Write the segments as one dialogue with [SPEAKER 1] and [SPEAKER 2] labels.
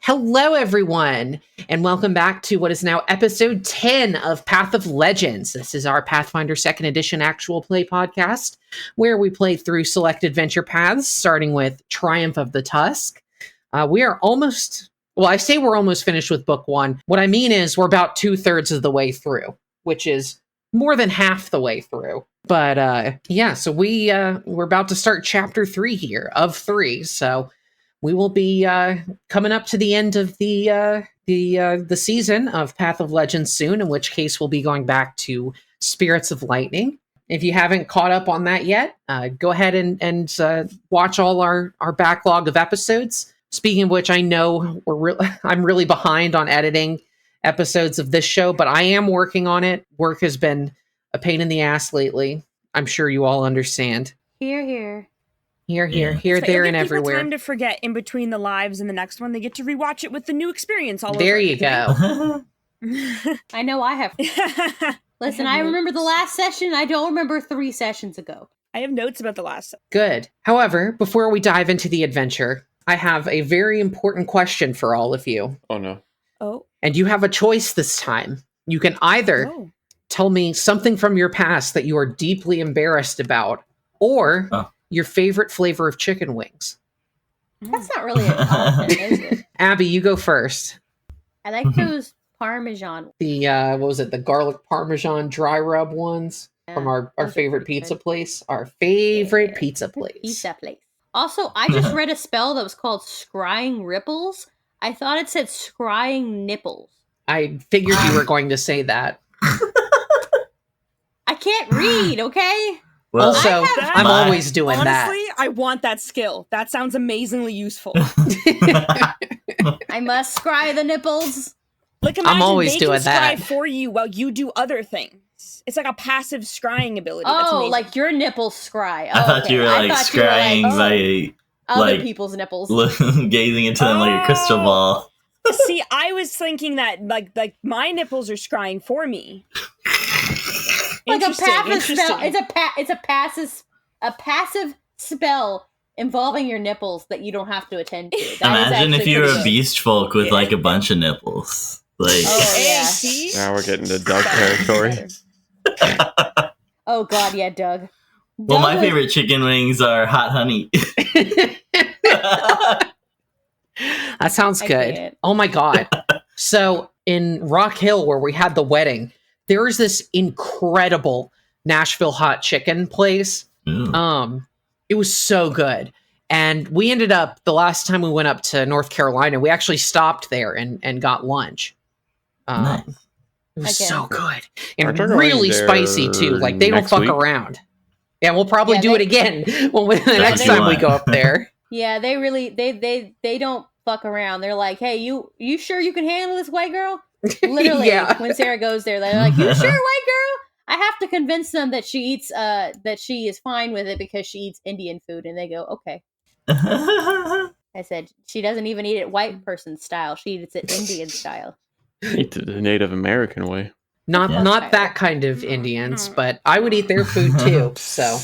[SPEAKER 1] Hello, everyone, and welcome back to what is now episode 10 of Path of Legends. This is our Pathfinder 2nd Edition actual play podcast, where we play through select adventure paths, starting with Triumph of the Tusk. We are almost, well, I say we're almost finished with book 1. What I mean is we're about 2/3 of the way through, which is more than half the way through. But yeah, so we're about to start chapter 3 here of 3, so we will be coming up to the end of the season of Path of Legends soon, in which case we'll be going back to Spirits of Lightning. If you haven't caught up on that yet, go ahead and watch all our backlog of episodes. Speaking of which, I know I'm really behind on editing episodes of this show, but I am working on it. Work has been a pain in the ass lately. I'm sure you all understand.
[SPEAKER 2] Here.
[SPEAKER 1] Here,
[SPEAKER 3] It's
[SPEAKER 1] there, and
[SPEAKER 3] give people
[SPEAKER 1] everywhere.
[SPEAKER 3] Time to forget in between the lives and the next one. They get to rewatch it with the new experience all
[SPEAKER 1] There
[SPEAKER 3] over.
[SPEAKER 1] you go.
[SPEAKER 2] I know I have. Listen, I remember the last session. I don't remember 3 sessions ago.
[SPEAKER 3] I have notes about the last.
[SPEAKER 1] Good. However, before we dive into the adventure, I have a very important question for all of you.
[SPEAKER 4] Oh, no.
[SPEAKER 3] Oh.
[SPEAKER 1] And you have a choice this time. You can either tell me something from your past that you are deeply embarrassed about, or your favorite flavor of chicken wings.
[SPEAKER 2] That's not really an option, is it?
[SPEAKER 1] Abby, you go first.
[SPEAKER 2] I like those Parmesan.
[SPEAKER 1] The, what was it? The garlic Parmesan dry rub ones from our favorite pizza place. Our favorite pizza place.
[SPEAKER 2] Pizza place. Also, I just read a spell that was called Scrying Ripples. I thought it said Scrying Nipples.
[SPEAKER 1] I figured you were going to say that.
[SPEAKER 2] I can't read, okay?
[SPEAKER 1] Well, also, I'm always doing that.
[SPEAKER 3] Honestly, I want that skill. That sounds amazingly useful.
[SPEAKER 2] I must scry the nipples.
[SPEAKER 3] Like, imagine
[SPEAKER 1] I'm always
[SPEAKER 3] they
[SPEAKER 1] doing
[SPEAKER 3] can
[SPEAKER 1] that
[SPEAKER 3] scry for you while you do other things. It's like a passive scrying ability.
[SPEAKER 2] Oh, like your nipples scry.
[SPEAKER 5] I thought you were like scrying by
[SPEAKER 2] other people's nipples.
[SPEAKER 5] Gazing into them like a crystal ball.
[SPEAKER 3] See, I was thinking that like my nipples are scrying for me.
[SPEAKER 2] Like a passive spell. It's a passive spell involving your nipples that you don't have to attend to.
[SPEAKER 5] Imagine if you were a beast folk with like a bunch of nipples. Like,
[SPEAKER 3] see?
[SPEAKER 4] Now we're getting to Doug territory.
[SPEAKER 2] Oh God, yeah, Doug.
[SPEAKER 5] Well, my favorite chicken wings are hot honey.
[SPEAKER 1] That sounds good. Oh my God. So in Rock Hill, where we had the wedding, there is this incredible Nashville hot chicken place. It was so good. And we ended up, the last time we went up to North Carolina, we actually stopped there and got lunch.
[SPEAKER 5] Nice.
[SPEAKER 1] It was so good.
[SPEAKER 4] Aren't
[SPEAKER 1] And
[SPEAKER 4] you going
[SPEAKER 1] really
[SPEAKER 4] there
[SPEAKER 1] spicy too. Like they don't
[SPEAKER 4] next
[SPEAKER 1] fuck
[SPEAKER 4] week?
[SPEAKER 1] around. Yeah, we'll probably do it again the next time we go up there.
[SPEAKER 2] Yeah, they really they don't fuck around. They're like, hey, you sure you can handle this, white girl? Literally, when Sarah goes there, they're like, you sure, white girl? I have to convince them that she eats that she is fine with it because she eats Indian food, and they go, okay. I said she doesn't even eat it white person style. She eats it Indian style.
[SPEAKER 4] Eat it the Native American way.
[SPEAKER 1] Not that kind of Indians, but I would eat their food too. So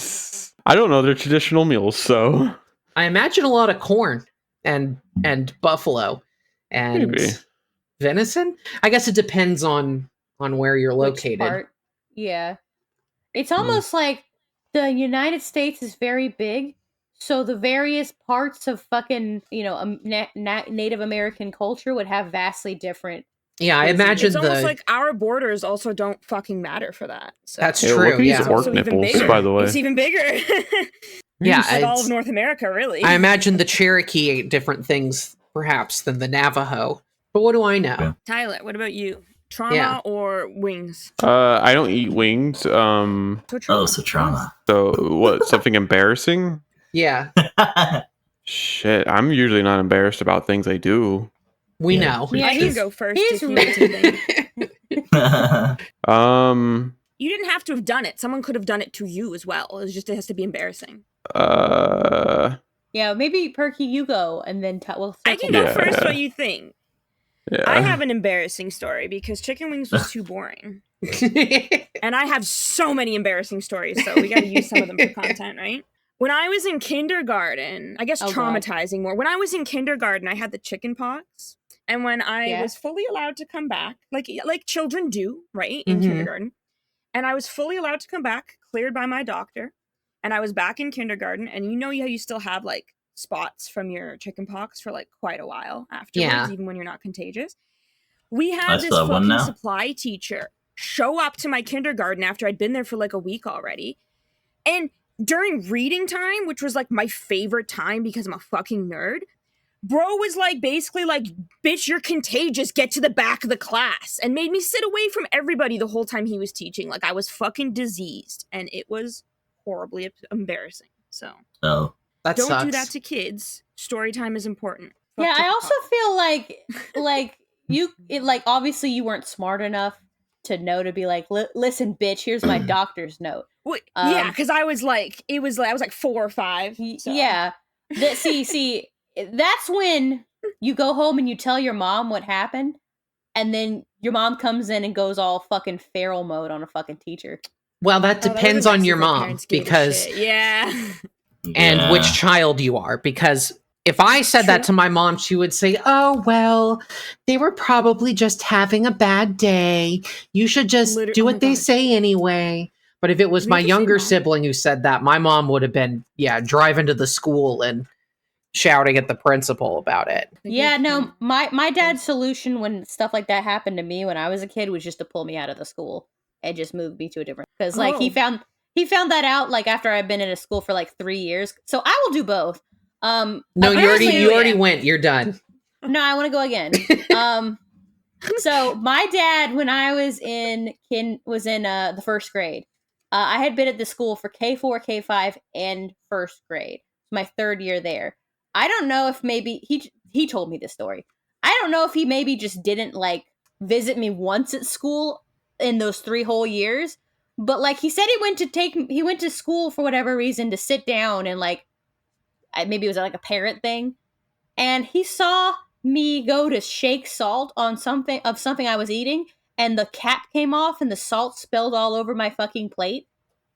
[SPEAKER 4] I don't know their traditional meals, so
[SPEAKER 1] I imagine a lot of corn and buffalo and venison. I guess it depends on where you're located.
[SPEAKER 2] Yeah, it's almost like the United States is very big, so the various parts of fucking Native American culture would have vastly different.
[SPEAKER 1] Yeah, I imagine
[SPEAKER 3] it's almost like our borders also don't fucking matter for that. So.
[SPEAKER 1] That's true.
[SPEAKER 4] Look at these orc nipples, by the way.
[SPEAKER 3] It's even bigger.
[SPEAKER 1] Yeah,
[SPEAKER 3] it's like all of North America, really.
[SPEAKER 1] I imagine the Cherokee ate different things, perhaps, than the Navajo. But what do I know?
[SPEAKER 5] Yeah.
[SPEAKER 3] Tyler, what about you? Trauma or wings?
[SPEAKER 4] I don't eat wings.
[SPEAKER 5] So trauma.
[SPEAKER 4] So what? Something embarrassing?
[SPEAKER 1] Yeah.
[SPEAKER 4] Shit, I'm usually not embarrassed about things I do.
[SPEAKER 1] We know.
[SPEAKER 3] Yeah, I can go first.
[SPEAKER 2] He's
[SPEAKER 3] You didn't have to have done it. Someone could have done it to you as well. It has to be embarrassing.
[SPEAKER 2] Yeah, maybe Perky, you go, and then
[SPEAKER 3] I can go first. What you think?
[SPEAKER 4] Yeah.
[SPEAKER 3] I have an embarrassing story because chicken wings was too boring. And I have so many embarrassing stories, so we got to use some of them for content, right? When I was in kindergarten, I guess traumatizing more. When I was in kindergarten, I had the chicken pox. And when I was fully allowed to come back, like children do, right, in kindergarten, and I was fully allowed to come back, cleared by my doctor, and I was back in kindergarten, and you know how you still have like spots from your chickenpox for like quite a while afterwards, even when you're not contagious. We had this fucking supply teacher show up to my kindergarten after I'd been there for like a week already, and during reading time, which was like my favorite time because I'm a fucking nerd, bro was like, basically like, bitch, you're contagious, get to the back of the class, and made me sit away from everybody the whole time he was teaching. Like I was fucking diseased, and it was horribly embarrassing. So don't do that to kids. Story time is important.
[SPEAKER 2] Yeah, I also feel like like obviously you weren't smart enough to know to be like, listen, bitch, here's my doctor's note.
[SPEAKER 3] Yeah, because I was like, I was like 4 or 5. So.
[SPEAKER 2] Yeah, see. That's when you go home and you tell your mom what happened, and then your mom comes in and goes all fucking feral mode on a fucking teacher.
[SPEAKER 1] Well, that depends on your mom, because and which child you are. Because if I said that to my mom, she would say, "Oh, well, they were probably just having a bad day. You should just do what they say anyway." But if it was my younger sibling who said that, my mom would have been, driving to the school and shouting at the principal about it.
[SPEAKER 2] Yeah, no, my dad's solution when stuff like that happened to me when I was a kid was just to pull me out of the school and just move me to a different, because like he found that out like after I've been in a school for like 3 years. So I will do both.
[SPEAKER 1] No, you already went. You're done.
[SPEAKER 2] No, I want to go again. So my dad, when I was in the first grade, I had been at the school for K4, K5, and first grade. My 3rd year there. I don't know if maybe he told me this story. I don't know if he maybe just didn't like visit me once at school in those 3 whole years, but like he said he went to school for whatever reason to sit down and like maybe it was like a parent thing, and he saw me go to shake salt on something I was eating, and the cap came off and the salt spilled all over my fucking plate,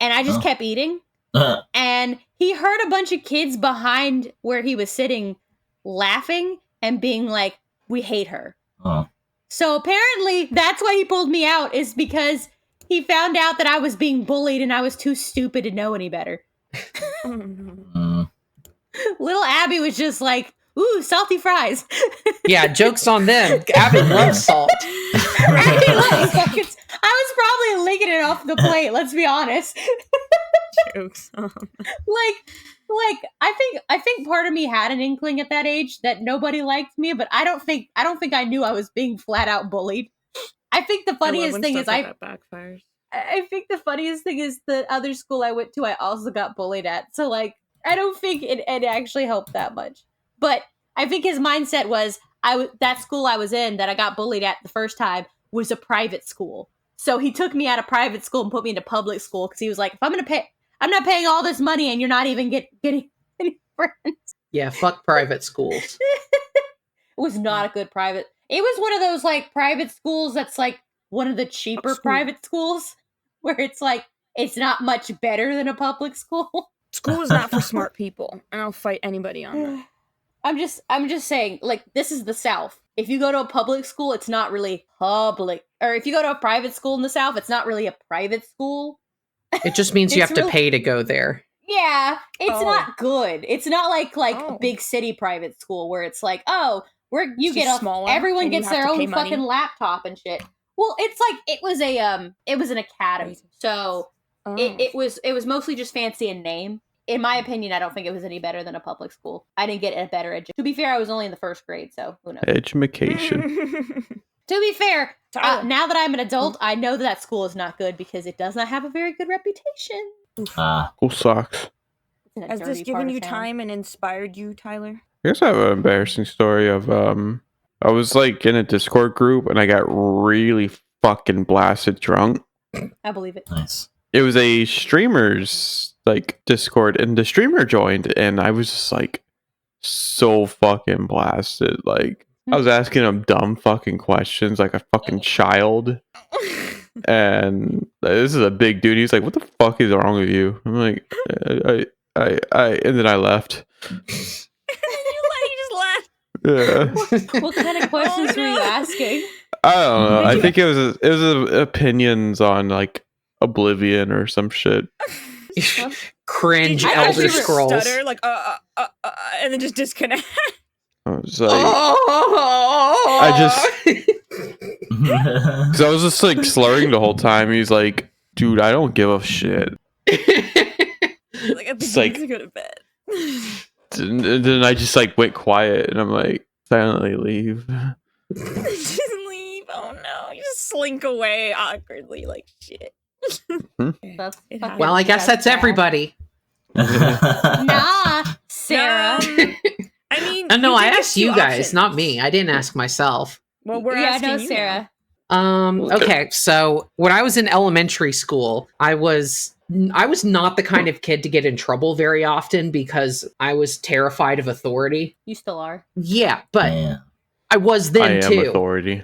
[SPEAKER 2] and I just kept eating. And he heard a bunch of kids behind where he was sitting laughing and being like, "We hate her." So apparently that's why he pulled me out, is because he found out that I was being bullied and I was too stupid to know any better. Little Abby was just like, "Ooh, salty fries."
[SPEAKER 1] Yeah, joke's on them. Abby loves salt.
[SPEAKER 2] Abby loves buckets. I was probably licking it off the plate, let's be honest.
[SPEAKER 3] Jokes on.
[SPEAKER 2] Like I think part of me had an inkling at that age that nobody liked me, but I don't think I knew I was being flat out bullied. I think the funniest thing is
[SPEAKER 3] that backfires.
[SPEAKER 2] I think the funniest thing is the other school I went to I also got bullied at. So like I don't think it actually helped that much. But I think his mindset was that school I was in that I got bullied at the first time was a private school. So he took me out of private school and put me into public school because he was like, if I'm not paying all this money and you're not even getting any friends.
[SPEAKER 1] Yeah, fuck private schools.
[SPEAKER 2] It was not a good private. It was one of those like private schools that's like one of the cheaper private schools where it's like it's not much better than a public school.
[SPEAKER 3] School is not for smart people, and I'll fight anybody on that.
[SPEAKER 2] I'm just saying, like, this is the South. If you go to a public school, it's not really public. Or if you go to a private school in the South, it's not really a private school.
[SPEAKER 1] It just means you have to pay to go there.
[SPEAKER 2] Yeah, it's not good. It's not like a big city private school where it's like, everyone gets their own fucking laptop and shit. Well, it's like it was an academy, so it was mostly just fancy in name. In my opinion, I don't think it was any better than a public school. I didn't get a better education. To be fair, I was only in the first grade, so who knows?
[SPEAKER 4] Education.
[SPEAKER 2] To be fair, now that I'm an adult, I know that school is not good because it does not have a very good reputation.
[SPEAKER 4] Cool sucks.
[SPEAKER 3] Has this given you time and inspired you, Tyler?
[SPEAKER 4] I guess I have an embarrassing story of I was like in a Discord group and I got really fucking blasted drunk.
[SPEAKER 2] I believe it.
[SPEAKER 5] Nice.
[SPEAKER 4] It was a streamer's like Discord, and the streamer joined, and I was just like so fucking blasted. Like I was asking him dumb fucking questions like a fucking child. And this is a big dude. He's like, "What the fuck is wrong with you?" I'm like, I and then I left.
[SPEAKER 3] You just left.
[SPEAKER 4] Yeah.
[SPEAKER 2] What kind of questions were you asking?
[SPEAKER 4] I don't know. I think it was opinions on like Oblivion or some shit.
[SPEAKER 1] Cringe
[SPEAKER 3] Did you
[SPEAKER 1] Elder
[SPEAKER 3] actually
[SPEAKER 1] Scrolls.
[SPEAKER 3] stutter like and then just disconnect?
[SPEAKER 4] I was like,
[SPEAKER 1] Oh!
[SPEAKER 4] I was just like slurring the whole time. He's like, dude, I don't give a shit.
[SPEAKER 3] Like I
[SPEAKER 4] It's
[SPEAKER 3] think
[SPEAKER 4] like-
[SPEAKER 3] to go to bed.
[SPEAKER 4] And then I just like went quiet and I'm like, silently leave.
[SPEAKER 3] Just leave. Oh no! You just slink away awkwardly like shit.
[SPEAKER 2] That's
[SPEAKER 3] It
[SPEAKER 2] fucking-
[SPEAKER 1] Well, I guess that's
[SPEAKER 2] bad.
[SPEAKER 1] everybody.
[SPEAKER 2] Nah, Sarah.
[SPEAKER 3] I mean,
[SPEAKER 1] No,
[SPEAKER 3] you
[SPEAKER 1] I
[SPEAKER 3] did give
[SPEAKER 1] asked you
[SPEAKER 3] two
[SPEAKER 1] guys,
[SPEAKER 3] options.
[SPEAKER 1] not me. I didn't ask myself.
[SPEAKER 3] Well, we're
[SPEAKER 2] Yeah,
[SPEAKER 3] asking
[SPEAKER 2] no,
[SPEAKER 3] you
[SPEAKER 2] Sarah.
[SPEAKER 1] Okay, so when I was in elementary school, I was not the kind of kid to get in trouble very often because I was terrified of authority.
[SPEAKER 2] You still are.
[SPEAKER 1] Yeah, but
[SPEAKER 5] Yeah.
[SPEAKER 1] I was then
[SPEAKER 4] I am
[SPEAKER 1] too.
[SPEAKER 4] authority.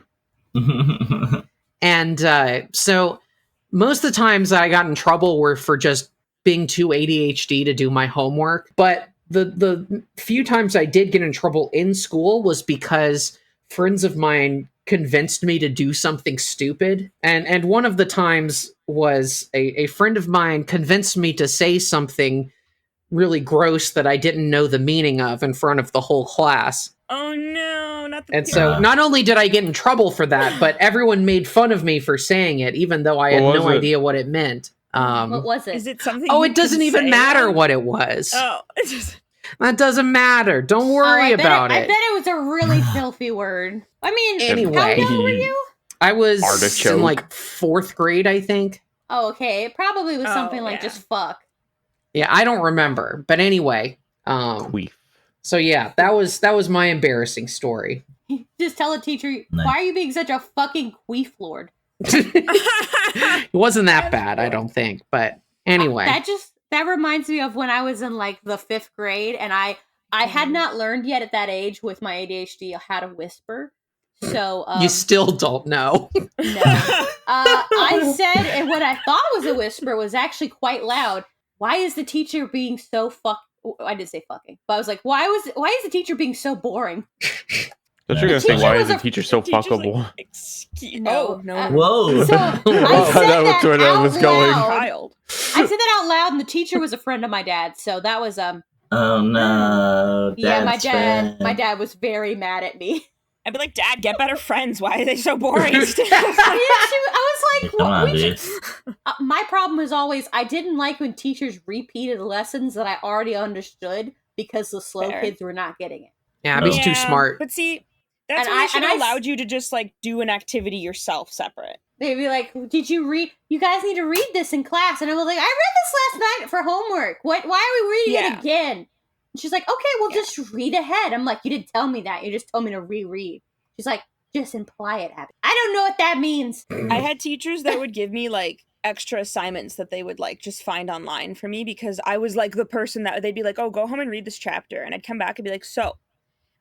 [SPEAKER 1] And so most of the times that I got in trouble were for just being too ADHD to do my homework. But the few times I did get in trouble in school was because friends of mine convinced me to do something stupid. And one of the times was a friend of mine convinced me to say something really gross that I didn't know the meaning of in front of the whole class.
[SPEAKER 3] Oh no, not the
[SPEAKER 1] And so not only did I get in trouble for that, but everyone made fun of me for saying it, even though I had
[SPEAKER 4] What was
[SPEAKER 1] no
[SPEAKER 4] it?
[SPEAKER 1] idea what it meant.
[SPEAKER 2] What was it?
[SPEAKER 3] Is it something?
[SPEAKER 1] Oh,
[SPEAKER 3] you
[SPEAKER 1] it doesn't
[SPEAKER 3] can
[SPEAKER 1] even
[SPEAKER 3] say
[SPEAKER 1] matter
[SPEAKER 3] now?
[SPEAKER 1] what it was.
[SPEAKER 3] Oh, it's just
[SPEAKER 1] That doesn't matter. Don't
[SPEAKER 2] Oh,
[SPEAKER 1] worry
[SPEAKER 2] I bet
[SPEAKER 1] about
[SPEAKER 2] I
[SPEAKER 1] it.
[SPEAKER 2] bet it was a really filthy word. I mean,
[SPEAKER 1] Anyway.
[SPEAKER 2] how young were you?
[SPEAKER 1] I was
[SPEAKER 4] Artichoke.
[SPEAKER 1] in like 4th grade, I think.
[SPEAKER 2] Oh, okay. It probably was
[SPEAKER 3] Oh,
[SPEAKER 2] something like
[SPEAKER 3] yeah.
[SPEAKER 2] just fuck.
[SPEAKER 1] Yeah, I don't remember. But anyway,
[SPEAKER 4] Queef.
[SPEAKER 1] so yeah, that was my embarrassing story.
[SPEAKER 2] Just tell a teacher,
[SPEAKER 5] Nice.
[SPEAKER 2] why are you being such a fucking queef lord?
[SPEAKER 1] It wasn't that bad, I don't think. But anyway.
[SPEAKER 2] That reminds me of when I was in like the 5th grade and I had not learned yet at that age with my ADHD how to whisper. So
[SPEAKER 1] You still don't know.
[SPEAKER 2] no. I said, and what I thought was a whisper was actually quite loud. Why is the teacher being so I did say fucking, but I was like, why is the teacher being so boring?
[SPEAKER 4] But you're gonna say,
[SPEAKER 2] teacher
[SPEAKER 4] why
[SPEAKER 2] was
[SPEAKER 4] is the
[SPEAKER 2] a-
[SPEAKER 4] teacher so
[SPEAKER 3] Teacher's like,
[SPEAKER 4] fuckable?
[SPEAKER 3] excuse.
[SPEAKER 2] No,
[SPEAKER 3] Oh no,
[SPEAKER 5] Whoa.
[SPEAKER 2] So
[SPEAKER 1] Whoa,
[SPEAKER 2] I said
[SPEAKER 4] that was
[SPEAKER 2] that
[SPEAKER 4] where that
[SPEAKER 2] out
[SPEAKER 4] was going.
[SPEAKER 2] loud.
[SPEAKER 3] child.
[SPEAKER 2] I said that out loud, and the teacher was a friend of my dad. So that was
[SPEAKER 5] Oh no.
[SPEAKER 2] yeah, my
[SPEAKER 5] That's
[SPEAKER 2] dad.
[SPEAKER 5] bad.
[SPEAKER 2] My dad was very mad at me.
[SPEAKER 3] I'd be like, Dad, get better friends. Why are they so boring?
[SPEAKER 2] I was like,
[SPEAKER 5] Come on,
[SPEAKER 2] what?
[SPEAKER 5] dude.
[SPEAKER 2] My problem was always I didn't like when teachers repeated lessons that I already understood because the slow
[SPEAKER 3] Fair.
[SPEAKER 2] kids were not getting it.
[SPEAKER 1] Abby's too smart.
[SPEAKER 3] But see, that's
[SPEAKER 2] And
[SPEAKER 3] when
[SPEAKER 2] I-
[SPEAKER 3] they should
[SPEAKER 2] and I
[SPEAKER 3] have
[SPEAKER 2] s-
[SPEAKER 3] allowed you to just like do an activity yourself separate.
[SPEAKER 2] They'd be like, "Did you read? You guys need to read this in class." And I was like, "I read this last night for homework. What? Why are we reading
[SPEAKER 3] Yeah.
[SPEAKER 2] it again?" And she's like, "Okay, well,
[SPEAKER 3] Yeah.
[SPEAKER 2] just read ahead." I'm like, "You didn't tell me that. You just told me to reread." She's like, "Just imply it, Abby." I don't know what that means.
[SPEAKER 3] I had teachers that would give me like extra assignments that they would like just find online for me because I was like the person that they'd be like, "Oh, go home and read this chapter," and I'd come back and be like, "So,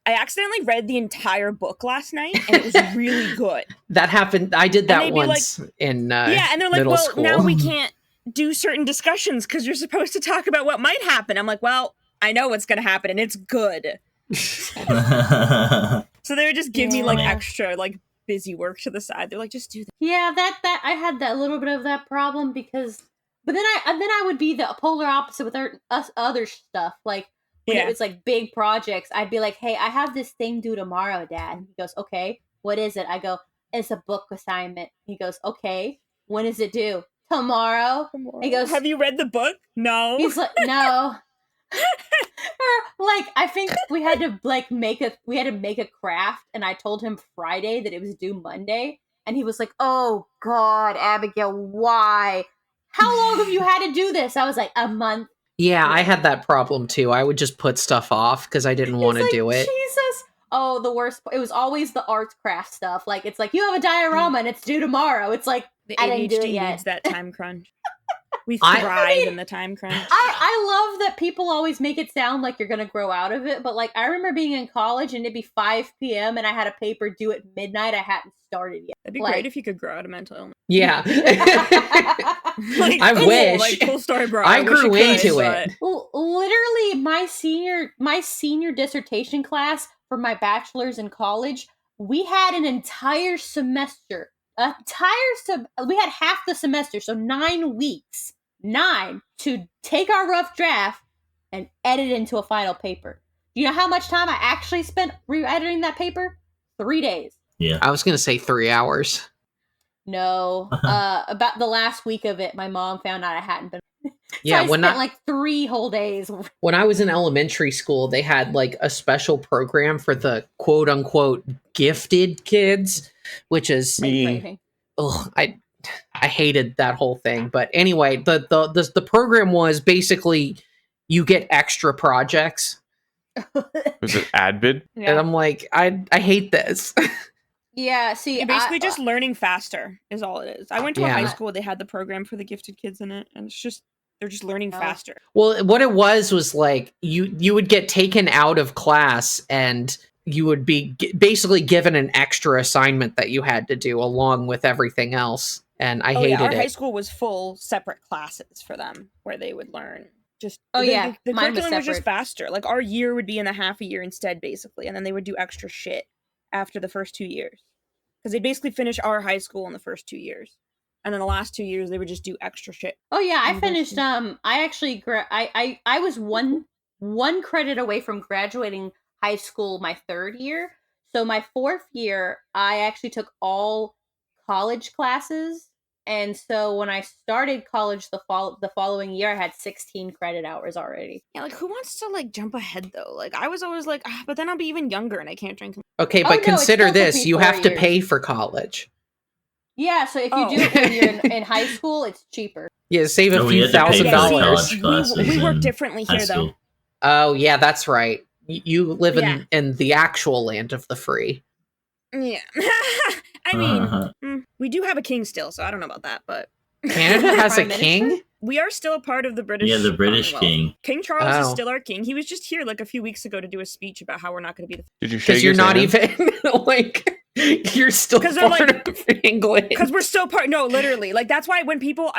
[SPEAKER 3] I accidentally read the entire book last night, and it was really good."
[SPEAKER 1] That happened. I did
[SPEAKER 3] And
[SPEAKER 1] that
[SPEAKER 3] they'd be
[SPEAKER 1] once in
[SPEAKER 3] Yeah, and they're like,
[SPEAKER 1] middle
[SPEAKER 3] "Well,
[SPEAKER 1] school.
[SPEAKER 3] now we can't do certain discussions because you're supposed to talk about what might happen." I'm like, "Well, I know what's going to happen, and it's good." So they would just give me like
[SPEAKER 2] Yeah.
[SPEAKER 3] extra like busy work to the side. They're like, "Just do that."
[SPEAKER 2] Yeah, that I had that little bit of that problem because, but then I would be the polar opposite with us other stuff. Like when
[SPEAKER 3] Yeah.
[SPEAKER 2] it was like big projects, I'd be like, "Hey, I have this thing due tomorrow, Dad." And he goes, "Okay, what is it?" I go, "It's a book assignment." He goes, "Okay, when is it due?" "Tomorrow." He goes,
[SPEAKER 3] "Have you read the book?" No.
[SPEAKER 2] He's like, "No." Or, like I think we had to make a craft, and I told him Friday that it was due Monday, and he was like, "Oh God, Abigail, why? How long have you had to do this?" I was like, "A month."
[SPEAKER 1] Yeah, I had that problem too. I would just put stuff off because I didn't want to
[SPEAKER 2] He's like,
[SPEAKER 1] do it.
[SPEAKER 2] Jesus. Oh, the worst. It was always the arts craft stuff. Like it's like you have a diorama and it's due tomorrow. It's like
[SPEAKER 3] The
[SPEAKER 2] I didn't do it
[SPEAKER 3] ADHD
[SPEAKER 2] yet.
[SPEAKER 3] needs that time crunch. We
[SPEAKER 1] I
[SPEAKER 3] thrive
[SPEAKER 2] mean,
[SPEAKER 3] in the time crunch.
[SPEAKER 2] I love that people always make it sound like you're gonna grow out of it, but like I remember being in college and it'd be 5 p.m. and I had a paper due at midnight. I hadn't started yet.
[SPEAKER 3] That'd be
[SPEAKER 2] like-
[SPEAKER 3] great if you could grow out of mental illness.
[SPEAKER 1] Yeah.
[SPEAKER 3] Like,
[SPEAKER 1] I
[SPEAKER 3] cool,
[SPEAKER 1] wish.
[SPEAKER 3] Like, cool story, bro.
[SPEAKER 1] I
[SPEAKER 3] wish
[SPEAKER 1] grew
[SPEAKER 3] could,
[SPEAKER 1] into
[SPEAKER 3] but-
[SPEAKER 1] it.
[SPEAKER 2] Literally, my senior dissertation class for my bachelor's in college, we had an entire semester. We had half the semester, so 9 weeks. 9 to take our rough draft and edit it into a final paper. Do you know how much time I actually spent re-editing that paper? 3 days.
[SPEAKER 5] Yeah.
[SPEAKER 1] I was going to say 3 hours.
[SPEAKER 2] No. About the last week of it, my mom found out I hadn't been. So
[SPEAKER 1] Yeah,
[SPEAKER 2] I spent like 3 whole days.
[SPEAKER 1] When I was in elementary school, they had like a special program for the quote unquote gifted kids, which is
[SPEAKER 4] Me.
[SPEAKER 1] I hated that whole thing. But anyway, the program was basically you get extra projects.
[SPEAKER 4] Was it Advid?
[SPEAKER 1] And I'm like, I hate this.
[SPEAKER 2] Yeah, see,
[SPEAKER 3] You're basically just learning faster is all it is. I went to a
[SPEAKER 1] Yeah.
[SPEAKER 3] high school, they had the program for the gifted kids in it, and it's just they're just learning faster.
[SPEAKER 1] Well, what it was like you would get taken out of class and you would be basically given an extra assignment that you had to do along with everything else. And I hated
[SPEAKER 3] our
[SPEAKER 1] it.
[SPEAKER 3] high school was full separate classes for them where they would learn. Just
[SPEAKER 2] Oh,
[SPEAKER 3] the,
[SPEAKER 2] yeah,
[SPEAKER 3] the
[SPEAKER 2] mine was
[SPEAKER 3] curriculum was just
[SPEAKER 2] separate.
[SPEAKER 3] faster. Like our year would be in a half a year instead, basically, and then they would do extra shit after the first 2 years because they basically finish our high school in the first 2 years, and then the last 2 years they would just do extra shit.
[SPEAKER 2] Oh yeah, I
[SPEAKER 3] University.
[SPEAKER 2] finished. I actually, I was one credit away from graduating high school my 3rd year. So my 4th year, I actually took all college classes, and so when I started college the following year, I had 16 credit hours already.
[SPEAKER 3] Yeah, like who wants to like jump ahead though? Like I was always like, but then I'll be even younger and I can't drink.
[SPEAKER 1] Okay,
[SPEAKER 2] Oh,
[SPEAKER 1] but
[SPEAKER 2] no, it
[SPEAKER 1] consider
[SPEAKER 2] still took
[SPEAKER 1] this.
[SPEAKER 2] me
[SPEAKER 1] You
[SPEAKER 2] 4
[SPEAKER 1] have to
[SPEAKER 2] years.
[SPEAKER 1] pay for college.
[SPEAKER 2] Yeah, so if you
[SPEAKER 3] Oh.
[SPEAKER 2] do it when you're in high school, it's cheaper.
[SPEAKER 1] Yeah, save
[SPEAKER 5] No,
[SPEAKER 1] a
[SPEAKER 5] we
[SPEAKER 1] few
[SPEAKER 5] had to pay
[SPEAKER 1] thousand
[SPEAKER 5] for
[SPEAKER 1] dollars.
[SPEAKER 5] college classes
[SPEAKER 3] We work
[SPEAKER 5] in
[SPEAKER 3] differently
[SPEAKER 5] high
[SPEAKER 3] here though.
[SPEAKER 5] school.
[SPEAKER 1] Oh, yeah, that's right. You live
[SPEAKER 3] Yeah.
[SPEAKER 1] in the actual land of the free.
[SPEAKER 3] Yeah. I mean, we do have a king still, so I don't know about that, but
[SPEAKER 1] Canada has a
[SPEAKER 2] Prime
[SPEAKER 1] king?
[SPEAKER 2] Minister?
[SPEAKER 3] we are still a part of the British.
[SPEAKER 5] Yeah, the British
[SPEAKER 3] Commonwealth.
[SPEAKER 5] king.
[SPEAKER 3] King Charles is
[SPEAKER 1] Oh.
[SPEAKER 3] still our king. He was just here like a few weeks ago to do a speech about how we're not going to be the
[SPEAKER 4] Did you shake
[SPEAKER 1] Because you're
[SPEAKER 4] his
[SPEAKER 1] not
[SPEAKER 4] hand?
[SPEAKER 1] even, like, you're still
[SPEAKER 3] 'Cause they're
[SPEAKER 1] part of England.
[SPEAKER 3] because we're still part. No, literally, like that's why when people,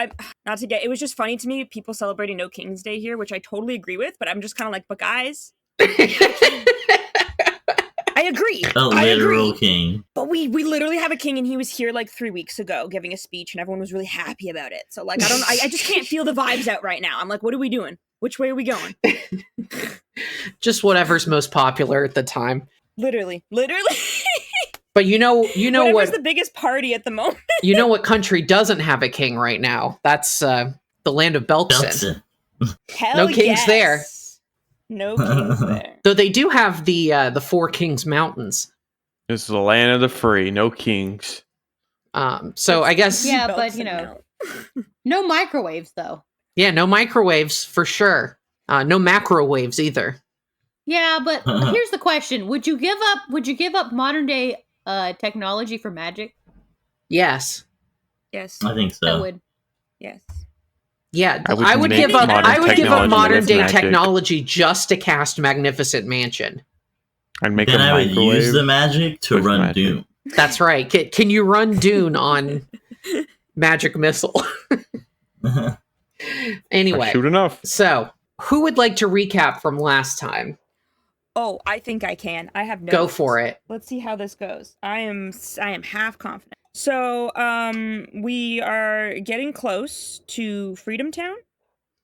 [SPEAKER 3] not to get, it was just funny to me people celebrating No King's Day here, which I totally agree with, but I'm just kind of like, but guys, I agree.
[SPEAKER 5] A
[SPEAKER 3] I
[SPEAKER 5] literal
[SPEAKER 3] agree.
[SPEAKER 5] king.
[SPEAKER 3] But we literally have a king, and he was here like 3 weeks ago giving a speech, and everyone was really happy about it. So like, I just can't feel the vibes out right now. I'm like, what are we doing? Which way are we going?
[SPEAKER 1] Just whatever's most popular at the time.
[SPEAKER 3] Literally.
[SPEAKER 1] But you know
[SPEAKER 3] Whatever's
[SPEAKER 1] what
[SPEAKER 3] the biggest party at the moment.
[SPEAKER 1] you know what country doesn't have a king right now? That's the land of
[SPEAKER 5] Belton.
[SPEAKER 1] Belkson.
[SPEAKER 3] Hell
[SPEAKER 1] No kings
[SPEAKER 3] yes.
[SPEAKER 1] there.
[SPEAKER 3] No kings there.
[SPEAKER 1] Though they do have the Four Kings Mountains.
[SPEAKER 4] This is the land of the free, no kings.
[SPEAKER 1] So I guess
[SPEAKER 2] Yeah,
[SPEAKER 3] Belts
[SPEAKER 2] but, you
[SPEAKER 3] and
[SPEAKER 2] know.
[SPEAKER 3] Mount.
[SPEAKER 2] No microwaves though.
[SPEAKER 1] yeah, no microwaves for sure. No macrowaves either.
[SPEAKER 2] Yeah, but here's the question: Would you give up modern day technology for magic?
[SPEAKER 1] Yes.
[SPEAKER 3] Yes.
[SPEAKER 5] I think
[SPEAKER 2] I
[SPEAKER 5] so.
[SPEAKER 2] would.
[SPEAKER 3] Yes.
[SPEAKER 1] Yeah,
[SPEAKER 4] I would
[SPEAKER 1] I would
[SPEAKER 4] make
[SPEAKER 1] give up.
[SPEAKER 3] modern
[SPEAKER 1] I would give up
[SPEAKER 3] technology
[SPEAKER 1] modern
[SPEAKER 3] with
[SPEAKER 1] day
[SPEAKER 4] magic.
[SPEAKER 1] technology just to cast Magnificent Mansion.
[SPEAKER 4] I'd make
[SPEAKER 5] Then
[SPEAKER 4] a
[SPEAKER 5] I would
[SPEAKER 4] microwave.
[SPEAKER 5] use the magic to
[SPEAKER 4] with
[SPEAKER 5] run
[SPEAKER 4] magic.
[SPEAKER 5] Doom.
[SPEAKER 1] That's right. Can you run Dune on magic missile? Anyway,
[SPEAKER 4] Shoot enough.
[SPEAKER 1] so who would like to recap from last time?
[SPEAKER 3] Oh, I think I can. I have no.
[SPEAKER 1] Go for it.
[SPEAKER 3] Let's see how this goes. I am half confident. So, we are getting close to Freedom Town.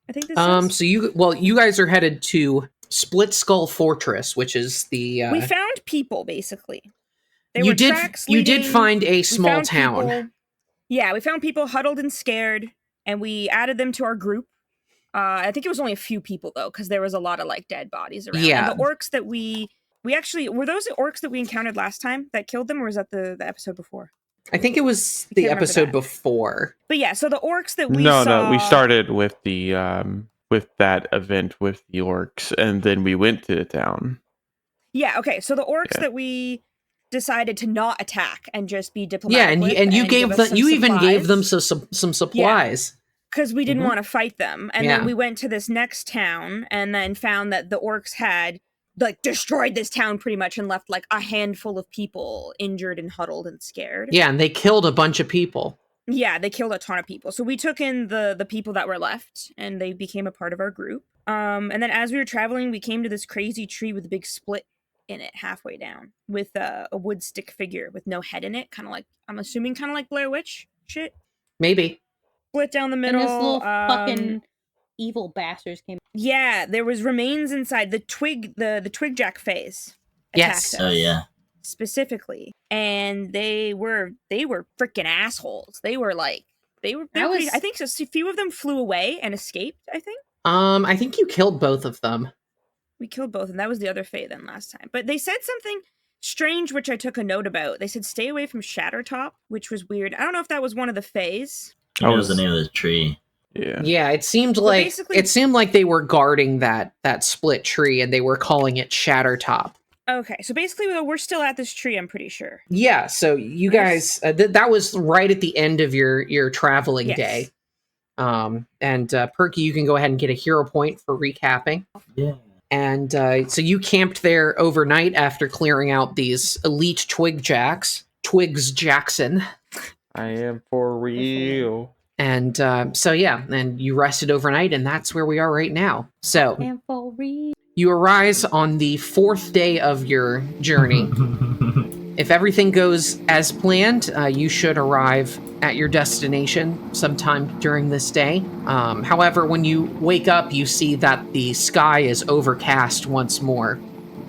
[SPEAKER 3] I think this is.
[SPEAKER 1] So you guys are headed to Split Skull Fortress, which is the
[SPEAKER 3] We found people basically. There
[SPEAKER 1] you
[SPEAKER 3] were
[SPEAKER 1] did
[SPEAKER 3] tracks
[SPEAKER 1] you did
[SPEAKER 3] leading-
[SPEAKER 1] find a
[SPEAKER 3] we
[SPEAKER 1] small
[SPEAKER 3] found
[SPEAKER 1] town.
[SPEAKER 3] people- yeah, we found people huddled and scared, and we added them to our group. I think it was only a few people though, because there was a lot of like dead bodies around.
[SPEAKER 1] Yeah.
[SPEAKER 3] And the orcs that we actually were those the orcs that we encountered last time that killed them, or was that the episode before?
[SPEAKER 1] I think it was
[SPEAKER 3] I
[SPEAKER 1] the
[SPEAKER 3] can't remember
[SPEAKER 1] episode
[SPEAKER 3] that.
[SPEAKER 1] before.
[SPEAKER 3] But yeah, so the orcs that we
[SPEAKER 4] No,
[SPEAKER 3] saw.
[SPEAKER 4] we started with the with that event with the orcs, and then we went to the town.
[SPEAKER 3] Yeah, okay. So the orcs
[SPEAKER 4] Yeah.
[SPEAKER 3] that we decided to not attack and just be diplomatic.
[SPEAKER 1] Yeah, and
[SPEAKER 3] with
[SPEAKER 1] you
[SPEAKER 3] give
[SPEAKER 1] gave
[SPEAKER 3] us
[SPEAKER 1] them
[SPEAKER 3] some
[SPEAKER 1] you even gave them
[SPEAKER 3] supplies.
[SPEAKER 1] some supplies.
[SPEAKER 3] Because we didn't
[SPEAKER 1] Mhm.
[SPEAKER 3] want to fight them. And
[SPEAKER 1] Yeah.
[SPEAKER 3] then we went to this next town and then found that the orcs had like destroyed this town pretty much and left like a handful of people injured and huddled and scared.
[SPEAKER 1] Yeah, and they killed a bunch of people.
[SPEAKER 3] Yeah, they killed a ton of people. So we took in the people that were left and they became a part of our group. And then as we were traveling, we came to this crazy tree with a big split in it halfway down with a wood stick figure with no head in it, kind of like, I'm assuming kind of like Blair Witch shit.
[SPEAKER 1] Maybe.
[SPEAKER 3] Split down the
[SPEAKER 2] And
[SPEAKER 3] middle.
[SPEAKER 2] this little fucking evil bastards came.
[SPEAKER 3] Yeah, there was remains inside the twig jack phase.
[SPEAKER 1] Yes.
[SPEAKER 3] Attacked us,
[SPEAKER 5] Oh yeah.
[SPEAKER 3] specifically, and they were freaking assholes. They were pretty, I think a few of them flew away and escaped.
[SPEAKER 1] I think you killed both of them.
[SPEAKER 3] We killed both, and that was the other Fae then last time. But they said something strange, which I took a note about. They said stay away from Shattertop, which was weird. I don't know if that was one of the Faes.
[SPEAKER 5] That was the name of the tree.
[SPEAKER 4] Yeah.
[SPEAKER 1] Yeah, it seemed like they were guarding that split tree, and they were calling it Shattertop.
[SPEAKER 3] Okay, so basically we're still at this tree, I'm pretty sure.
[SPEAKER 1] Yeah, so you guys, that was right at the end of your traveling day. And Perky, you can go ahead and get a hero point for recapping.
[SPEAKER 5] Yeah.
[SPEAKER 1] And so you camped there overnight after clearing out these elite Twigs Jackson.
[SPEAKER 4] I am for real.
[SPEAKER 1] And and you rested overnight, and that's where we are right now. So you arise on the 4th day of your journey. If everything goes as planned, you should arrive at your destination sometime during this day. However, when you wake up, you see that the sky is overcast once more.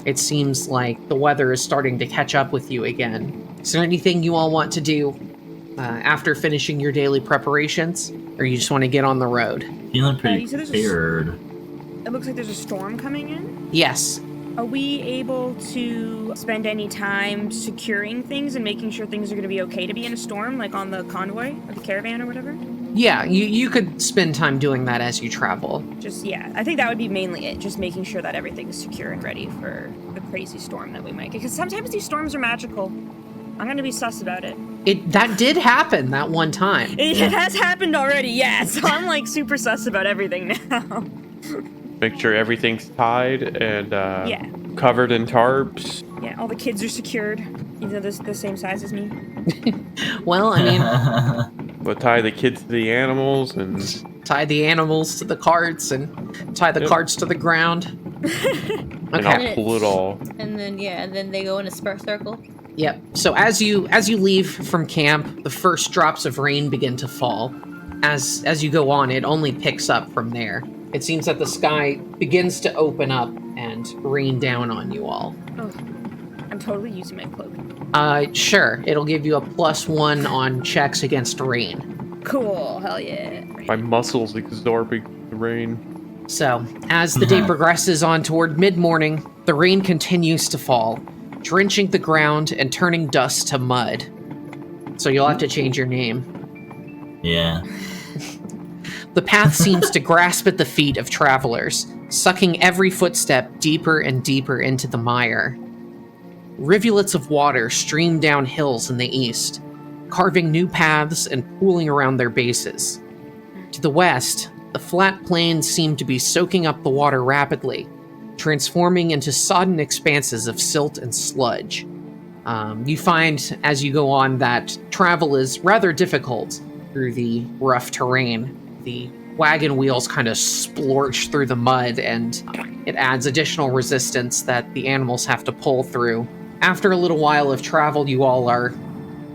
[SPEAKER 1] It seems like the weather is starting to catch up with you again. Is there anything you all want to do after finishing your daily preparations, or you just want to get on the road?
[SPEAKER 5] Feeling pretty prepared.
[SPEAKER 3] It looks like there's a storm coming in.
[SPEAKER 1] Yes.
[SPEAKER 3] Are we able to spend any time securing things and making sure things are going to be okay to be in a storm, like on the convoy or the caravan or whatever?
[SPEAKER 1] Yeah, you could spend time doing that as you travel.
[SPEAKER 3] I think that would be mainly it, just making sure that everything's secure and ready for the crazy storm that we might get. Because sometimes these storms are magical. I'm going to be sus about it.
[SPEAKER 1] That did happen that one time.
[SPEAKER 3] It has happened already, yeah. So I'm like super sus about everything now.
[SPEAKER 4] Make sure everything's tied and covered in tarps.
[SPEAKER 3] Yeah, all the kids are secured, even though they're the same size as me.
[SPEAKER 1] Well, I mean...
[SPEAKER 4] We'll tie the kids to the animals and...
[SPEAKER 1] Tie the animals to the carts and tie the carts to the ground.
[SPEAKER 4] And I'll pull it all.
[SPEAKER 2] And then they go in a circle.
[SPEAKER 1] Yep. So as you leave from camp, the first drops of rain begin to fall. As you go on, it only picks up from there. It seems that the sky begins to open up and rain down on you all.
[SPEAKER 3] Oh, I'm totally using my cloak.
[SPEAKER 1] Sure. It'll give you a +1 on checks against rain.
[SPEAKER 3] Cool. Hell yeah.
[SPEAKER 4] My muscles absorbing the rain.
[SPEAKER 1] So, as the day progresses on toward mid-morning, the rain continues to fall, drenching the ground and turning dust to mud. So you'll have to change your name.
[SPEAKER 5] Yeah.
[SPEAKER 1] The path seems to grasp at the feet of travelers, sucking every footstep deeper and deeper into the mire. Rivulets of water stream down hills in the east, carving new paths and pooling around their bases. To the west, the flat plains seem to be soaking up the water rapidly, transforming into sodden expanses of silt and sludge. You find, as you go on, that travel is rather difficult through the rough terrain. The wagon wheels kind of splorch through the mud, and it adds additional resistance that the animals have to pull through. After a little while of travel, you all are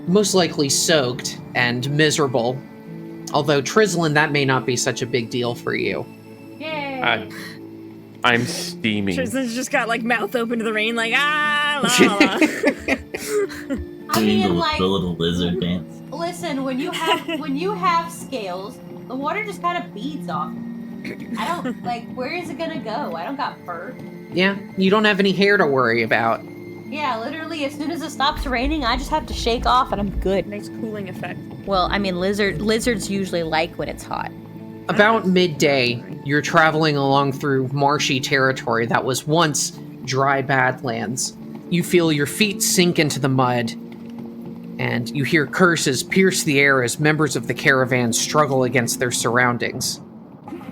[SPEAKER 1] most likely soaked and miserable. Although, Trislin, that may not be such a big deal for you.
[SPEAKER 2] Yay!
[SPEAKER 4] I'm steaming.
[SPEAKER 3] Trislin's just got like mouth open to the rain, like la la la.
[SPEAKER 2] I mean,
[SPEAKER 5] the little lizard dance.
[SPEAKER 2] Listen, when you have scales, the water just kind of beads off. I don't where is it gonna go? I don't got fur.
[SPEAKER 1] Yeah, you don't have any hair to worry about.
[SPEAKER 2] Yeah, literally, as soon as it stops raining, I just have to shake off and I'm good.
[SPEAKER 3] Nice cooling effect.
[SPEAKER 2] Well, I mean, lizards usually like when it's hot.
[SPEAKER 1] About midday, you're traveling along through marshy territory that was once dry badlands. You feel your feet sink into the mud, and you hear curses pierce the air as members of the caravan struggle against their surroundings.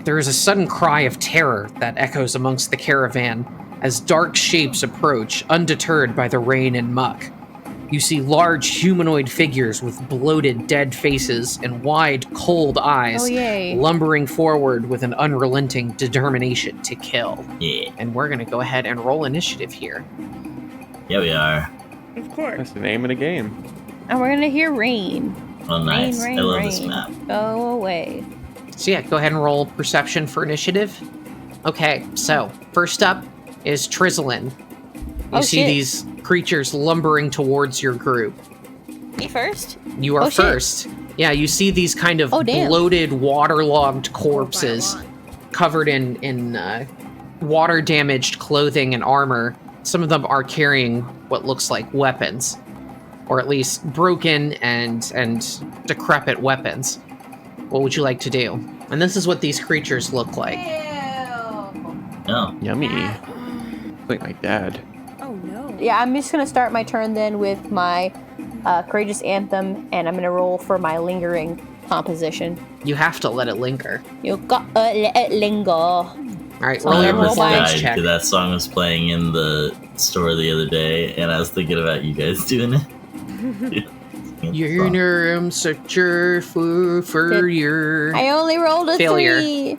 [SPEAKER 1] There is a sudden cry of terror that echoes amongst the caravan as dark shapes approach, undeterred by the rain and muck. You see large humanoid figures with bloated, dead faces and wide, cold eyes lumbering forward with an unrelenting determination to kill.
[SPEAKER 5] Yeah.
[SPEAKER 1] And we're going to go ahead and roll initiative here.
[SPEAKER 5] Yeah, we are.
[SPEAKER 3] Of course.
[SPEAKER 4] That's the name of the game.
[SPEAKER 2] And we're gonna hear rain.
[SPEAKER 5] Oh, nice.
[SPEAKER 2] Rain,
[SPEAKER 5] I love
[SPEAKER 2] rain.
[SPEAKER 5] this map.
[SPEAKER 2] Go away.
[SPEAKER 1] So yeah, go ahead and roll perception for initiative. Okay, so first up is Trizzlin. You
[SPEAKER 2] Oh,
[SPEAKER 1] see
[SPEAKER 2] shit.
[SPEAKER 1] these creatures lumbering towards your group.
[SPEAKER 2] Me first?
[SPEAKER 1] You are
[SPEAKER 2] Oh, shit.
[SPEAKER 1] first. Yeah, you see these kind of
[SPEAKER 2] Oh, damn.
[SPEAKER 1] bloated, waterlogged corpses covered in water-damaged clothing and armor. Some of them are carrying what looks like weapons, or at least broken and decrepit weapons. What would you like to do? And this is what these creatures look like.
[SPEAKER 5] Oh,
[SPEAKER 4] Yummy. Like my dad.
[SPEAKER 3] Oh no.
[SPEAKER 2] Yeah, I'm just gonna start my turn then with my Courageous Anthem, and I'm gonna roll for my Lingering Composition.
[SPEAKER 1] You have to let it linger.
[SPEAKER 2] You got let it linger.
[SPEAKER 1] All right,
[SPEAKER 2] So
[SPEAKER 1] roll
[SPEAKER 5] I
[SPEAKER 1] your
[SPEAKER 2] roll
[SPEAKER 5] almost
[SPEAKER 2] my
[SPEAKER 1] performance
[SPEAKER 5] died
[SPEAKER 1] check.
[SPEAKER 5] because that song was playing in the store the other day, and I was thinking about you guys doing it.
[SPEAKER 1] You're such a fool for your...
[SPEAKER 2] I only rolled a
[SPEAKER 1] Failure.
[SPEAKER 2] 3.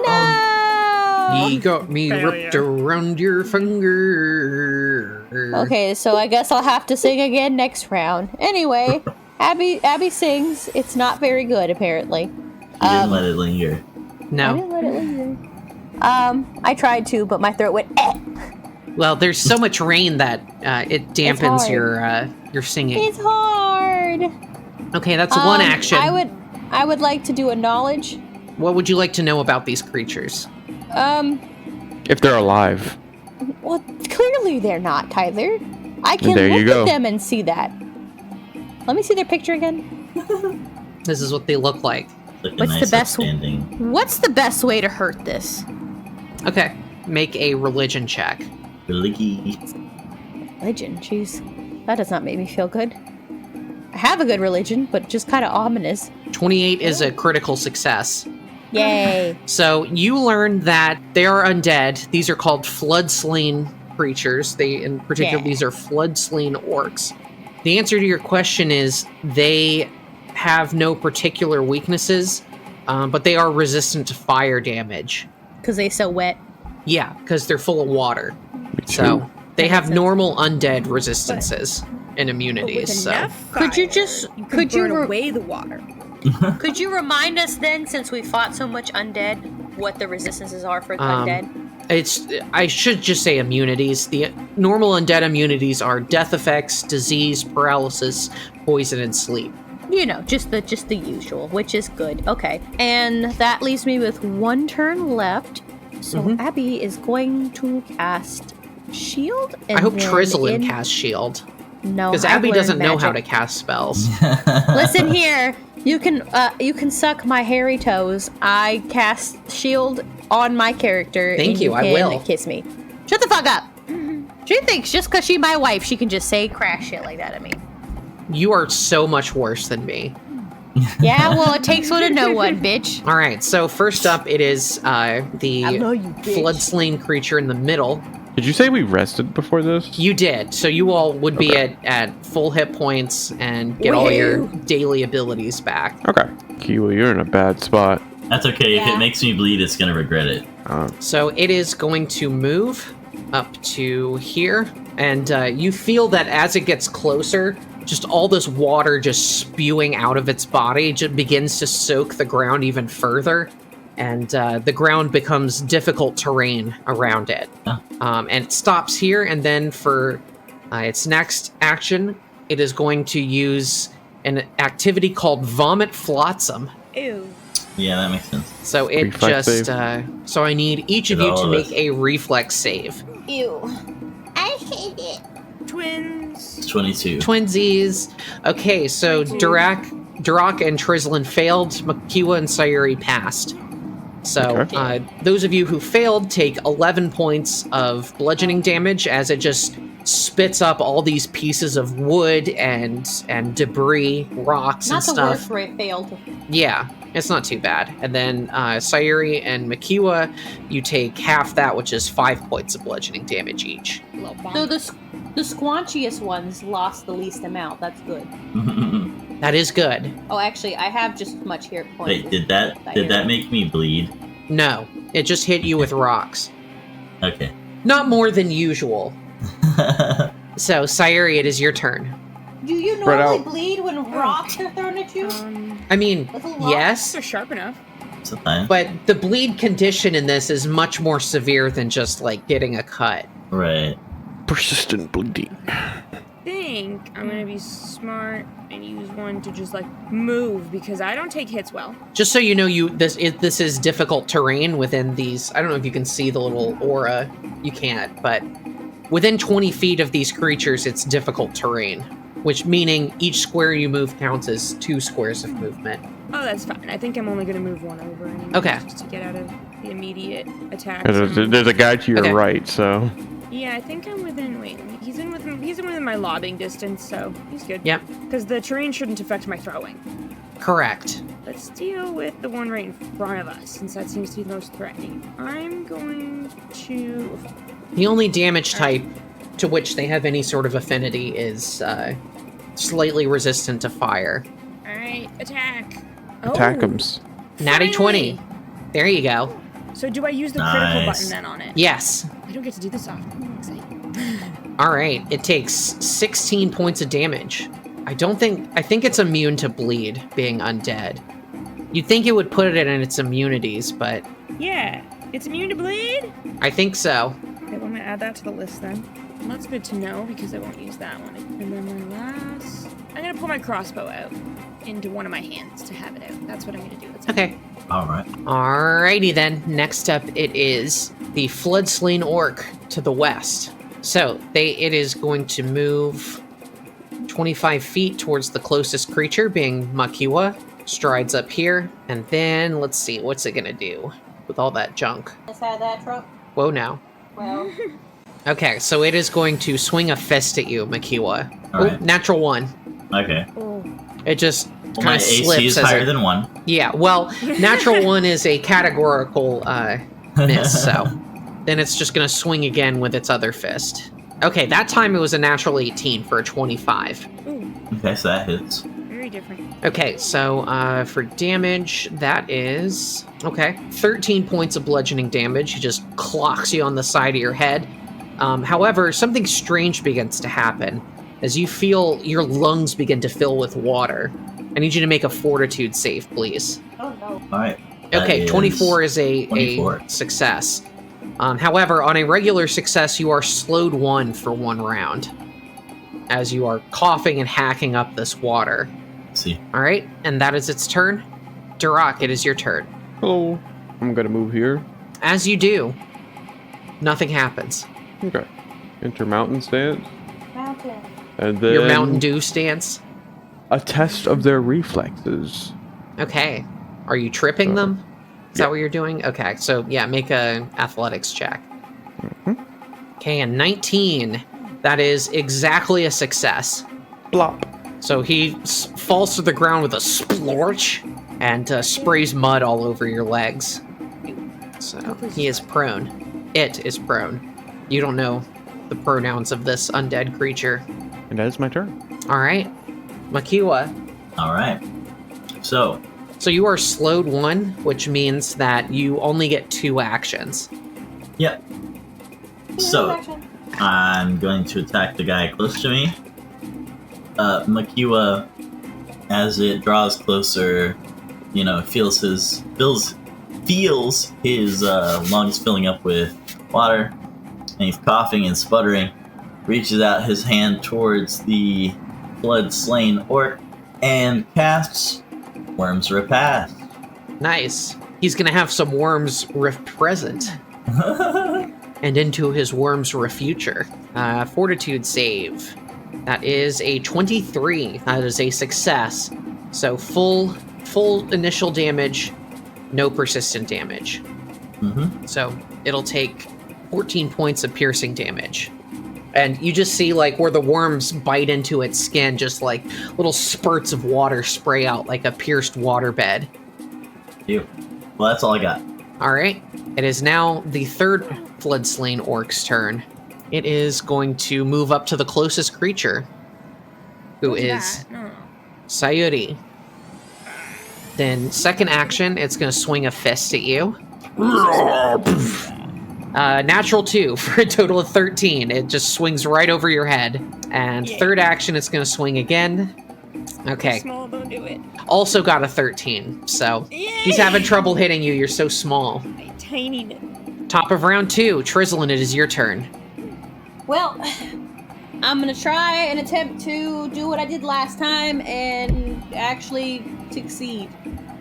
[SPEAKER 2] No.
[SPEAKER 1] You got me
[SPEAKER 3] Failure.
[SPEAKER 1] wrapped around your finger.
[SPEAKER 2] Okay, so I guess I'll have to sing again next round. Anyway, Abby sings. It's not very good, apparently.
[SPEAKER 5] You didn't let it linger.
[SPEAKER 2] I
[SPEAKER 1] No.
[SPEAKER 2] didn't let it linger. I tried to, but my throat went eh.
[SPEAKER 1] Well, there's so much rain that it dampens
[SPEAKER 2] hard.
[SPEAKER 1] your singing.
[SPEAKER 2] It's hard.
[SPEAKER 1] Okay, that's one action.
[SPEAKER 2] I would like to do a knowledge.
[SPEAKER 1] What would you like to know about these creatures?
[SPEAKER 4] If they're alive.
[SPEAKER 2] Well, clearly they're not, Tyler. I can
[SPEAKER 4] There you
[SPEAKER 2] look
[SPEAKER 4] go.
[SPEAKER 2] at them and see that. Let me see their picture again.
[SPEAKER 1] This is what they look like.
[SPEAKER 5] Like a
[SPEAKER 2] What's the
[SPEAKER 5] nice
[SPEAKER 2] best
[SPEAKER 5] upstanding
[SPEAKER 2] What's the best way to hurt this?
[SPEAKER 1] Okay, make a religion check.
[SPEAKER 5] religion.
[SPEAKER 2] Religion, jeez. That does not make me feel good. I have a good religion, but just kind of ominous.
[SPEAKER 1] 28 is a critical success.
[SPEAKER 2] Yay.
[SPEAKER 1] So you learn that they are undead. These are called flood-slain creatures. In particular,
[SPEAKER 2] Yeah.
[SPEAKER 1] these are flood-slain orcs. The answer to your question is they have no particular weaknesses, but they are resistant to fire damage.
[SPEAKER 2] Because they so wet.
[SPEAKER 1] Yeah, because they're full of water.
[SPEAKER 4] Me too.
[SPEAKER 1] So they
[SPEAKER 2] That
[SPEAKER 1] have
[SPEAKER 2] makes sense.
[SPEAKER 1] normal undead resistances and immunities. So
[SPEAKER 2] Could you
[SPEAKER 3] fire,
[SPEAKER 2] just-
[SPEAKER 3] you
[SPEAKER 2] could you
[SPEAKER 3] burn
[SPEAKER 2] re-
[SPEAKER 3] away the water?
[SPEAKER 2] Could you remind us then, since we fought so much undead, what the resistances are for the undead?
[SPEAKER 1] I should just say immunities. The normal undead immunities are death effects, disease, paralysis, poison, and sleep.
[SPEAKER 2] You know, just the usual, which is good. Okay. And that leaves me with one turn left. So
[SPEAKER 1] Mhm.
[SPEAKER 2] Abby is going to cast Shield. And
[SPEAKER 1] I hope
[SPEAKER 2] then
[SPEAKER 1] Trizzlin casts shield.
[SPEAKER 2] No,
[SPEAKER 1] Because
[SPEAKER 2] I've
[SPEAKER 1] Abby
[SPEAKER 2] learned
[SPEAKER 1] doesn't know how to
[SPEAKER 2] magic.
[SPEAKER 1] cast spells.
[SPEAKER 2] Listen here. You can suck my hairy toes. I cast Shield on my character.
[SPEAKER 1] Thank
[SPEAKER 2] and
[SPEAKER 1] you, I
[SPEAKER 2] can
[SPEAKER 1] will.
[SPEAKER 2] kiss me. Shut the fuck up. She thinks just because she's my wife, she can just say crash shit like that at me.
[SPEAKER 1] You are so much worse than me.
[SPEAKER 2] Yeah, well, it takes one to know one, bitch.
[SPEAKER 1] All right, so first up, it is
[SPEAKER 2] I know
[SPEAKER 1] the
[SPEAKER 2] you, bitch.
[SPEAKER 1] flood-slain creature in the middle.
[SPEAKER 4] Did you say we rested before this?
[SPEAKER 1] You did, so you all would be
[SPEAKER 4] Okay.
[SPEAKER 1] at full hit points and get all your daily abilities back.
[SPEAKER 4] Okay. Kiwi, you're in a bad spot.
[SPEAKER 5] That's okay. If
[SPEAKER 2] Yeah.
[SPEAKER 5] it makes me bleed, it's gonna regret it.
[SPEAKER 1] So it is going to move up to here, and you feel that as it gets closer, just all this water just spewing out of its body just begins to soak the ground even further, and the ground becomes difficult terrain around it.
[SPEAKER 5] Huh.
[SPEAKER 1] And it stops here, and then for its next action, it is going to use an activity called Vomit Flotsam.
[SPEAKER 3] Ew.
[SPEAKER 5] Yeah, that makes sense.
[SPEAKER 1] So it
[SPEAKER 4] Reflex
[SPEAKER 1] just,
[SPEAKER 4] save.
[SPEAKER 1] so I need each of
[SPEAKER 5] Get
[SPEAKER 1] you
[SPEAKER 5] all
[SPEAKER 1] to
[SPEAKER 5] of
[SPEAKER 1] make
[SPEAKER 5] us.
[SPEAKER 1] a reflex save.
[SPEAKER 2] Ew. I hate it.
[SPEAKER 3] Twins.
[SPEAKER 5] It's 22.
[SPEAKER 1] Twinsies. Okay, so Durak and Trizzlin failed. Makiwa and Sayuri passed. So
[SPEAKER 4] Okay.
[SPEAKER 1] those of you who failed take 11 points of bludgeoning damage as it just spits up all these pieces of wood and debris, rocks
[SPEAKER 2] Not
[SPEAKER 1] and
[SPEAKER 2] the
[SPEAKER 1] stuff.
[SPEAKER 2] worst where it failed.
[SPEAKER 1] Yeah, it's not too bad. And then Sayuri and Makiwa, you take half that, which is 5 points of bludgeoning damage each.
[SPEAKER 2] So the squanchiest ones lost the least amount. That's good.
[SPEAKER 1] That is good.
[SPEAKER 2] Oh, actually, I have just as much here.
[SPEAKER 5] Wait, did that make me bleed?
[SPEAKER 1] No, it just hit you with rocks.
[SPEAKER 5] Okay.
[SPEAKER 1] Not more than usual. So, Sayuri, it is your turn.
[SPEAKER 2] Do you
[SPEAKER 4] Spread
[SPEAKER 2] normally
[SPEAKER 4] out.
[SPEAKER 2] bleed when rocks are thrown at you?
[SPEAKER 1] I mean,
[SPEAKER 2] Little rocks?
[SPEAKER 1] yes,
[SPEAKER 3] They're sharp enough.
[SPEAKER 5] Sometimes.
[SPEAKER 1] but the bleed condition in this is much more severe than just, like, getting a cut.
[SPEAKER 5] Right.
[SPEAKER 4] Persistent bleeding.
[SPEAKER 3] I think I'm gonna be smart and use one to just like move because I don't take hits well.
[SPEAKER 1] Just so you know, this is difficult terrain within these. I don't know if you can see the little aura. You can't, but within 20 feet of these creatures, it's difficult terrain, which meaning each square you move counts as 2 squares of movement.
[SPEAKER 3] Oh, that's fine. I think I'm only gonna move one over anyway,
[SPEAKER 1] Okay.
[SPEAKER 3] just to get out of the immediate attack.
[SPEAKER 4] There's a guy to your
[SPEAKER 1] Okay.
[SPEAKER 4] right, so
[SPEAKER 3] Yeah, I think I'm within. Wait, he's in within my lobbing distance, so he's good.
[SPEAKER 1] Yep,
[SPEAKER 3] Because the terrain shouldn't affect my throwing.
[SPEAKER 1] correct.
[SPEAKER 3] Let's deal with the one right in front of us, since that seems to be the most threatening. I'm going to.
[SPEAKER 1] The only damage type to which they have any sort of affinity is slightly resistant to fire.
[SPEAKER 3] All right, attack.
[SPEAKER 4] attack
[SPEAKER 3] Oh,
[SPEAKER 4] him.
[SPEAKER 1] Natty 20.
[SPEAKER 3] finally!
[SPEAKER 1] There you go.
[SPEAKER 3] So do I use the critical
[SPEAKER 5] Nice.
[SPEAKER 3] button then on it?
[SPEAKER 1] Yes.
[SPEAKER 3] I don't get to do this often. I'm excited.
[SPEAKER 1] All right. It takes 16 points of damage. I think it's immune to bleed, being undead. You'd think it would put it in its immunities, but
[SPEAKER 3] Yeah, it's immune to bleed.
[SPEAKER 1] I think so.
[SPEAKER 3] Okay, well, I'm gonna add that to the list then. Well, that's good to know because I won't use that one. And then my last, I'm gonna pull my crossbow out into one of my hands to have it out. That's what I'm gonna do.
[SPEAKER 1] Okay.
[SPEAKER 5] All right.
[SPEAKER 1] Alrighty then. Next up, it is the Floodslain Orc to the west. So it is going to move 25 feet towards the closest creature, being Makiwa. Strides up here, and then let's see, what's it gonna do with all that junk?
[SPEAKER 2] Inside that truck?
[SPEAKER 1] Whoa, now.
[SPEAKER 2] Well,
[SPEAKER 1] Okay, so it is going to swing a fist at you, Makiwa.
[SPEAKER 5] All
[SPEAKER 1] Oh,
[SPEAKER 5] right.
[SPEAKER 1] natural 1.
[SPEAKER 5] Okay.
[SPEAKER 3] Oh,
[SPEAKER 1] It just
[SPEAKER 5] Well, my
[SPEAKER 1] kind of
[SPEAKER 5] AC
[SPEAKER 1] slips
[SPEAKER 5] is
[SPEAKER 1] as
[SPEAKER 5] higher
[SPEAKER 1] it-
[SPEAKER 5] than 1.
[SPEAKER 1] Yeah, well, natural 1 is a categorical miss, so then it's just going to swing again with its other fist. Okay, that time it was a natural 18 for a 25.
[SPEAKER 3] ooh,
[SPEAKER 5] Okay, so that hits.
[SPEAKER 3] very different.
[SPEAKER 1] Okay, so for damage, that is... Okay, 13 points of bludgeoning damage. He just clocks you on the side of your head. However, something strange begins to happen. As you feel your lungs begin to fill with water. I need you to make a fortitude save, please.
[SPEAKER 2] oh no.
[SPEAKER 5] All right. That
[SPEAKER 1] Okay, 24 is a
[SPEAKER 5] 24.
[SPEAKER 1] success. However, on a regular success, you are slowed 1 for 1 round. As you are coughing and hacking up this water.
[SPEAKER 5] Let's see.
[SPEAKER 1] All right, and that is its turn. Durak, it is your turn.
[SPEAKER 4] Hello. I'm gonna move here.
[SPEAKER 1] As you do, nothing happens.
[SPEAKER 4] Okay. Enter mountain stance.
[SPEAKER 2] Mountain.
[SPEAKER 4] And then
[SPEAKER 1] Your Mountain Dew stance.
[SPEAKER 4] a test of their reflexes.
[SPEAKER 1] Okay. Are you tripping them? Is
[SPEAKER 4] yeah.
[SPEAKER 1] that what you're doing? Okay, so yeah, make a athletics check.
[SPEAKER 4] Mhm.
[SPEAKER 1] Okay, and 19. That is exactly a success.
[SPEAKER 4] Blop.
[SPEAKER 1] So he falls to the ground with a splorch and sprays mud all over your legs. So he is prone. It is prone. You don't know the pronouns of this undead creature.
[SPEAKER 4] And that is my turn.
[SPEAKER 1] All right, Makiwa.
[SPEAKER 5] All right. So,
[SPEAKER 1] So you are slowed 1, which means that you only get 2 actions.
[SPEAKER 5] yep. So,
[SPEAKER 2] Action.
[SPEAKER 5] I'm going to attack the guy close to me. Makiwa, as it draws closer, feels his lungs filling up with water, and he's coughing and sputtering. Reaches out his hand towards the blood-slain orc and casts Worm's Repast.
[SPEAKER 1] Nice. He's gonna have some Worm's Rift present and into his Worm's Refuture. Fortitude save. That is a 23. That is a success. So full initial damage, no persistent damage.
[SPEAKER 5] Mm-hmm.
[SPEAKER 1] So it'll take 14 points of piercing damage. And you just see, like, where the worms bite into its skin, just like little spurts of water spray out like a pierced waterbed.
[SPEAKER 5] Ew. Well, that's all I got.
[SPEAKER 1] All right. It is now the third Floodslain Orc's turn. It is going to move up to the closest creature, who
[SPEAKER 3] Who's
[SPEAKER 1] is
[SPEAKER 3] that? No.
[SPEAKER 1] Sayuri. Then, second action, it's going to swing a fist at you. Natural 2 for a total of 13. It just swings right over your head. And
[SPEAKER 3] Yay.
[SPEAKER 1] third action, it's going to swing again. Okay.
[SPEAKER 3] Small, don't do it.
[SPEAKER 1] Also got a 13. So
[SPEAKER 3] Yay!
[SPEAKER 1] he's having trouble hitting you. You're so small.
[SPEAKER 3] My tiny.
[SPEAKER 1] Top of round 2. Trizzlin, it is your turn.
[SPEAKER 2] Well, I'm gonna try and attempt to do what I did last time and actually succeed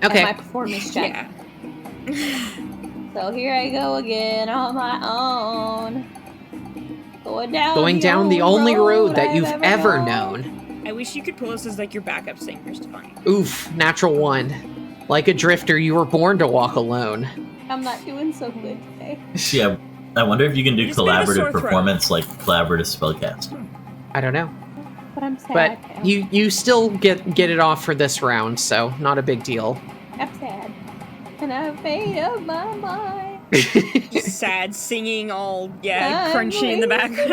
[SPEAKER 1] Okay.
[SPEAKER 2] at my performance check.
[SPEAKER 3] Yeah.
[SPEAKER 2] So here I go again on my own. Going
[SPEAKER 1] down the only road that
[SPEAKER 2] I've
[SPEAKER 1] you've ever known.
[SPEAKER 3] I wish you could pull us as like your backup singer, Stefani.
[SPEAKER 1] Oof, natural 1. Like a drifter, you were born to walk alone.
[SPEAKER 2] I'm not doing so good today.
[SPEAKER 5] Yeah, I wonder if you can do
[SPEAKER 3] Just a bit of a sore
[SPEAKER 5] collaborative
[SPEAKER 3] throat.
[SPEAKER 5] performance like collaborative spellcast.
[SPEAKER 1] I don't know.
[SPEAKER 2] But I'm sad.
[SPEAKER 1] But
[SPEAKER 2] now.
[SPEAKER 1] you still get it off for this round, so not a big deal.
[SPEAKER 2] I'm sad. And I've made up my mind.
[SPEAKER 3] Just sad singing, all crunchy in the background.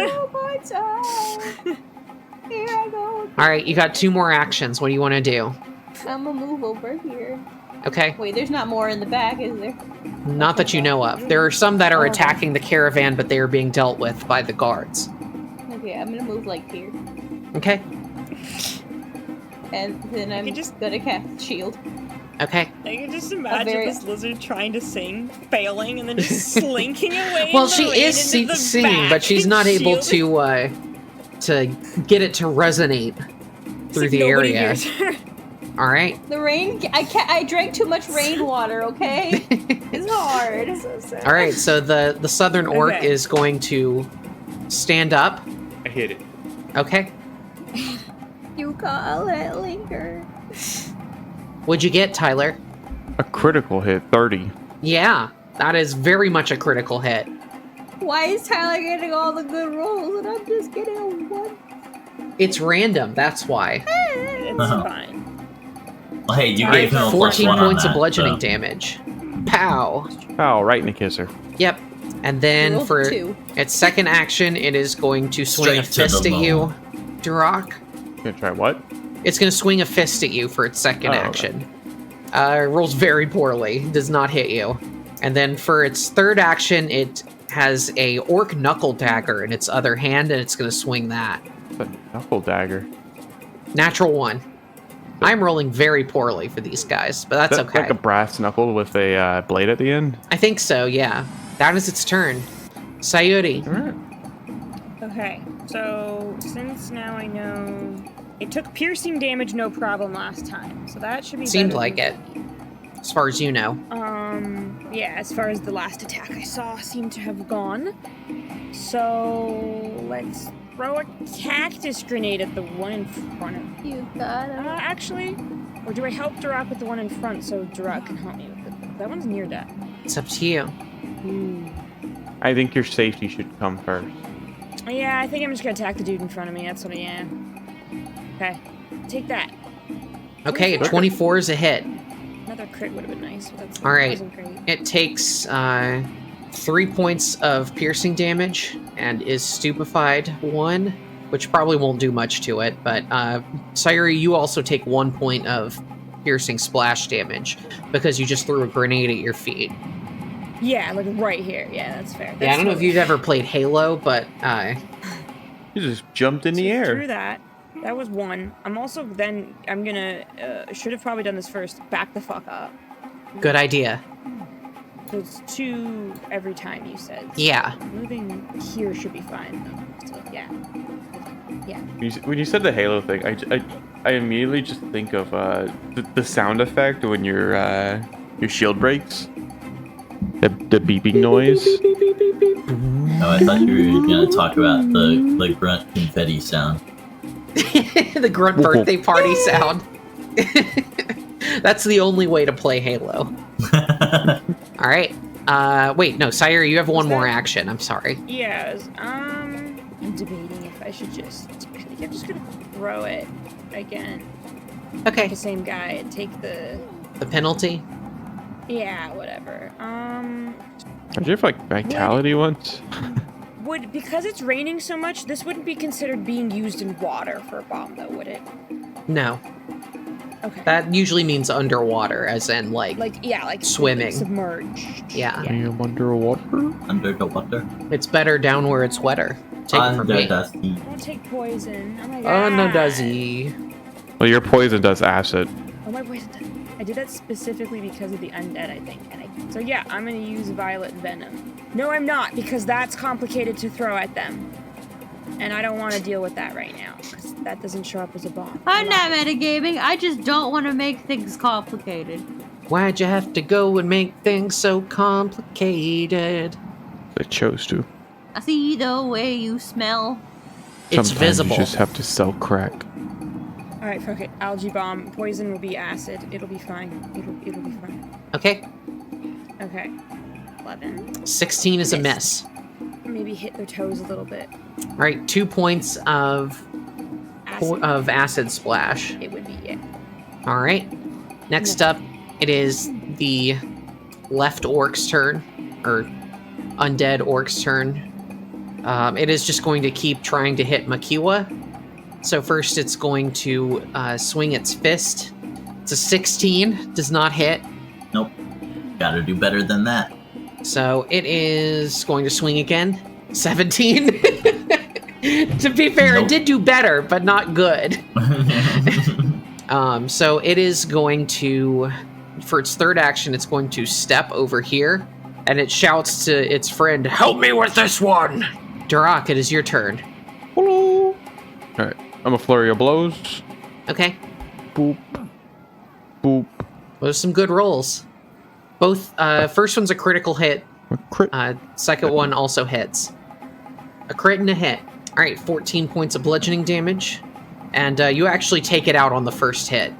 [SPEAKER 2] Here I go.
[SPEAKER 1] All right, you got 2 more actions. What do you want to do?
[SPEAKER 2] I'm gonna move over here.
[SPEAKER 1] Okay.
[SPEAKER 2] Wait, there's not more in the back, is there?
[SPEAKER 1] Not that you know of. There are some that are attacking the caravan, but they are being dealt with by the guards.
[SPEAKER 2] Okay, I'm gonna move like here.
[SPEAKER 1] Okay.
[SPEAKER 2] And then I'm
[SPEAKER 3] can
[SPEAKER 2] just
[SPEAKER 3] just-
[SPEAKER 2] gonna cast shield.
[SPEAKER 1] Okay.
[SPEAKER 3] I can just imagine
[SPEAKER 2] very-
[SPEAKER 3] this lizard trying to sing, failing, and then just slinking away.
[SPEAKER 1] Well,
[SPEAKER 3] in the
[SPEAKER 1] she
[SPEAKER 3] rain
[SPEAKER 1] is
[SPEAKER 3] into the
[SPEAKER 1] singing,
[SPEAKER 3] back
[SPEAKER 1] but she's
[SPEAKER 3] and
[SPEAKER 1] not able
[SPEAKER 3] shielding.
[SPEAKER 1] to get it to resonate
[SPEAKER 3] It's
[SPEAKER 1] through
[SPEAKER 3] like
[SPEAKER 1] the
[SPEAKER 3] nobody
[SPEAKER 1] area.
[SPEAKER 3] hears her.
[SPEAKER 1] All right.
[SPEAKER 2] The rain. I drank too much rainwater. Okay, it's hard.
[SPEAKER 3] So sad.
[SPEAKER 1] All right. So the southern orc
[SPEAKER 3] Okay.
[SPEAKER 1] is going to stand up.
[SPEAKER 4] I hit it.
[SPEAKER 1] Okay.
[SPEAKER 2] You gotta let it linger.
[SPEAKER 1] What'd you get, Tyler?
[SPEAKER 4] A critical hit, 30.
[SPEAKER 1] Yeah, that is very much a critical hit.
[SPEAKER 2] Why is Tyler getting all the good rolls and I'm just getting a 1?
[SPEAKER 1] It's random. That's why.
[SPEAKER 3] It's
[SPEAKER 5] Uh-huh.
[SPEAKER 3] fine.
[SPEAKER 5] Well, hey, you
[SPEAKER 3] Alright,
[SPEAKER 5] gave him a plus
[SPEAKER 1] 14
[SPEAKER 5] 1 on
[SPEAKER 1] points of
[SPEAKER 5] that,
[SPEAKER 1] bludgeoning
[SPEAKER 5] so-
[SPEAKER 1] damage. Pow.
[SPEAKER 4] Oh, right in the kisser.
[SPEAKER 1] Yep. And then
[SPEAKER 2] Rolled
[SPEAKER 1] for
[SPEAKER 2] 2.
[SPEAKER 1] its second action, it is going to swing a
[SPEAKER 5] Straight to
[SPEAKER 1] fist
[SPEAKER 5] the
[SPEAKER 1] at you, Duroc.
[SPEAKER 4] Gonna try what?
[SPEAKER 1] It's going to swing a fist at you for its second
[SPEAKER 4] Oh, okay.
[SPEAKER 1] action. Rolls very poorly. Does not hit you. And then for its third action, it has a orc knuckle dagger in its other hand, and it's going to swing that.
[SPEAKER 4] It's a knuckle dagger.
[SPEAKER 1] Natural 1. I'm rolling very poorly for these guys, but that's
[SPEAKER 4] That's
[SPEAKER 1] okay.
[SPEAKER 4] like a brass knuckle with a blade at the end.
[SPEAKER 1] I think so, yeah. That is its turn. Sayuri.
[SPEAKER 4] All right.
[SPEAKER 3] Okay, so since now I know it took piercing damage no problem last time, so that should be
[SPEAKER 1] Seemed
[SPEAKER 3] better
[SPEAKER 1] like
[SPEAKER 3] than-
[SPEAKER 1] it, as far as you know.
[SPEAKER 3] Yeah, as far as the last attack I saw seemed to have gone. So let's throw a cactus grenade at the one in front of
[SPEAKER 2] You gotta.
[SPEAKER 3] actually, or do I help Durak with the one in front so Durak can help me with it? That one's near death.
[SPEAKER 1] It's up to you.
[SPEAKER 4] I think your safety should come first.
[SPEAKER 3] Yeah, I think I'm just gonna attack the dude in front of me. That's what I am. Okay, take that.
[SPEAKER 1] Okay, a 24 is a hit.
[SPEAKER 3] Another crit would have been nice, but that's
[SPEAKER 1] All right.
[SPEAKER 3] wasn't great.
[SPEAKER 1] It takes 3 points of piercing damage and is stupefied 1, which probably won't do much to it. But Sayuri, you also take 1 point of piercing splash damage because you just threw a grenade at your feet.
[SPEAKER 3] Yeah, like right here. Yeah, that's fair.
[SPEAKER 1] Yeah, I don't know if you've ever played Halo, but
[SPEAKER 4] You just jumped in the
[SPEAKER 3] Through
[SPEAKER 4] air.
[SPEAKER 3] that. That was 1. I'm also then I'm gonna should have probably done this first. Back the fuck up.
[SPEAKER 1] good idea.
[SPEAKER 3] So it's 2 every time you said.
[SPEAKER 1] Yeah.
[SPEAKER 3] Moving here should be fine though. So yeah. Yeah.
[SPEAKER 4] When you said the Halo thing, I immediately just think of the sound effect when your shield breaks. The beeping noise.
[SPEAKER 5] Oh, I thought you were gonna talk about the grunt confetti sound.
[SPEAKER 1] The grunt birthday party sound. That's the only way to play Halo. All right. Wait, no, Sayuri, you have one more action. I'm sorry.
[SPEAKER 3] Yes. I'm debating if I should just. I think I'm just gonna throw it again.
[SPEAKER 1] Okay.
[SPEAKER 3] The same guy and take the.
[SPEAKER 1] The penalty?
[SPEAKER 3] Yeah, whatever.
[SPEAKER 4] Did you have like vitality once?
[SPEAKER 3] Would because it's raining so much, this wouldn't be considered being used in water for a bomb, though, would it?
[SPEAKER 1] No.
[SPEAKER 3] Okay.
[SPEAKER 1] That usually means underwater, as in like swimming.
[SPEAKER 3] Submerged.
[SPEAKER 1] Yeah.
[SPEAKER 4] I am underwater.
[SPEAKER 5] Under the water.
[SPEAKER 1] It's better down where it's wetter. Take it from
[SPEAKER 5] Under
[SPEAKER 1] me.
[SPEAKER 5] the sea.
[SPEAKER 3] Don't take poison. Oh my god.
[SPEAKER 1] Oh, no, does he?
[SPEAKER 4] Well, your poison does acid.
[SPEAKER 3] Oh, my poison does. I did that specifically because of the undead, I think. So yeah, I'm gonna use violet venom. No, I'm not, because that's complicated to throw at them. And I don't want to deal with that right now, because that doesn't show up as a bomb.
[SPEAKER 2] I'm not metagaming. I just don't want to make things complicated.
[SPEAKER 1] Why'd you have to go and make things so complicated?
[SPEAKER 4] They chose to.
[SPEAKER 2] I see the way you smell.
[SPEAKER 1] It's
[SPEAKER 4] Sometimes
[SPEAKER 1] visible.
[SPEAKER 4] You just have to sell crack.
[SPEAKER 3] Alright, fuck it. Algae bomb. Poison will be acid. It'll be fine. It'll be fine.
[SPEAKER 1] Okay.
[SPEAKER 3] Okay. 11.
[SPEAKER 1] 16 is a miss.
[SPEAKER 3] Maybe hit their toes a little bit.
[SPEAKER 1] All right, 2 points of acid splash.
[SPEAKER 3] It would be it.
[SPEAKER 1] All right. Next up, it is the left orc's turn, or undead orc's turn. It is just going to keep trying to hit Makiwa. So first, it's going to swing its fist. It's a 16, does not hit.
[SPEAKER 5] Nope. Gotta do better than that.
[SPEAKER 1] So it is going to swing again. 17. To be fair, It did do better, but not good. So it is going to, for its third action, it's going to step over here, and it shouts to its friend, "Help me with this one!" Durak, it is your turn.
[SPEAKER 4] Hello. All right. I'm a flurry of blows.
[SPEAKER 1] Okay.
[SPEAKER 4] Boop. Boop.
[SPEAKER 1] Those are some good rolls. Both, first one's a critical hit.
[SPEAKER 4] A crit.
[SPEAKER 1] Second one also hits. A crit and a hit. All right, 14 points of bludgeoning damage. And you actually take it out on the first hit.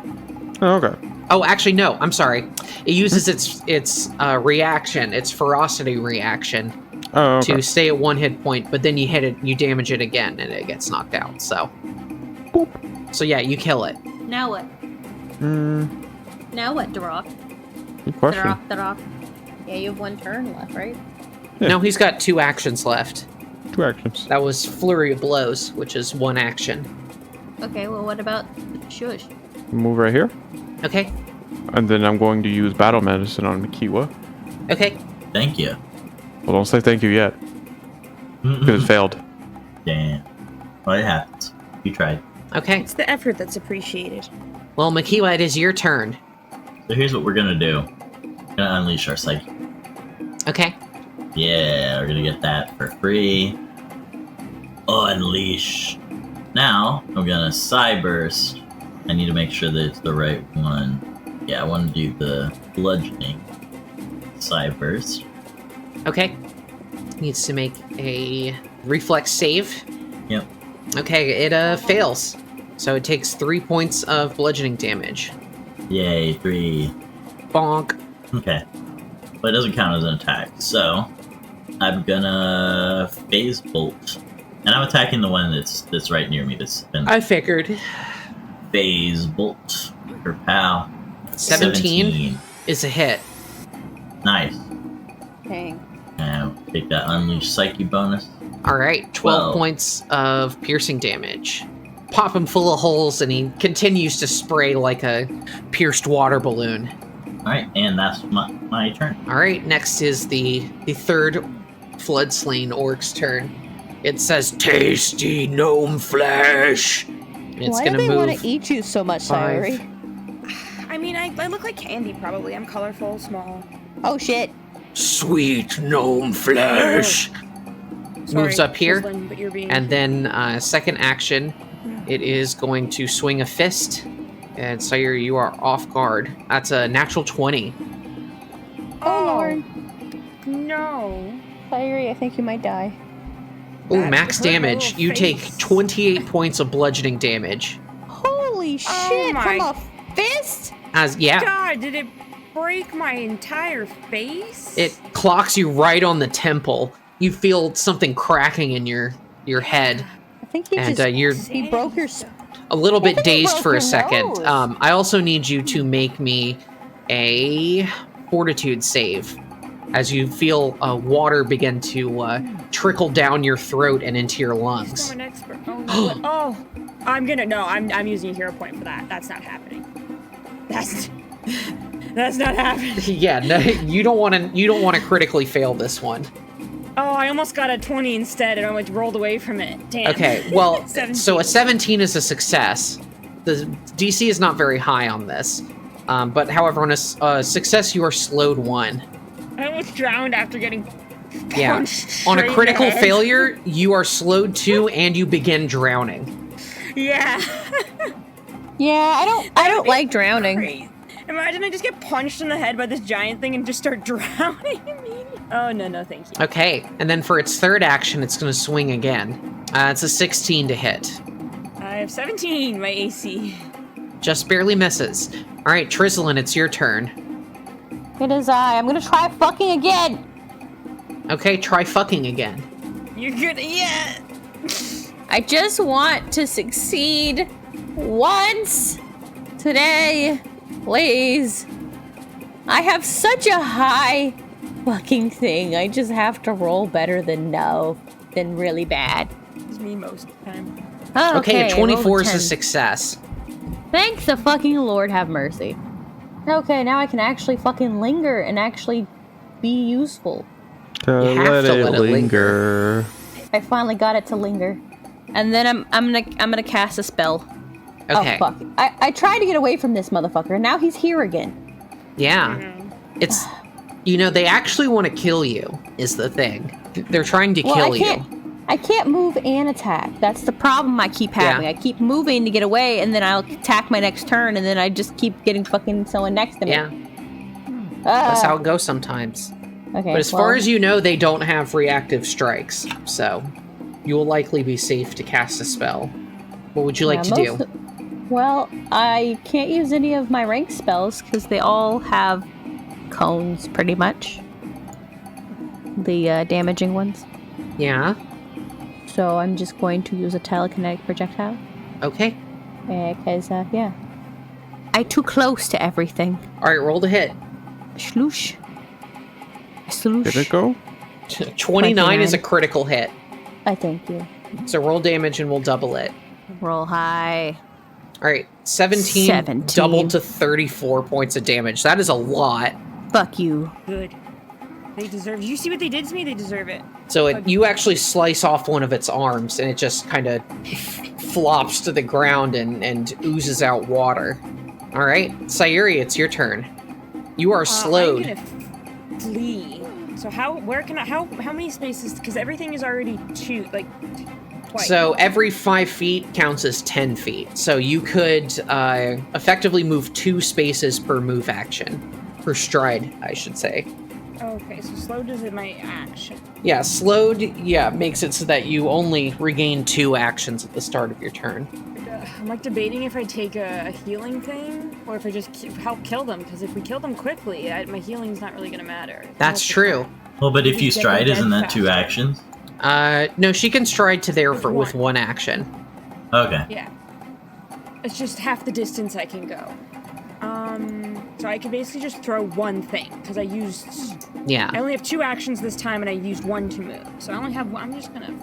[SPEAKER 4] Oh, okay.
[SPEAKER 1] Oh, actually, no. I'm sorry. It uses its reaction, its ferocity reaction,
[SPEAKER 4] Okay.
[SPEAKER 1] to stay at 1 hit point. But then you hit it, you damage it again, and it gets knocked out. So,
[SPEAKER 4] Boop.
[SPEAKER 1] So yeah, you kill it.
[SPEAKER 2] Now what? Now what, Durak?
[SPEAKER 4] Good question.
[SPEAKER 2] Durak. Yeah, you have 1 turn left, right?
[SPEAKER 4] Yeah.
[SPEAKER 1] No, he's got 2 actions left.
[SPEAKER 4] 2 actions.
[SPEAKER 1] That was Flurry of Blows, which is 1 action.
[SPEAKER 2] Okay, well, what about Shush?
[SPEAKER 4] Move right here.
[SPEAKER 1] Okay.
[SPEAKER 4] And then I'm going to use battle medicine on Makiwa.
[SPEAKER 1] Okay.
[SPEAKER 5] Thank you.
[SPEAKER 4] Well, don't say thank you yet. Because it failed.
[SPEAKER 5] Damn. Well, it happens. You tried.
[SPEAKER 1] Okay.
[SPEAKER 3] It's the effort that's appreciated.
[SPEAKER 1] Well, Makiwa, it is your turn.
[SPEAKER 5] So here's what we're gonna do. We're gonna unleash our psyche.
[SPEAKER 1] Okay.
[SPEAKER 5] Yeah, we're gonna get that for free. Unleash. Now, I'm gonna Psyburst. I need to make sure that it's the right one. Yeah, I want to do the bludgeoning Psyburst.
[SPEAKER 1] Okay. Needs to make a reflex save.
[SPEAKER 5] Yep.
[SPEAKER 1] Okay, it fails. So it takes 3 points of bludgeoning damage.
[SPEAKER 5] Yay, 3.
[SPEAKER 1] Bonk.
[SPEAKER 5] Okay. But it doesn't count as an attack, so I'm gonna Phase Bolt. And I'm attacking the one that's right near me that's been
[SPEAKER 1] I figured.
[SPEAKER 5] Phase Bolt. For pal.
[SPEAKER 1] 17 is a hit.
[SPEAKER 5] Nice.
[SPEAKER 2] Dang.
[SPEAKER 5] Now take that Unleash Psyche bonus.
[SPEAKER 1] All right, 12
[SPEAKER 5] 12.
[SPEAKER 1] points of piercing damage. Pop him full of holes, and he continues to spray like a pierced water balloon.
[SPEAKER 5] Alright, and that's my turn.
[SPEAKER 1] All right, next is the third Floodslain Orc's turn. It says, "Tasty gnome flesh." And it's
[SPEAKER 2] Why
[SPEAKER 1] gonna
[SPEAKER 2] do they
[SPEAKER 1] move.
[SPEAKER 2] want to eat you so much,
[SPEAKER 1] 5.
[SPEAKER 2] Sayuri?
[SPEAKER 3] I mean, I look like candy, probably. I'm colorful, small.
[SPEAKER 2] Oh, shit.
[SPEAKER 1] Sweet gnome flesh. Moves up here,
[SPEAKER 3] Ghislaine, but you're being...
[SPEAKER 1] and then second action, it is going to swing a fist. And Sayuri, you are off guard. That's a natural 20.
[SPEAKER 2] Oh, Lord.
[SPEAKER 3] No.
[SPEAKER 2] Sayuri, I think you might die.
[SPEAKER 1] Ooh,
[SPEAKER 3] That
[SPEAKER 1] max
[SPEAKER 3] hurt my
[SPEAKER 1] damage.
[SPEAKER 3] little
[SPEAKER 1] You take
[SPEAKER 3] face.
[SPEAKER 1] 28 points of bludgeoning damage.
[SPEAKER 2] Holy shit,
[SPEAKER 3] Oh my-
[SPEAKER 2] from a fist?
[SPEAKER 1] Yeah,
[SPEAKER 3] God, did it break my entire face?
[SPEAKER 1] it clocks you right on the temple. You feel something cracking in your head.
[SPEAKER 2] I think he
[SPEAKER 1] And,
[SPEAKER 2] just...
[SPEAKER 1] you're-
[SPEAKER 2] He broke your...
[SPEAKER 1] A little bit
[SPEAKER 2] I think you
[SPEAKER 1] dazed
[SPEAKER 2] broke
[SPEAKER 1] for a
[SPEAKER 2] your
[SPEAKER 1] second.
[SPEAKER 2] nose.
[SPEAKER 1] I also need you to make me a fortitude save as you feel water begin to trickle down your throat and into your
[SPEAKER 3] She's
[SPEAKER 1] lungs.
[SPEAKER 3] an expert. Oh, no. Oh, I'm gonna... No, I'm using a hero point for that. That's not happening. That's not happening.
[SPEAKER 1] Yeah, no, you don't want to critically fail this one.
[SPEAKER 3] Oh, I almost got a 20 instead, and I went rolled away from it. Damn.
[SPEAKER 1] Okay, well,
[SPEAKER 3] 17.
[SPEAKER 1] so a 17 is a success. The DC is not very high on this, but however, on a success, you are slowed 1.
[SPEAKER 3] I almost drowned after getting punched.
[SPEAKER 1] On a
[SPEAKER 3] straight
[SPEAKER 1] critical
[SPEAKER 3] in the head.
[SPEAKER 1] failure, you are slowed 2, and you begin drowning.
[SPEAKER 3] Yeah.
[SPEAKER 2] Yeah, I don't like drowning.
[SPEAKER 3] Great. Imagine I just get punched in the head by this giant thing and just start drowning immediately. Oh, no, thank you.
[SPEAKER 1] Okay, and then for its third action, it's going to swing again. It's a 16 to hit.
[SPEAKER 3] I have 17, my AC.
[SPEAKER 1] Just barely misses. All right, Trislin, it's your turn.
[SPEAKER 2] It is I. I'm gonna try fucking again.
[SPEAKER 1] Okay, try fucking again.
[SPEAKER 3] You're good. Yeah.
[SPEAKER 2] I just want to succeed once today, please. I have such a high fucking thing. I just have to roll better than really bad.
[SPEAKER 3] It's me most of the time.
[SPEAKER 2] Oh,
[SPEAKER 1] Okay, a 24 is a
[SPEAKER 2] 10.
[SPEAKER 1] success.
[SPEAKER 2] Thank the fucking Lord have mercy. Okay, now I can actually fucking linger and actually be useful.
[SPEAKER 1] You have
[SPEAKER 4] Let
[SPEAKER 1] to
[SPEAKER 4] it
[SPEAKER 1] let it
[SPEAKER 4] linger.
[SPEAKER 2] I finally got it to linger. And then I'm gonna cast a spell.
[SPEAKER 1] Okay.
[SPEAKER 2] Oh fuck. I tried to get away from this motherfucker, and now he's here again.
[SPEAKER 1] Yeah. It's, they actually want to kill you, is the thing. They're trying to kill you.
[SPEAKER 2] I can't move and attack. That's the problem I keep having.
[SPEAKER 1] Yeah.
[SPEAKER 2] I keep moving to get away, and then I'll attack my next turn, and then I just keep getting fucking someone next to me.
[SPEAKER 1] Yeah. That's how it goes sometimes.
[SPEAKER 2] Okay.
[SPEAKER 1] But as far as you know, they don't have reactive strikes, so you will likely be safe to cast a spell. What would you like to do?
[SPEAKER 2] Well, I can't use any of my rank spells because they all have cones, pretty much. The damaging ones.
[SPEAKER 1] Yeah.
[SPEAKER 2] So I'm just going to use a telekinetic projectile.
[SPEAKER 1] Okay.
[SPEAKER 2] Because, yeah. I too close to everything.
[SPEAKER 1] All right, roll to hit.
[SPEAKER 2] Sloosh. Sloosh.
[SPEAKER 4] Did it go?
[SPEAKER 1] 29 is a critical hit.
[SPEAKER 2] I thank you.
[SPEAKER 1] So roll damage and we'll double it.
[SPEAKER 2] Roll high.
[SPEAKER 1] All right, 17 doubled to 34 points of damage. That is a lot.
[SPEAKER 2] Fuck you.
[SPEAKER 3] Good. They deserve. Did you see what they did to me? They deserve it.
[SPEAKER 1] So you actually slice off one of its arms, and it just kind of flops to the ground and oozes out water. All right, Sayuri, it's your turn. You are slowed.
[SPEAKER 3] I'm gonna flee. So how many spaces? Because everything is already twice.
[SPEAKER 1] So every 5 feet counts as 10 feet. So you could effectively move 2 spaces per move action. Per stride, I should say.
[SPEAKER 3] Okay, so slowed is in my action.
[SPEAKER 1] Yeah, slowed, makes it so that you only regain 2 actions at the start of your turn.
[SPEAKER 3] I'm like debating if I take a healing thing or if I just help kill them. Because if we kill them quickly, my healing's not really gonna matter.
[SPEAKER 1] That's true.
[SPEAKER 5] Well, but if you
[SPEAKER 3] Get
[SPEAKER 5] stride,
[SPEAKER 3] them
[SPEAKER 5] isn't
[SPEAKER 3] dead
[SPEAKER 5] that 2
[SPEAKER 3] faster.
[SPEAKER 5] actions?
[SPEAKER 1] No, she can stride to there
[SPEAKER 3] With
[SPEAKER 1] with
[SPEAKER 3] one.
[SPEAKER 1] 1 action.
[SPEAKER 5] Okay.
[SPEAKER 3] Yeah. It's just half the distance I can go. So I could basically just throw one thing because I
[SPEAKER 1] Yeah.
[SPEAKER 3] only have 2 actions this time and I used 1 to move. So I only have one. I'm just gonna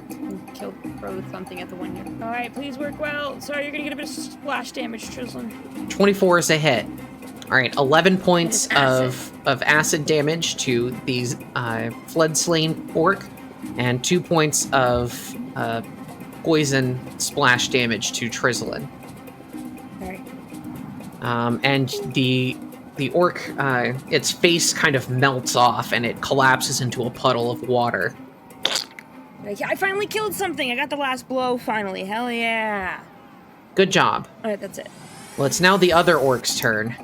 [SPEAKER 3] throw something at the one here. All right, please work well. Sorry, you're gonna get a bit of splash damage, Trislin.
[SPEAKER 1] 24 is a hit. All right, 11 points of acid damage to these flood slain orc, and 2 points of poison splash damage to Trislin.
[SPEAKER 3] All right.
[SPEAKER 1] And the orc, its face kind of melts off and it collapses into a puddle of water.
[SPEAKER 3] I finally killed something. I got the last blow finally. Hell yeah.
[SPEAKER 1] Good job.
[SPEAKER 3] All right, that's it.
[SPEAKER 1] Well, it's now the other orc's turn.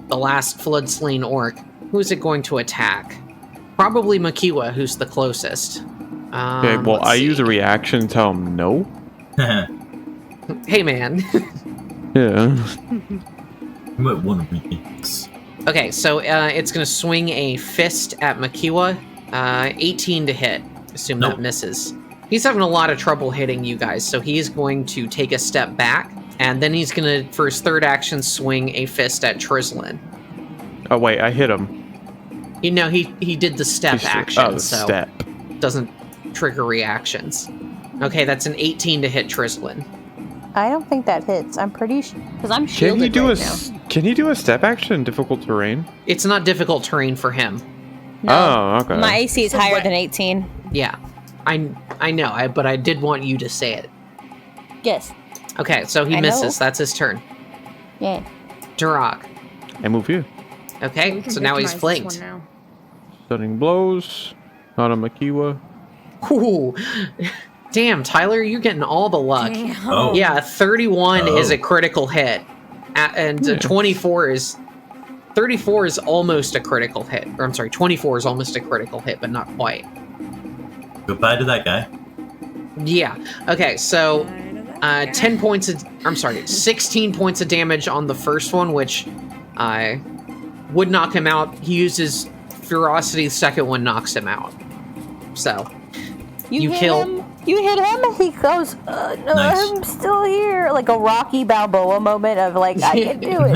[SPEAKER 1] The last flood slain orc. Who is it going to attack? Probably Makiwa, who's the closest.
[SPEAKER 4] Okay, well, I use a reaction to tell him no.
[SPEAKER 1] Hey, man.
[SPEAKER 4] Yeah.
[SPEAKER 5] You might want to rethink.
[SPEAKER 1] Okay, so it's going to swing a fist at Makiwa. 18 to hit. Assume
[SPEAKER 5] Nope.
[SPEAKER 1] that misses. He's having a lot of trouble hitting you guys, so he's going to take a step back, and then he's going to, for his third action, swing a fist at Trislin.
[SPEAKER 4] Oh, wait, I hit him.
[SPEAKER 1] He did the step action,
[SPEAKER 4] the
[SPEAKER 1] so
[SPEAKER 4] step.
[SPEAKER 1] doesn't trigger reactions. Okay, that's an 18 to hit Trislin.
[SPEAKER 2] I don't think that hits. I'm pretty sure because I'm
[SPEAKER 4] Can
[SPEAKER 2] shielded
[SPEAKER 4] he do
[SPEAKER 2] right
[SPEAKER 4] a
[SPEAKER 2] now.
[SPEAKER 4] Can he do a step action in difficult terrain?
[SPEAKER 1] It's not difficult terrain for him.
[SPEAKER 2] No,
[SPEAKER 4] Oh, okay.
[SPEAKER 2] my AC is
[SPEAKER 3] So
[SPEAKER 2] higher
[SPEAKER 3] what-
[SPEAKER 2] than 18.
[SPEAKER 1] Yeah, I know, but I did want you to say it.
[SPEAKER 2] Yes.
[SPEAKER 1] Okay, so he
[SPEAKER 2] I
[SPEAKER 1] misses.
[SPEAKER 2] know.
[SPEAKER 1] That's his turn.
[SPEAKER 2] Yeah.
[SPEAKER 1] Duroc.
[SPEAKER 4] I move here.
[SPEAKER 1] Okay,
[SPEAKER 3] We can
[SPEAKER 1] so now he's
[SPEAKER 3] victimize this
[SPEAKER 1] flanked.
[SPEAKER 3] one now.
[SPEAKER 4] Stunning blows. Not a Makiwa.
[SPEAKER 1] Ooh. Damn, Tyler, you're getting all the luck.
[SPEAKER 3] Damn.
[SPEAKER 5] Oh.
[SPEAKER 1] Yeah, 31 is
[SPEAKER 5] Oh.
[SPEAKER 1] a critical hit. And
[SPEAKER 4] Yeah.
[SPEAKER 1] 34 is almost a critical hit. Or I'm sorry, 24 is almost a critical hit, but not quite.
[SPEAKER 5] Goodbye to that guy.
[SPEAKER 1] Yeah. Okay, so 10 points of, I'm sorry, 16 points of damage on the first one, which would knock him out. He uses ferocity, the second one knocks him out. So, you
[SPEAKER 2] hit
[SPEAKER 1] kill-
[SPEAKER 2] him. You hit him, and he goes, no,
[SPEAKER 5] Nice.
[SPEAKER 2] I'm still here. Like a Rocky Balboa moment of like, I can do it.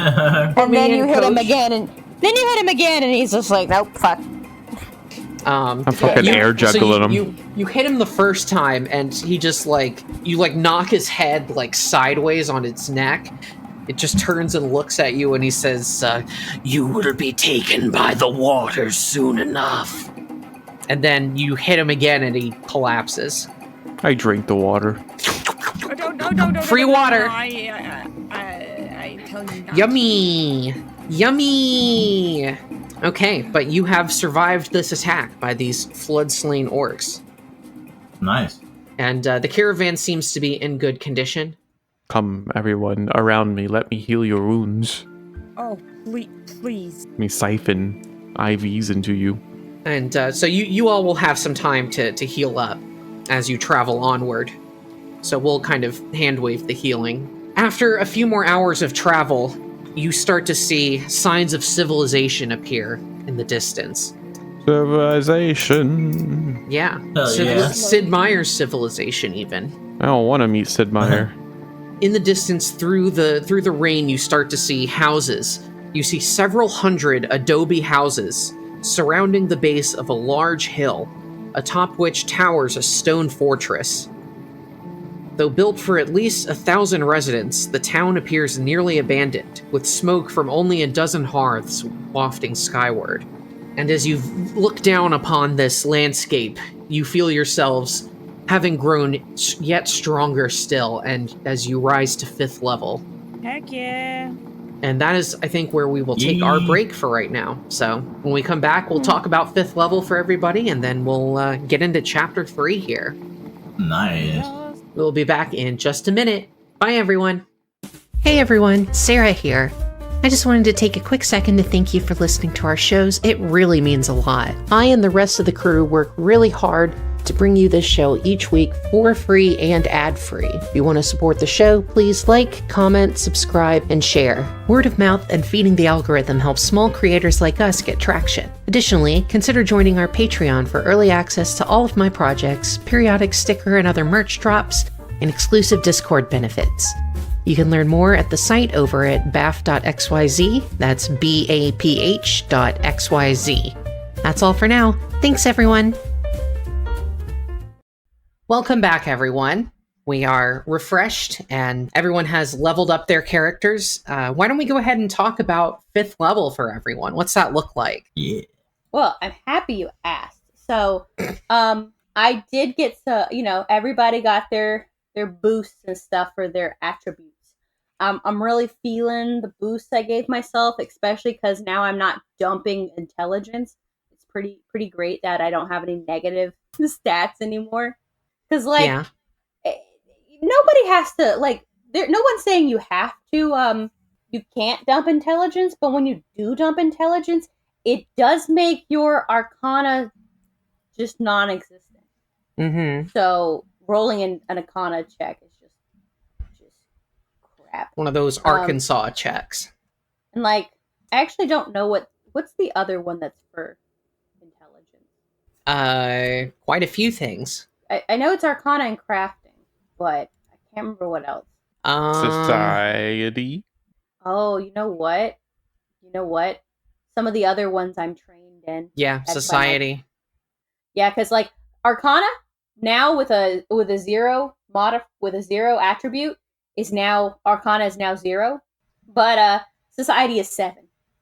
[SPEAKER 2] And
[SPEAKER 1] me
[SPEAKER 2] then you
[SPEAKER 1] in,
[SPEAKER 2] hit him
[SPEAKER 1] coach.
[SPEAKER 2] again, and he's just like, nope, fuck.
[SPEAKER 4] I'm fucking
[SPEAKER 1] you-
[SPEAKER 4] air
[SPEAKER 1] so
[SPEAKER 4] juggling
[SPEAKER 1] you,
[SPEAKER 4] him.
[SPEAKER 1] You hit him the first time, and he just like you like knock his head like sideways on its neck. It just turns and looks at you, and he says, "You will be taken by the waters soon enough." And then you hit him again, and he collapses.
[SPEAKER 4] I drink the water.
[SPEAKER 3] No,
[SPEAKER 1] Free water.
[SPEAKER 3] I tell you not.
[SPEAKER 1] Yummy, yummy. Okay, but you have survived this attack by these flood-slain orcs,
[SPEAKER 5] Nice.
[SPEAKER 1] and the caravan seems to be in good condition.
[SPEAKER 4] Come, everyone, around me. Let me heal your wounds.
[SPEAKER 3] Oh, please.
[SPEAKER 4] Let me siphon IVs into you.
[SPEAKER 1] And so you all will have some time to heal up as you travel onward. So we'll kind of hand wave the healing. After a few more hours of travel, you start to see signs of civilization appear in the distance.
[SPEAKER 4] Civilization.
[SPEAKER 1] Yeah,
[SPEAKER 5] Hell yeah.
[SPEAKER 1] Sid Meier's civilization even.
[SPEAKER 4] I don't want to meet Sid Meier.
[SPEAKER 1] In the distance, through the rain, you start to see houses. You see several hundred adobe houses surrounding the base of a large hill, atop which towers a stone fortress. Though built for at least 1,000 residents, the town appears nearly abandoned, with smoke from only a dozen hearths wafting skyward. And as you look down upon this landscape, you feel yourselves having grown yet stronger still, and as you rise to 5th level.
[SPEAKER 3] Heck yeah.
[SPEAKER 1] And that is, I think, where we will take our
[SPEAKER 5] Yee.
[SPEAKER 1] break for right now. So when we come back, we'll talk about 5th level for everybody, and then we'll get into Chapter 3 here.
[SPEAKER 5] Nice.
[SPEAKER 1] We'll be back in just a minute. Bye, everyone. Hey, everyone. Sarah here. I just wanted to take a quick second to thank you for listening to our shows. It really means a lot. I and the rest of the crew work really hard to bring you this show each week for free and ad-free. If you want to support the show, please like, comment, subscribe, and share. Word of mouth and feeding the algorithm helps small creators like us get traction. Additionally, consider joining our Patreon for early access to all of my projects, periodic sticker and other merch drops, and exclusive Discord benefits. You can learn more at the site over at baph.xyz. That's BAPH.xyz. That's all for now. Thanks, everyone. Welcome back, everyone. We are refreshed and everyone has leveled up their characters. Why don't we go ahead and talk about 5th level for everyone? What's that look like?
[SPEAKER 5] Yeah.
[SPEAKER 2] Well, I'm happy you asked. So, I did get everybody got their boosts and stuff for their attributes. I'm really feeling the boosts I gave myself, especially because now I'm not dumping intelligence. It's pretty great that I don't have any negative stats anymore. Because nobody has to no one's saying you have to. You can't dump intelligence, but when you do dump intelligence, it does make your Arcana just non-existent.
[SPEAKER 1] Mm-hmm.
[SPEAKER 2] So rolling an Arcana check is just crap.
[SPEAKER 1] One of those Arkansas checks.
[SPEAKER 2] And I actually don't know what's the other one that's for intelligence.
[SPEAKER 1] Quite a few things.
[SPEAKER 2] I know it's Arcana and crafting, but I can't remember what else.
[SPEAKER 4] Society.
[SPEAKER 2] Oh, you know what? Some of the other ones I'm trained in.
[SPEAKER 1] Yeah,
[SPEAKER 2] That's
[SPEAKER 1] society.
[SPEAKER 2] Yeah, because Arcana now with a zero attribute Arcana is now 0, but society is 7.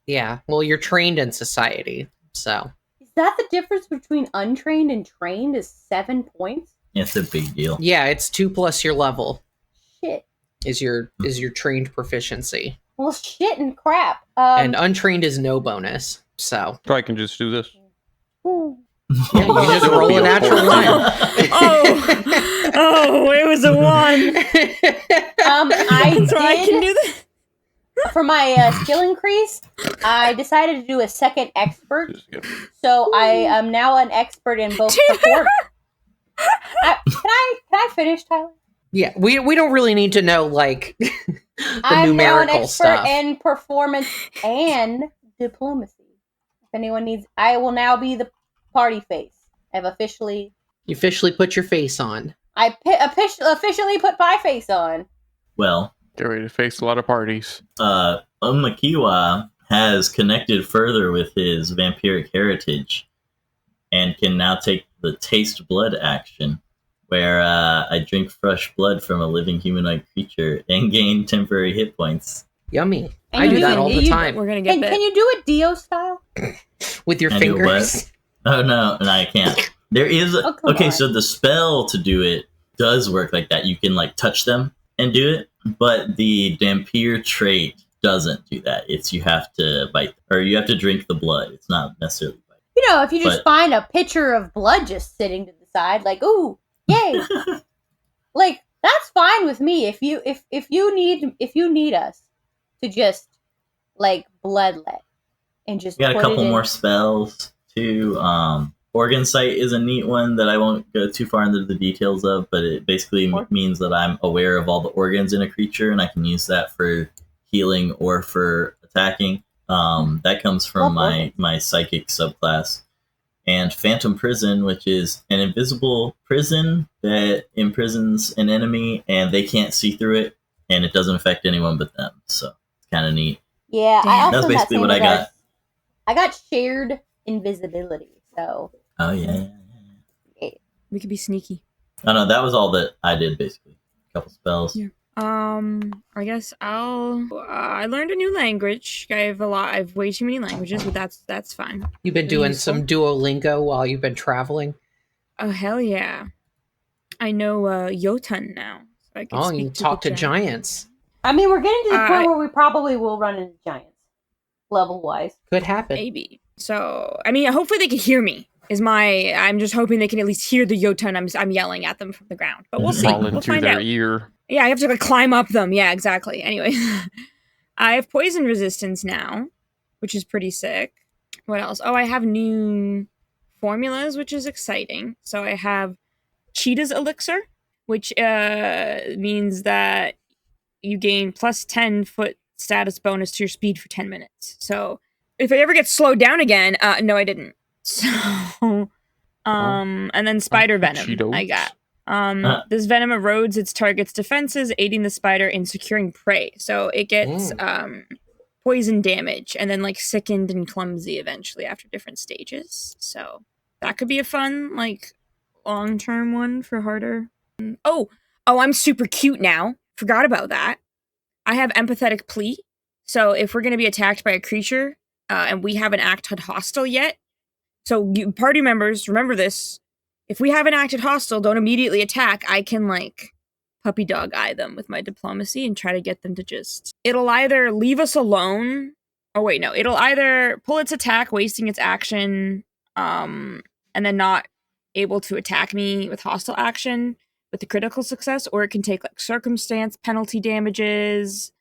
[SPEAKER 1] Yeah. Well, you're trained in society, so.
[SPEAKER 2] Is that the difference between untrained and trained? Is 7 points?
[SPEAKER 5] It's a big deal.
[SPEAKER 1] Yeah, it's 2 plus your level.
[SPEAKER 2] Shit.
[SPEAKER 1] Is your trained proficiency.
[SPEAKER 2] Well, shit and crap.
[SPEAKER 1] And untrained is no bonus, so.
[SPEAKER 4] I can just do this.
[SPEAKER 2] Ooh.
[SPEAKER 1] Yeah, you can just roll a natural 1.
[SPEAKER 3] Oh, it was a 1.
[SPEAKER 2] I
[SPEAKER 3] can do this.
[SPEAKER 2] For my skill increase, I decided to do a second expert. So I am now an expert in both performance. Can I finish, Tyler?
[SPEAKER 1] Yeah, we don't really need to know like the
[SPEAKER 2] I'm now an
[SPEAKER 1] numerical
[SPEAKER 2] expert
[SPEAKER 1] stuff.
[SPEAKER 2] in performance and diplomacy. If anyone needs, I will now be the party face. I've officially.
[SPEAKER 1] You officially put your face on.
[SPEAKER 2] I officially put my face on.
[SPEAKER 5] Well,
[SPEAKER 4] Get ready to face a lot of parties.
[SPEAKER 5] Umakiwa has connected further with his vampiric heritage and can now take the taste blood action, where I drink fresh blood from a living humanoid creature and gain temporary hit points.
[SPEAKER 1] Yummy.
[SPEAKER 2] And
[SPEAKER 1] I
[SPEAKER 2] you
[SPEAKER 1] do
[SPEAKER 2] do
[SPEAKER 1] that
[SPEAKER 2] it-
[SPEAKER 1] all the
[SPEAKER 2] you-
[SPEAKER 1] time.
[SPEAKER 3] We're gonna get that.
[SPEAKER 2] Can you do it Dio style?
[SPEAKER 1] With your
[SPEAKER 5] I do
[SPEAKER 1] fingers.
[SPEAKER 5] Oh no, I can't. There is
[SPEAKER 2] Oh, come
[SPEAKER 5] okay,
[SPEAKER 2] on.
[SPEAKER 5] so the spell to do it does work like that. You can like touch them and do it, but the Dampier trait doesn't do that. It's you have to bite or you have to drink the blood. It's not necessarily bite.
[SPEAKER 2] You know, if you just
[SPEAKER 5] But-
[SPEAKER 2] find a pitcher of blood just sitting to the side, like, ooh, yay, like that's fine with me. If you need us to just like bloodlet and just
[SPEAKER 5] We got a
[SPEAKER 2] put
[SPEAKER 5] couple
[SPEAKER 2] it in-
[SPEAKER 5] more spells too. Organ Sight is a neat one that I won't go too far into the details of, but it basically means that I'm aware of all the organs in a creature, and I can use that for healing or for attacking. That comes from my psychic subclass. And Phantom Prison, which is an invisible prison that imprisons an enemy, and they can't see through it, and it doesn't affect anyone but them. So it's kind of neat.
[SPEAKER 2] Yeah, I also
[SPEAKER 5] That's basically
[SPEAKER 2] am
[SPEAKER 5] what
[SPEAKER 2] that
[SPEAKER 5] I
[SPEAKER 2] same
[SPEAKER 5] got.
[SPEAKER 2] as- I got shared invisibility, so
[SPEAKER 5] Oh yeah.
[SPEAKER 3] We could be sneaky.
[SPEAKER 5] Oh no, that was all that I did basically. A couple spells.
[SPEAKER 3] Yeah. I guess I learned a new language. I've way too many languages, but that's fine.
[SPEAKER 1] You've been doing
[SPEAKER 3] Useful.
[SPEAKER 1] some Duolingo while you've been traveling.
[SPEAKER 3] Oh hell yeah! I know Jotun now. So I can
[SPEAKER 1] Oh,
[SPEAKER 3] speak
[SPEAKER 1] you
[SPEAKER 3] to
[SPEAKER 1] talk
[SPEAKER 3] the
[SPEAKER 1] to giants.
[SPEAKER 2] I mean, we're getting to the
[SPEAKER 3] I-
[SPEAKER 2] point where we probably will run into giants, level wise.
[SPEAKER 1] Could happen.
[SPEAKER 3] Maybe. So I mean, hopefully they can hear me. I'm just hoping they can at least hear the Jotun. I'm yelling at them from the ground, but we'll see.
[SPEAKER 4] Crawling
[SPEAKER 3] We'll
[SPEAKER 4] through
[SPEAKER 3] find
[SPEAKER 4] their
[SPEAKER 3] out.
[SPEAKER 4] ear.
[SPEAKER 3] Yeah, I have to like climb up them. Yeah, exactly. Anyway, I have poison resistance now, which is pretty sick. What else? Oh, I have new formulas, which is exciting. So I have Cheetah's Elixir, which means that you gain plus 10 foot status bonus to your speed for 10 minutes. So if I ever get slowed down again, no, I didn't. So, and then Spider Venom
[SPEAKER 4] Cheetos.
[SPEAKER 3] I got. This venom erodes its target's defenses, aiding the spider in securing prey. So it gets poison damage and then like sickened and clumsy eventually after different stages. So that could be a fun like long-term one for harder. Oh, I'm super cute now. Forgot about that. I have empathetic plea. So if we're going to be attacked by a creature and we haven't acted hostile yet, so you party members, remember this. If we haven't acted hostile, don't immediately attack. I can, like, puppy dog eye them with my diplomacy and try to get them to just... It'll either leave us alone... Oh, wait, no. It'll either pull its attack, wasting its action, and then not able to attack me with hostile action with the critical success, or it can take, like, circumstance penalty damages.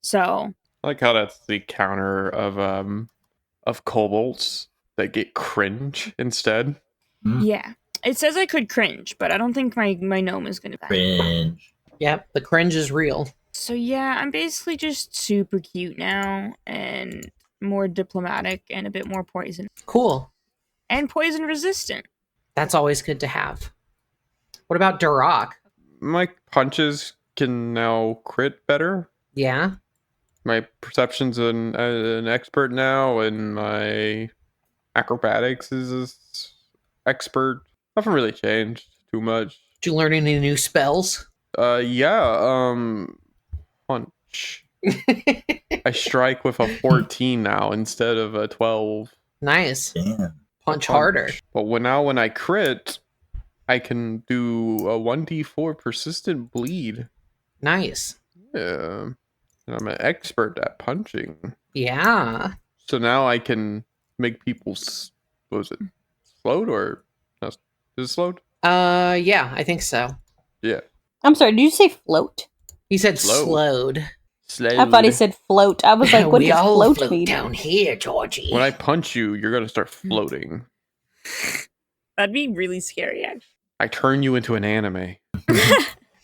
[SPEAKER 3] So...
[SPEAKER 4] I like how that's the counter of kobolds that get cringe instead.
[SPEAKER 3] Yeah. It says I could cringe, but I don't think my gnome is going to
[SPEAKER 5] Cringe.
[SPEAKER 1] Yep, the cringe is real.
[SPEAKER 3] So yeah, I'm basically just super cute now and more diplomatic and a bit more poison.
[SPEAKER 1] Cool.
[SPEAKER 3] And poison resistant.
[SPEAKER 1] That's always good to have. What about Duroc?
[SPEAKER 4] My punches can now crit better.
[SPEAKER 1] Yeah?
[SPEAKER 4] My perception's an expert now, and my acrobatics is expert. Nothing really changed too much.
[SPEAKER 1] Did you learn any new spells?
[SPEAKER 4] Yeah. punch. I strike with a 14 now instead of a 12.
[SPEAKER 1] Nice.
[SPEAKER 5] Damn.
[SPEAKER 1] Punch harder.
[SPEAKER 4] But when I crit, I can do a 1d4 persistent bleed.
[SPEAKER 1] Nice.
[SPEAKER 4] Yeah. And I'm an expert at punching.
[SPEAKER 1] Yeah.
[SPEAKER 4] So now I can make people, what was it, slowed or, no, is it slowed?
[SPEAKER 1] Yeah, I think so.
[SPEAKER 4] Yeah.
[SPEAKER 2] I'm sorry, did you say float?
[SPEAKER 1] He said
[SPEAKER 4] Slowed.
[SPEAKER 1] slowed.
[SPEAKER 2] I thought he said float. I was like, what
[SPEAKER 1] we
[SPEAKER 2] does
[SPEAKER 1] all
[SPEAKER 2] float
[SPEAKER 1] float
[SPEAKER 2] mean?
[SPEAKER 1] down here, Georgie.
[SPEAKER 4] When I punch you, you're going to start floating.
[SPEAKER 3] That'd be really scary, actually.
[SPEAKER 4] I turn you into an anime.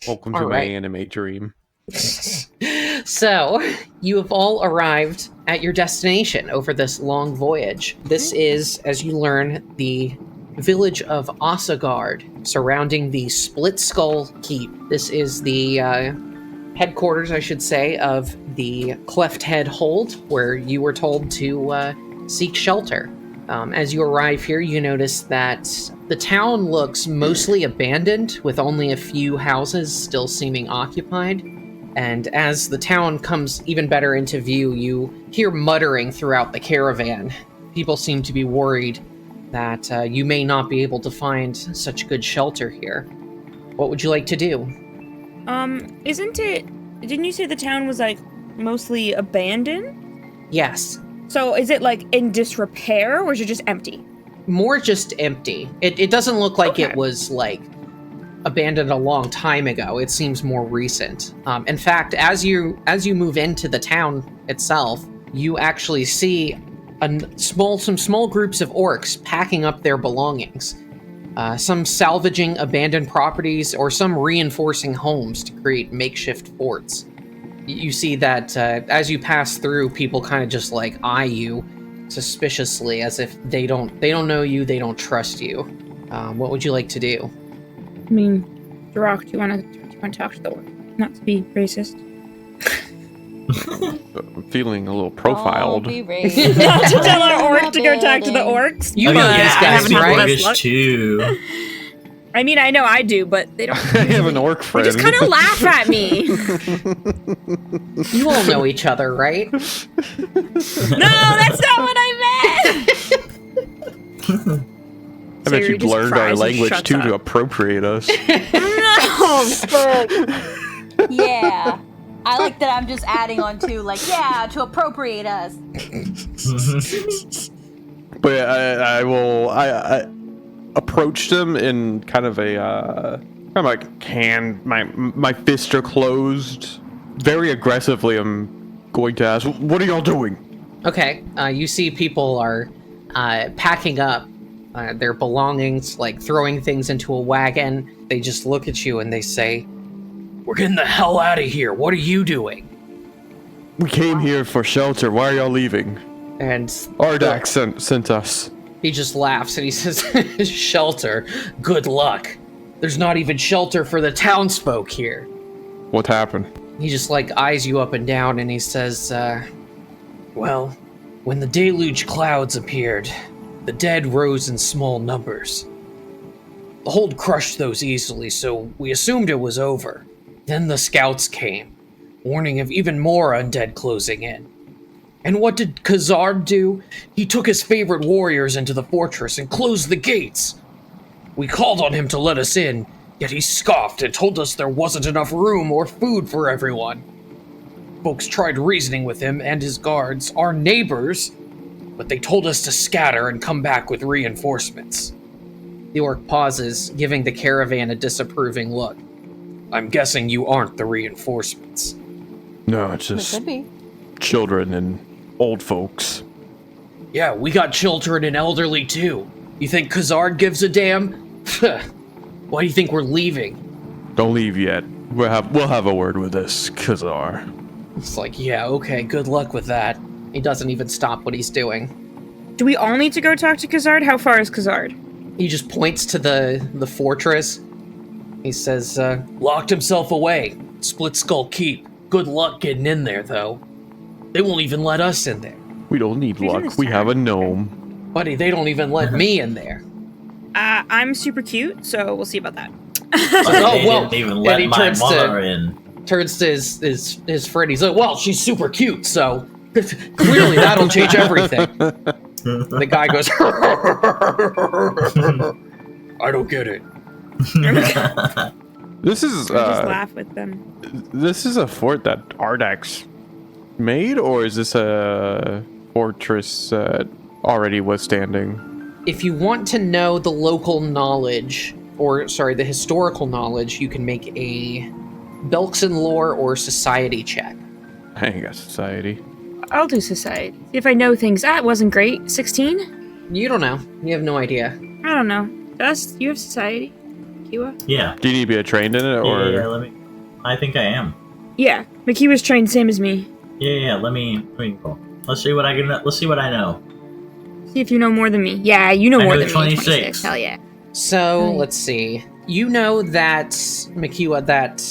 [SPEAKER 4] Welcome to
[SPEAKER 1] All
[SPEAKER 4] my
[SPEAKER 1] right.
[SPEAKER 4] anime dream.
[SPEAKER 1] So, you have all arrived at your destination over this long voyage. This is, as you learn, the village of Ossagard, surrounding the Split Skull Keep. This is the headquarters, I should say, of the Cleft Head Hold, where you were told to seek shelter. As you arrive here, you notice that the town looks mostly abandoned, with only a few houses still seeming occupied. And as the town comes even better into view, you hear muttering throughout the caravan. People seem to be worried that you may not be able to find such good shelter here. What would you like to do?
[SPEAKER 3] Didn't you say the town was, like, mostly abandoned?
[SPEAKER 1] Yes.
[SPEAKER 3] So is it, like, in disrepair, or is it just empty?
[SPEAKER 1] More just empty. It doesn't look like
[SPEAKER 3] Okay.
[SPEAKER 1] it was, like, abandoned a long time ago. It seems more recent. In fact, as you move into the town itself, you actually see some small groups of orcs packing up their belongings. Some salvaging abandoned properties, or some reinforcing homes to create makeshift forts. You see that as you pass through, people kind of just like eye you suspiciously, as if they don't know you, they don't trust you. What would you like to do?
[SPEAKER 3] I mean, Duroc, do you want to talk to the orc? Not to be racist.
[SPEAKER 4] I'm feeling a little profiled.
[SPEAKER 2] Don't be racist.
[SPEAKER 3] Not to tell our orc to go talk to the orcs.
[SPEAKER 1] You
[SPEAKER 5] I
[SPEAKER 1] know
[SPEAKER 5] mean,
[SPEAKER 1] these
[SPEAKER 5] yeah, I
[SPEAKER 1] guys,
[SPEAKER 5] speak
[SPEAKER 1] right?
[SPEAKER 5] Orcish
[SPEAKER 3] luck.
[SPEAKER 5] too.
[SPEAKER 3] I mean, I know I do, but they don't.
[SPEAKER 4] I have an orc
[SPEAKER 3] They
[SPEAKER 4] friend.
[SPEAKER 3] just kind of laugh at me.
[SPEAKER 1] You all know each other, right?
[SPEAKER 3] No, that's not what I meant.
[SPEAKER 4] I bet
[SPEAKER 3] Siri
[SPEAKER 4] you've
[SPEAKER 3] just
[SPEAKER 4] learned our
[SPEAKER 3] cries and
[SPEAKER 4] language
[SPEAKER 3] shuts
[SPEAKER 4] too
[SPEAKER 3] up.
[SPEAKER 4] to appropriate us.
[SPEAKER 3] No.
[SPEAKER 2] Yeah. I like that I'm just adding on to, like, yeah, to appropriate us.
[SPEAKER 4] But I approached him in kind of a I'm like my fists are closed. Very aggressively, I'm going to ask, "What are y'all doing?"
[SPEAKER 1] Okay, you see people are packing up their belongings, like throwing things into a wagon. They just look at you and they say, "We're getting the hell out of here. What are you doing?"
[SPEAKER 4] We came here for shelter. Why are y'all leaving?
[SPEAKER 1] And
[SPEAKER 4] Ardak sent us.
[SPEAKER 1] he just laughs and he says, "Shelter? Good luck. There's not even shelter for the townsfolk here."
[SPEAKER 4] What happened?
[SPEAKER 1] He just like eyes you up and down and he says, well, when the deluge clouds appeared, the dead rose in small numbers. The hold crushed those easily, so we assumed it was over. Then the scouts came, warning of even more undead closing in. And what did Khazard do? He took his favorite warriors into the fortress and closed the gates. We called on him to let us in, yet he scoffed and told us there wasn't enough room or food for everyone. Folks tried reasoning with him and his guards, our neighbors, but they told us to scatter and come back with reinforcements. The orc pauses, giving the caravan a disapproving look. I'm guessing you aren't the reinforcements.
[SPEAKER 4] No, it's
[SPEAKER 2] It
[SPEAKER 4] just
[SPEAKER 2] could be.
[SPEAKER 4] children and old folks.
[SPEAKER 1] Yeah, we got children and elderly too. You think Khazard gives a damn? Why do you think we're leaving?
[SPEAKER 4] Don't leave yet. We'll have a word with this Khazar.
[SPEAKER 1] It's like, yeah, okay, good luck with that. He doesn't even stop what he's doing.
[SPEAKER 3] Do we all need to go talk to Khazard? How far is Khazard?
[SPEAKER 1] He just points to the fortress. He says, locked himself away. Split Skull Keep. Good luck getting in there, though. They won't even let us in there.
[SPEAKER 4] We don't need
[SPEAKER 3] Who's in
[SPEAKER 4] luck.
[SPEAKER 3] this
[SPEAKER 4] We
[SPEAKER 3] town?
[SPEAKER 4] have a gnome.
[SPEAKER 1] Buddy, they don't even let me in there.
[SPEAKER 3] I'm super cute, so we'll see about that.
[SPEAKER 5] But
[SPEAKER 1] Oh,
[SPEAKER 5] they
[SPEAKER 1] well,
[SPEAKER 5] didn't even
[SPEAKER 1] and
[SPEAKER 5] let
[SPEAKER 1] he
[SPEAKER 5] my
[SPEAKER 1] turns to-
[SPEAKER 5] mother in.
[SPEAKER 1] turns to his friend. He's like, well, she's super cute, so clearly that'll change everything. The guy goes, I don't get it.
[SPEAKER 4] This is
[SPEAKER 3] Just laugh with them.
[SPEAKER 4] this is a fort that Ardax made, or is this a fortress that already was standing?
[SPEAKER 1] If you want to know the local knowledge, the historical knowledge, you can make a Belkson lore or society check.
[SPEAKER 4] I ain't got society.
[SPEAKER 3] I'll do society. See if I know things. It wasn't great. 16?
[SPEAKER 1] You don't know. You have no idea.
[SPEAKER 3] I don't know. Dust, you have society? Kiwa?
[SPEAKER 5] Yeah.
[SPEAKER 4] Do you need to be trained in it, or?
[SPEAKER 5] Yeah, I think I am.
[SPEAKER 3] Yeah. Makiwa's trained same as me.
[SPEAKER 5] Yeah, let me go. Let's see what I know.
[SPEAKER 3] See if you know more than me. Yeah, you know
[SPEAKER 5] I
[SPEAKER 3] more
[SPEAKER 5] know
[SPEAKER 3] than
[SPEAKER 5] 26.
[SPEAKER 3] me. 26. Hell yeah.
[SPEAKER 1] So, let's see. You know that, Makiwa, that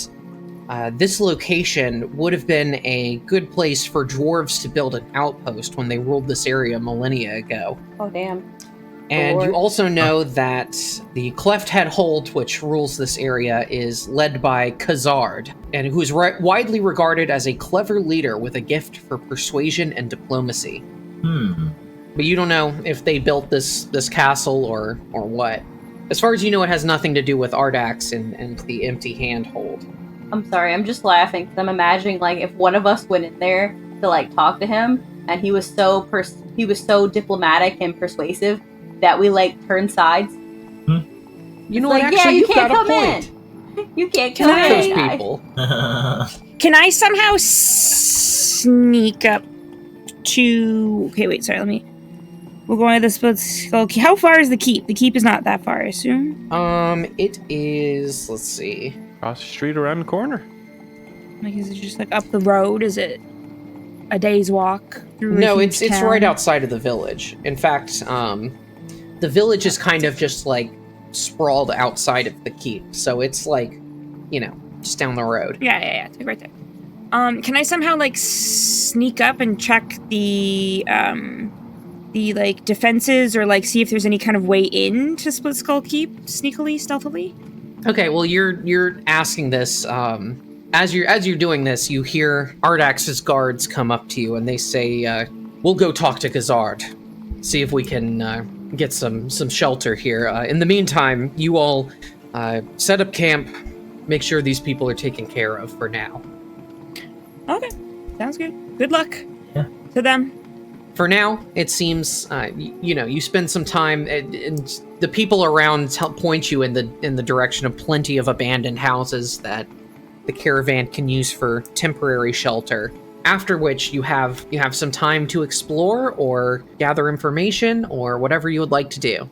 [SPEAKER 1] this location would have been a good place for dwarves to build an outpost when they ruled this area millennia ago.
[SPEAKER 2] Oh, damn.
[SPEAKER 1] And
[SPEAKER 2] Lord.
[SPEAKER 1] you also know that the Cleft Head Hold, which rules this area, is led by Khazard, and who is widely regarded as a clever leader with a gift for persuasion and diplomacy. But you don't know if they built this castle or what. As far as you know, it has nothing to do with Ardax and the Empty Hand Hold.
[SPEAKER 2] I'm sorry, I'm just laughing because I'm imagining like if one of us went in there to like talk to him, and he was so diplomatic and persuasive that we like turned sides.
[SPEAKER 1] You know
[SPEAKER 2] like,
[SPEAKER 1] what? Actually,
[SPEAKER 2] you
[SPEAKER 1] you've got
[SPEAKER 2] can't
[SPEAKER 1] a
[SPEAKER 2] come
[SPEAKER 1] point.
[SPEAKER 2] in. You can't come
[SPEAKER 1] Fuck
[SPEAKER 2] in.
[SPEAKER 1] those
[SPEAKER 2] guy.
[SPEAKER 1] people.
[SPEAKER 3] Can I somehow sneak up to... Okay, wait, sorry, We're going to the Split Skull Keep. How far is the keep? The keep is not that far, I assume.
[SPEAKER 1] It is... Let's see.
[SPEAKER 4] Across the street, around the corner.
[SPEAKER 3] Like, is it just like up the road? Is it a day's walk through a
[SPEAKER 1] No,
[SPEAKER 3] huge
[SPEAKER 1] it's
[SPEAKER 3] town?
[SPEAKER 1] right outside of the village. In fact, the village is kind of just like sprawled outside of the keep, so it's like, just down the road.
[SPEAKER 3] Yeah, it's like right there. Can I somehow like sneak up and check the like defenses, or like see if there's any kind of way in to Split Skull Keep sneakily, stealthily?
[SPEAKER 1] Okay, well you're asking this. As you're doing this, you hear Ardax's guards come up to you, and they say, "We'll go talk to Khazard, see if we can get some shelter here. In the meantime, you all set up camp, make sure these people are taken care of for now."
[SPEAKER 3] Okay, sounds good. Good luck.
[SPEAKER 5] Yeah.
[SPEAKER 3] To them.
[SPEAKER 1] For now, it seems you spend some time, and the people around point you in the direction of plenty of abandoned houses that the caravan can use for temporary shelter. After which you have some time to explore or gather information or whatever you would like to do.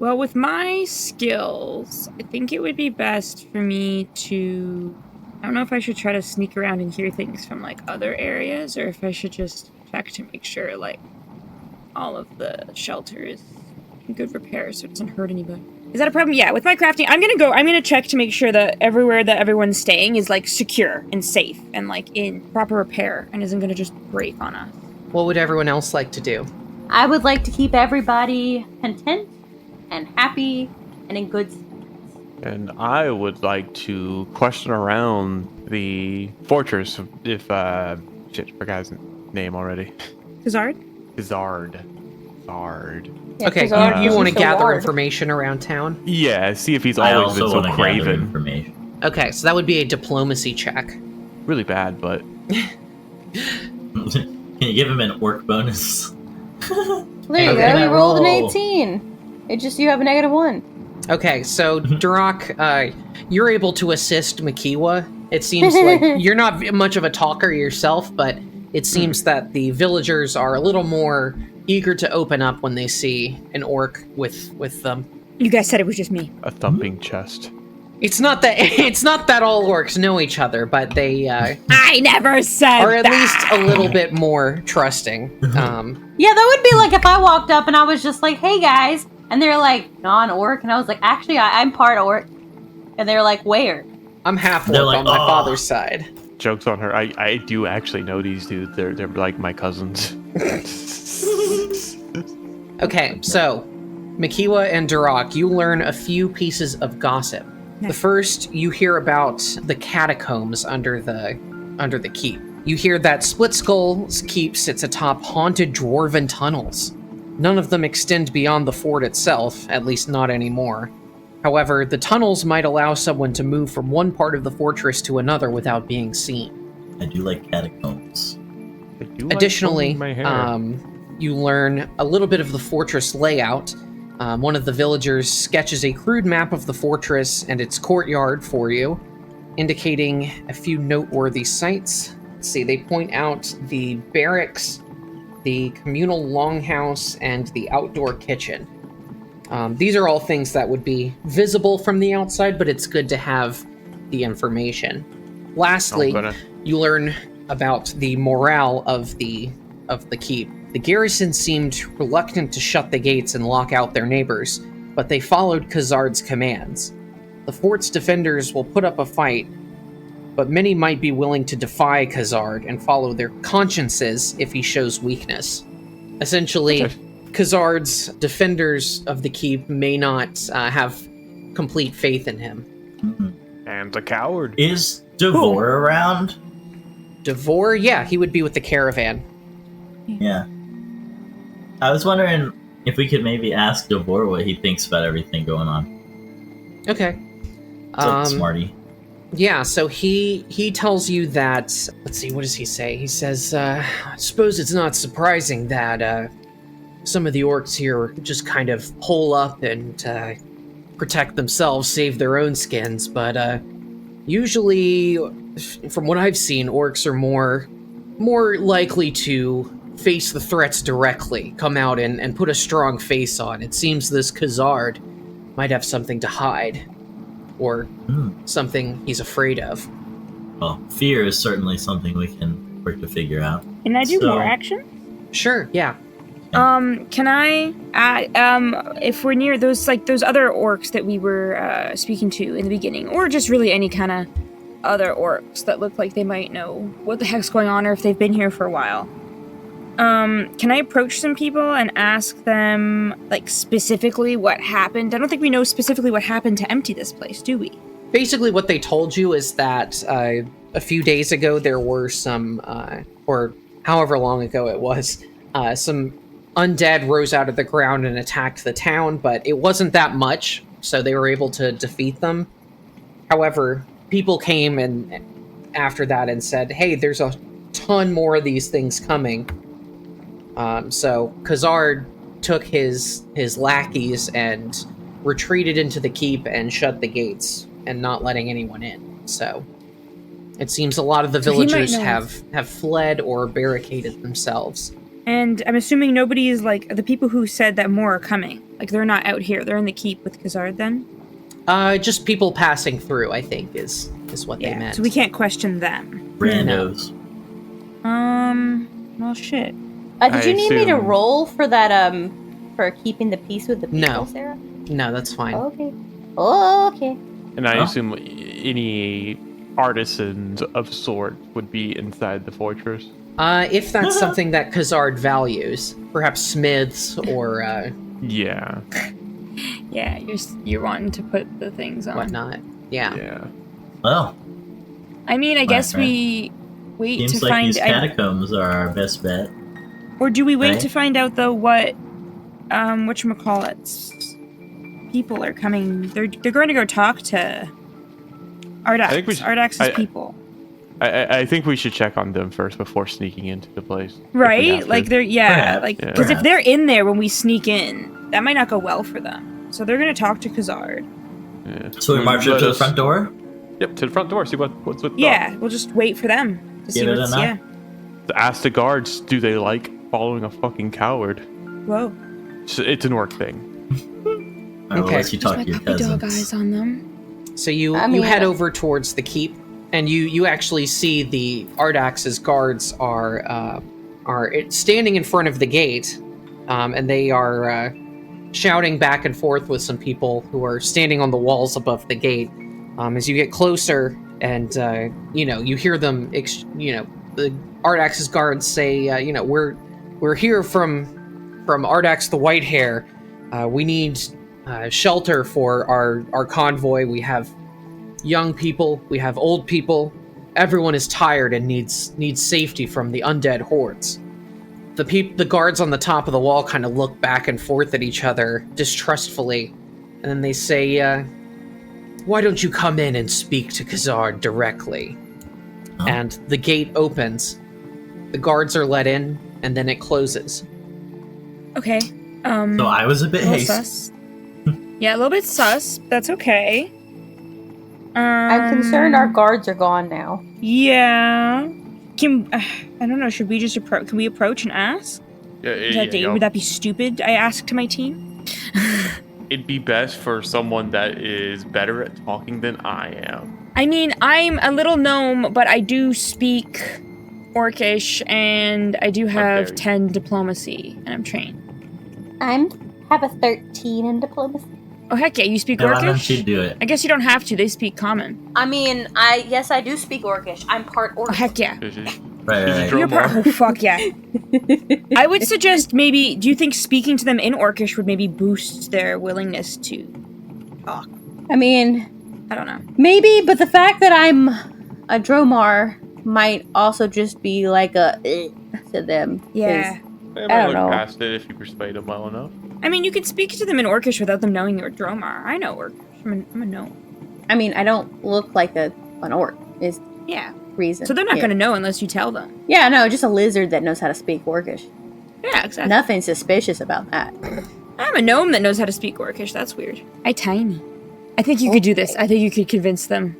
[SPEAKER 3] Well, with my skills, I think it would be best for me to... I don't know if I should try to sneak around and hear things from, like, other areas, or if I should just check to make sure, like, all of the shelter is in good repair so it doesn't hurt anybody. Is that a problem? Yeah, with my crafting, I'm gonna check to make sure that everywhere that everyone's staying is, like, secure and safe and, like, in proper repair and isn't gonna just break on us.
[SPEAKER 1] What would everyone else like to do?
[SPEAKER 2] I would like to keep everybody content and happy and in good spirits.
[SPEAKER 4] And I would like to question around the fortress if forgot his name already.
[SPEAKER 3] Khazard?
[SPEAKER 4] Khazard.
[SPEAKER 2] Yeah,
[SPEAKER 1] Okay,
[SPEAKER 2] Khazard
[SPEAKER 1] you
[SPEAKER 2] is
[SPEAKER 1] want to
[SPEAKER 2] the
[SPEAKER 1] gather
[SPEAKER 2] ward.
[SPEAKER 1] information around town?
[SPEAKER 4] Yeah, see if he's
[SPEAKER 5] I
[SPEAKER 4] always
[SPEAKER 5] also
[SPEAKER 4] been
[SPEAKER 5] want
[SPEAKER 4] so
[SPEAKER 5] to gather
[SPEAKER 4] craven.
[SPEAKER 5] information.
[SPEAKER 1] Okay, so that would be a diplomacy check.
[SPEAKER 4] Really bad, but
[SPEAKER 5] Can you give him an orc bonus?
[SPEAKER 2] There you
[SPEAKER 1] Okay.
[SPEAKER 2] go. You rolled an
[SPEAKER 5] Roll.
[SPEAKER 2] 18. It just you have a -1.
[SPEAKER 1] Okay, so Durak, you're able to assist Makiwa. It seems like you're not much of a talker yourself, but it seems that the villagers are a little more eager to open up when they see an orc with them.
[SPEAKER 3] You guys said it was just me.
[SPEAKER 4] a thumping chest.
[SPEAKER 1] It's not that all orcs know each other, but they
[SPEAKER 3] I never said
[SPEAKER 1] are at
[SPEAKER 3] that!
[SPEAKER 1] least a little bit more trusting.
[SPEAKER 2] Yeah, that would be like if I walked up and I was just like, "Hey guys," and they're like, "Non-orc," and I was like, "Actually, I'm part orc," and they're like, "Where?"
[SPEAKER 1] I'm half
[SPEAKER 5] They're
[SPEAKER 1] orc
[SPEAKER 5] like,
[SPEAKER 1] on my
[SPEAKER 5] "Oh."
[SPEAKER 1] father's side.
[SPEAKER 4] Joke's on her. I do actually know these dudes. They're like my cousins.
[SPEAKER 1] Okay, so Makiwa and Durak, you learn a few pieces of gossip. The first, you hear about the catacombs under the keep. You hear that Split Skull's keep sits atop haunted dwarven tunnels. None of them extend beyond the fort itself, at least not anymore. However, the tunnels might allow someone to move from one part of the fortress to another without being seen.
[SPEAKER 5] I do like catacombs.
[SPEAKER 1] Additionally, you learn a little bit of the fortress layout. One of the villagers sketches a crude map of the fortress and its courtyard for you, indicating a few noteworthy sites. Let's see, they point out the barracks, the communal longhouse, and the outdoor kitchen. These are all things that would be visible from the outside, but it's good to have the information. Lastly, you learn about the morale of the keep. The garrison seemed reluctant to shut the gates and lock out their neighbors, but they followed Khazard's commands. The fort's defenders will put up a fight, but many might be willing to defy Khazard and follow their consciences if he shows weakness. Essentially, Khazard's defenders of the keep may not have complete faith in him.
[SPEAKER 5] Mm-hmm.
[SPEAKER 4] And a coward.
[SPEAKER 5] Is Devore around?
[SPEAKER 1] Devore? Yeah, he would be with the caravan.
[SPEAKER 5] Yeah. I was wondering if we could maybe ask Devore what he thinks about everything going on.
[SPEAKER 1] Okay.
[SPEAKER 5] Like smarty.
[SPEAKER 1] Yeah, so he tells you that, let's see, what does he say? He says, I suppose it's not surprising that some of the orcs here just kind of hole up and protect themselves, save their own skins, but usually, from what I've seen, orcs are more likely to face the threats directly, come out and put a strong face on. It seems this Khazard might have something to hide, or something he's afraid of.
[SPEAKER 5] Well, fear is certainly something we can work to figure out.
[SPEAKER 3] Can I do more action?
[SPEAKER 1] Sure, yeah.
[SPEAKER 3] Can I, if we're near those other orcs that we were speaking to in the beginning, or just really any kind of other orcs that look like they might know what the heck's going on, or if they've been here for a while, can I approach some people and ask them, like, specifically what happened? I don't think we know specifically what happened to empty this place, do we?
[SPEAKER 1] Basically, what they told you is that a few days ago there were some, or however long ago it was, some undead rose out of the ground and attacked the town, but it wasn't that much, so they were able to defeat them. However, people came and after that and said, hey, there's a ton more of these things coming. So Khazard took his lackeys and retreated into the keep and shut the gates and not letting anyone in. So it seems a lot of the villagers have fled or barricaded themselves.
[SPEAKER 3] And I'm assuming nobody is, like, the people who said that more are coming. Like, they're not out here. They're in the keep with Khazard then?
[SPEAKER 1] Just people passing through, I think, is what they meant.
[SPEAKER 3] So we can't question them.
[SPEAKER 5] Randos.
[SPEAKER 3] Well, shit.
[SPEAKER 2] Did you need me to roll for that, for keeping the peace with the people,
[SPEAKER 1] No.
[SPEAKER 2] Sarah?
[SPEAKER 1] No, that's fine.
[SPEAKER 2] Okay. Okay.
[SPEAKER 4] And I assume any artisans of sort would be inside the fortress.
[SPEAKER 1] If that's something that Khazard values, perhaps smiths or
[SPEAKER 4] Yeah.
[SPEAKER 3] Yeah, you're wanting to put the things on.
[SPEAKER 1] whatnot. Yeah.
[SPEAKER 4] Yeah.
[SPEAKER 5] Well,
[SPEAKER 3] I mean, I guess
[SPEAKER 5] friend.
[SPEAKER 3] we wait
[SPEAKER 5] seems
[SPEAKER 3] to
[SPEAKER 5] like
[SPEAKER 3] find
[SPEAKER 5] these catacombs are our best bet.
[SPEAKER 3] or do we wait
[SPEAKER 5] Right.
[SPEAKER 3] to find out though what whatchamacallits people are coming? They're going to go talk to Ardax.
[SPEAKER 4] I think we should-
[SPEAKER 3] Ardax's people.
[SPEAKER 4] I think we should check on them first before sneaking into the place. if we
[SPEAKER 3] Right?
[SPEAKER 4] have
[SPEAKER 3] Like
[SPEAKER 4] to.
[SPEAKER 3] they're
[SPEAKER 5] Perhaps.
[SPEAKER 3] like
[SPEAKER 4] Yeah.
[SPEAKER 3] because if they're in there when we sneak in, that might not go well for them. So they're going to talk to Khazard.
[SPEAKER 4] Yeah.
[SPEAKER 5] So we march up to the front door?
[SPEAKER 4] Yep, to the front door. See what's with.
[SPEAKER 3] Yeah, we'll just wait for them to see
[SPEAKER 5] Give it a
[SPEAKER 3] what's
[SPEAKER 5] knock?
[SPEAKER 4] Ask the guards. Do they like following a fucking coward?
[SPEAKER 3] Whoa.
[SPEAKER 4] It's an orc thing.
[SPEAKER 5] I will
[SPEAKER 1] Okay.
[SPEAKER 5] let you talk to your
[SPEAKER 3] puppy dog
[SPEAKER 5] cousins.
[SPEAKER 3] eyes on them.
[SPEAKER 1] So you head over towards the keep, and you actually see the Ardax's guards are standing in front of the gate, and they are shouting back and forth with some people who are standing on the walls above the gate. As you get closer, and you hear them, the Ardax's guards say, we're here from Ardax the Whitehair. We need shelter for our convoy. We have young people, we have old people. Everyone is tired and needs safety from the undead hordes. The guards on the top of the wall kind of look back and forth at each other distrustfully, and then they say, why don't you come in and speak to Khazard directly?
[SPEAKER 5] Oh.
[SPEAKER 1] And the gate opens. The guards are let in, and then it closes.
[SPEAKER 3] Okay.
[SPEAKER 5] So I was a bit hasty.
[SPEAKER 3] Sus. Yeah, a little bit sus. That's okay.
[SPEAKER 2] I'm concerned our guards are gone now.
[SPEAKER 3] Yeah. I don't know. Should we just approach? Can we approach and ask? Would that be stupid? I asked to my team.
[SPEAKER 4] It'd be best for someone that is better at talking than I am.
[SPEAKER 3] I mean, I'm a little gnome, but I do speak Orcish, and I do have 10 diplomacy, and I'm trained.
[SPEAKER 2] I have a 13 in diplomacy.
[SPEAKER 3] Oh, heck yeah, you speak
[SPEAKER 5] Why
[SPEAKER 3] Orcish?
[SPEAKER 5] don't you do it?
[SPEAKER 3] I guess you don't have to. They speak common.
[SPEAKER 2] I mean, yes, I do speak Orcish. I'm part
[SPEAKER 3] Oh,
[SPEAKER 2] Orcish.
[SPEAKER 3] heck yeah.
[SPEAKER 5] Right.
[SPEAKER 3] You're part. Oh, fuck yeah. I would suggest maybe. Do you think speaking to them in Orcish would maybe boost their willingness to talk?
[SPEAKER 2] I mean,
[SPEAKER 3] I don't know.
[SPEAKER 2] maybe, but the fact that I'm a Dromar might also just be like a to them. 'cause
[SPEAKER 3] Yeah.
[SPEAKER 4] They
[SPEAKER 2] I
[SPEAKER 4] might
[SPEAKER 2] don't
[SPEAKER 4] look
[SPEAKER 2] know.
[SPEAKER 4] past it if you persuade them well enough.
[SPEAKER 3] I mean, you could speak to them in Orcish without them knowing you're a Dromar. I know Orcish. I'm a gnome.
[SPEAKER 2] I mean, I don't look like an orc. Is
[SPEAKER 3] Yeah.
[SPEAKER 2] reason.
[SPEAKER 3] So they're not
[SPEAKER 2] yeah.
[SPEAKER 3] going to know unless you tell them.
[SPEAKER 2] Yeah, no, just a lizard that knows how to speak Orcish.
[SPEAKER 3] Yeah, exactly.
[SPEAKER 2] Nothing suspicious about that.
[SPEAKER 3] I'm a gnome that knows how to speak Orcish. That's weird. I tiny. I think you could do this. I think you could convince them.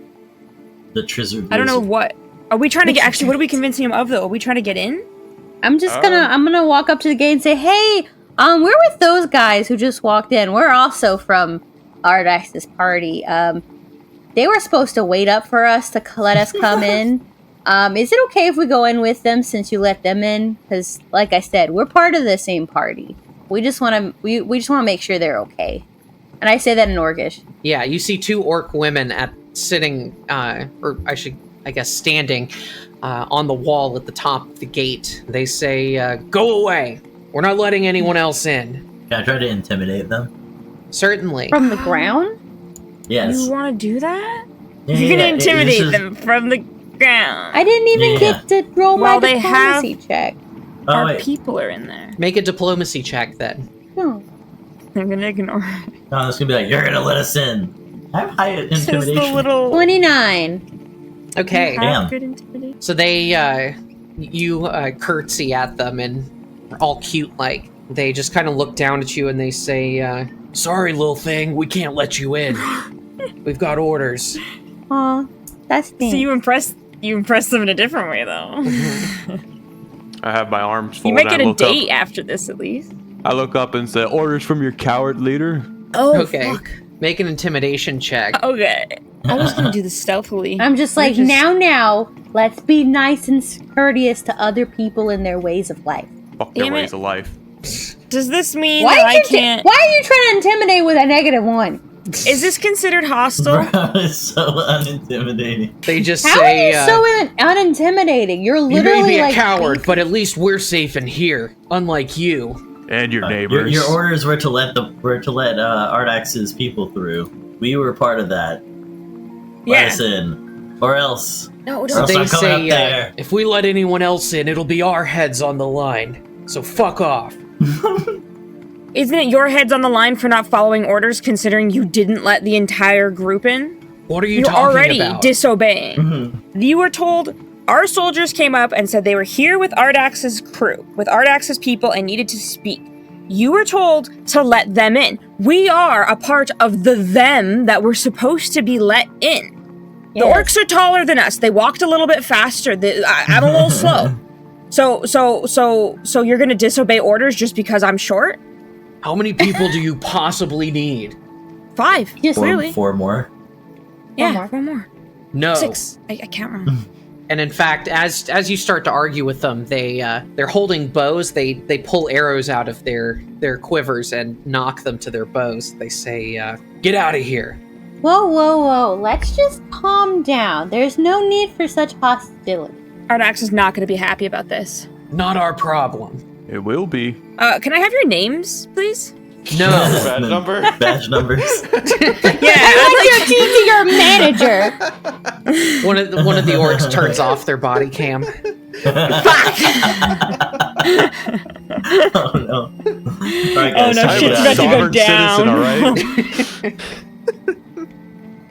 [SPEAKER 5] The Trizzard.
[SPEAKER 3] I don't know what. Are we trying to get? Actually, what are we convincing them of though? Are we trying to get in?
[SPEAKER 2] I'm gonna walk up to the gate and say, hey, we're with those guys who just walked in. We're also from Ardax's party. They were supposed to wait up for us to let us come in. Is it okay if we go in with them since you let them in? Because, like I said, we're part of the same party. We just want to we just want to make sure they're okay. And I say that in Orcish.
[SPEAKER 1] Yeah, you see two orc women standing on the wall at the top of the gate. They say, go away. We're not letting anyone else in.
[SPEAKER 5] Can I try to intimidate them?
[SPEAKER 1] Certainly.
[SPEAKER 2] From the ground?
[SPEAKER 5] Yes.
[SPEAKER 3] You want to do that?
[SPEAKER 5] Yeah,
[SPEAKER 3] You're gonna
[SPEAKER 5] yeah,
[SPEAKER 3] intimidate them from the ground.
[SPEAKER 2] I didn't even get to roll my
[SPEAKER 3] Well, they
[SPEAKER 2] diplomacy check.
[SPEAKER 5] Oh,
[SPEAKER 3] Our
[SPEAKER 5] wait.
[SPEAKER 3] people are in there.
[SPEAKER 1] Make a diplomacy check then.
[SPEAKER 2] Hmm.
[SPEAKER 3] I'm gonna ignore it.
[SPEAKER 5] No, it's gonna be like, you're gonna let us in. I have high
[SPEAKER 3] This is
[SPEAKER 5] intimidation.
[SPEAKER 3] the little
[SPEAKER 2] 29.
[SPEAKER 1] Okay.
[SPEAKER 5] Damn.
[SPEAKER 3] good intimidation.
[SPEAKER 1] So they, you curtsy at them and are all cute like. They just kind of look down at you and they say, sorry, little thing, we can't let you in. We've got orders.
[SPEAKER 2] Aw, that's
[SPEAKER 3] So
[SPEAKER 2] neat.
[SPEAKER 3] you impress them in a different way, though.
[SPEAKER 4] I have my arms
[SPEAKER 3] You
[SPEAKER 4] folded.
[SPEAKER 3] might get
[SPEAKER 4] I
[SPEAKER 3] a
[SPEAKER 4] look
[SPEAKER 3] date
[SPEAKER 4] Up,
[SPEAKER 3] after this, at least.
[SPEAKER 4] I look up and say, orders from your coward leader.
[SPEAKER 3] Oh,
[SPEAKER 1] Okay. Make an intimidation check.
[SPEAKER 3] Okay. I was gonna do this stealthily.
[SPEAKER 2] I'm just like,
[SPEAKER 3] You're just-
[SPEAKER 2] now, let's be nice and courteous to other people in their ways of life.
[SPEAKER 4] Fuck their
[SPEAKER 3] Damn it.
[SPEAKER 4] ways of life.
[SPEAKER 3] Does this mean
[SPEAKER 2] Why
[SPEAKER 3] that
[SPEAKER 2] are
[SPEAKER 3] I
[SPEAKER 2] you
[SPEAKER 3] can't?
[SPEAKER 2] why are you trying to intimidate with a -1?
[SPEAKER 3] Is this considered hostile?
[SPEAKER 5] Bro, it's so unintimidating.
[SPEAKER 1] They just
[SPEAKER 2] How
[SPEAKER 1] say,
[SPEAKER 2] are you so unintimidating? You're
[SPEAKER 1] you
[SPEAKER 2] literally
[SPEAKER 1] may be a
[SPEAKER 2] like
[SPEAKER 1] coward, but at least we're safe in here, unlike you.
[SPEAKER 4] And your
[SPEAKER 5] Your,
[SPEAKER 4] neighbors.
[SPEAKER 5] your orders were to let Ardax's people through. We were part of that. Let
[SPEAKER 3] Yeah.
[SPEAKER 5] us in, or else.
[SPEAKER 3] No,
[SPEAKER 5] Or
[SPEAKER 1] So
[SPEAKER 5] else
[SPEAKER 1] they
[SPEAKER 5] I'm coming
[SPEAKER 1] say,
[SPEAKER 5] up there.
[SPEAKER 1] if we let anyone else in, it'll be our heads on the line. So fuck off.
[SPEAKER 3] Isn't it your head's on the line for not following orders, considering you didn't let the entire group in?
[SPEAKER 1] What are you
[SPEAKER 3] You're
[SPEAKER 1] talking
[SPEAKER 3] already
[SPEAKER 1] about?
[SPEAKER 3] disobeying.
[SPEAKER 5] Mhm.
[SPEAKER 3] You were told our soldiers came up and said they were here with Ardax's crew, with Ardax's people, and needed to speak. You were told to let them in. We are a part of the them that we're supposed to be let in. The
[SPEAKER 2] Yes.
[SPEAKER 3] orcs are taller than us. They walked a little bit faster. I'm a little slow. So you're gonna disobey orders just because I'm short?
[SPEAKER 1] How many people do you possibly need?
[SPEAKER 3] 5.
[SPEAKER 2] Yes.
[SPEAKER 3] Clearly.
[SPEAKER 5] Four more.
[SPEAKER 3] Yeah, one more.
[SPEAKER 1] No.
[SPEAKER 3] 6. I can't remember.
[SPEAKER 1] And in fact, as you start to argue with them, they're holding bows. They pull arrows out of their quivers and knock them to their bows. They say, "Get out of here."
[SPEAKER 2] Whoa, whoa, whoa. Let's just calm down. There's no need for such hostility.
[SPEAKER 3] Ardax is not gonna be happy about this.
[SPEAKER 1] Not our problem.
[SPEAKER 4] It will be.
[SPEAKER 3] Can I have your names, please?
[SPEAKER 1] No.
[SPEAKER 4] Badge number?
[SPEAKER 5] Badge numbers.
[SPEAKER 2] Your key to your manager.
[SPEAKER 1] One of the orcs turns off their body cam.
[SPEAKER 5] Oh no. All right,
[SPEAKER 3] Oh,
[SPEAKER 5] guys,
[SPEAKER 3] no,
[SPEAKER 5] time
[SPEAKER 3] shit's
[SPEAKER 5] to
[SPEAKER 3] about to go
[SPEAKER 4] Sovereign
[SPEAKER 3] down.
[SPEAKER 4] citizen, all right?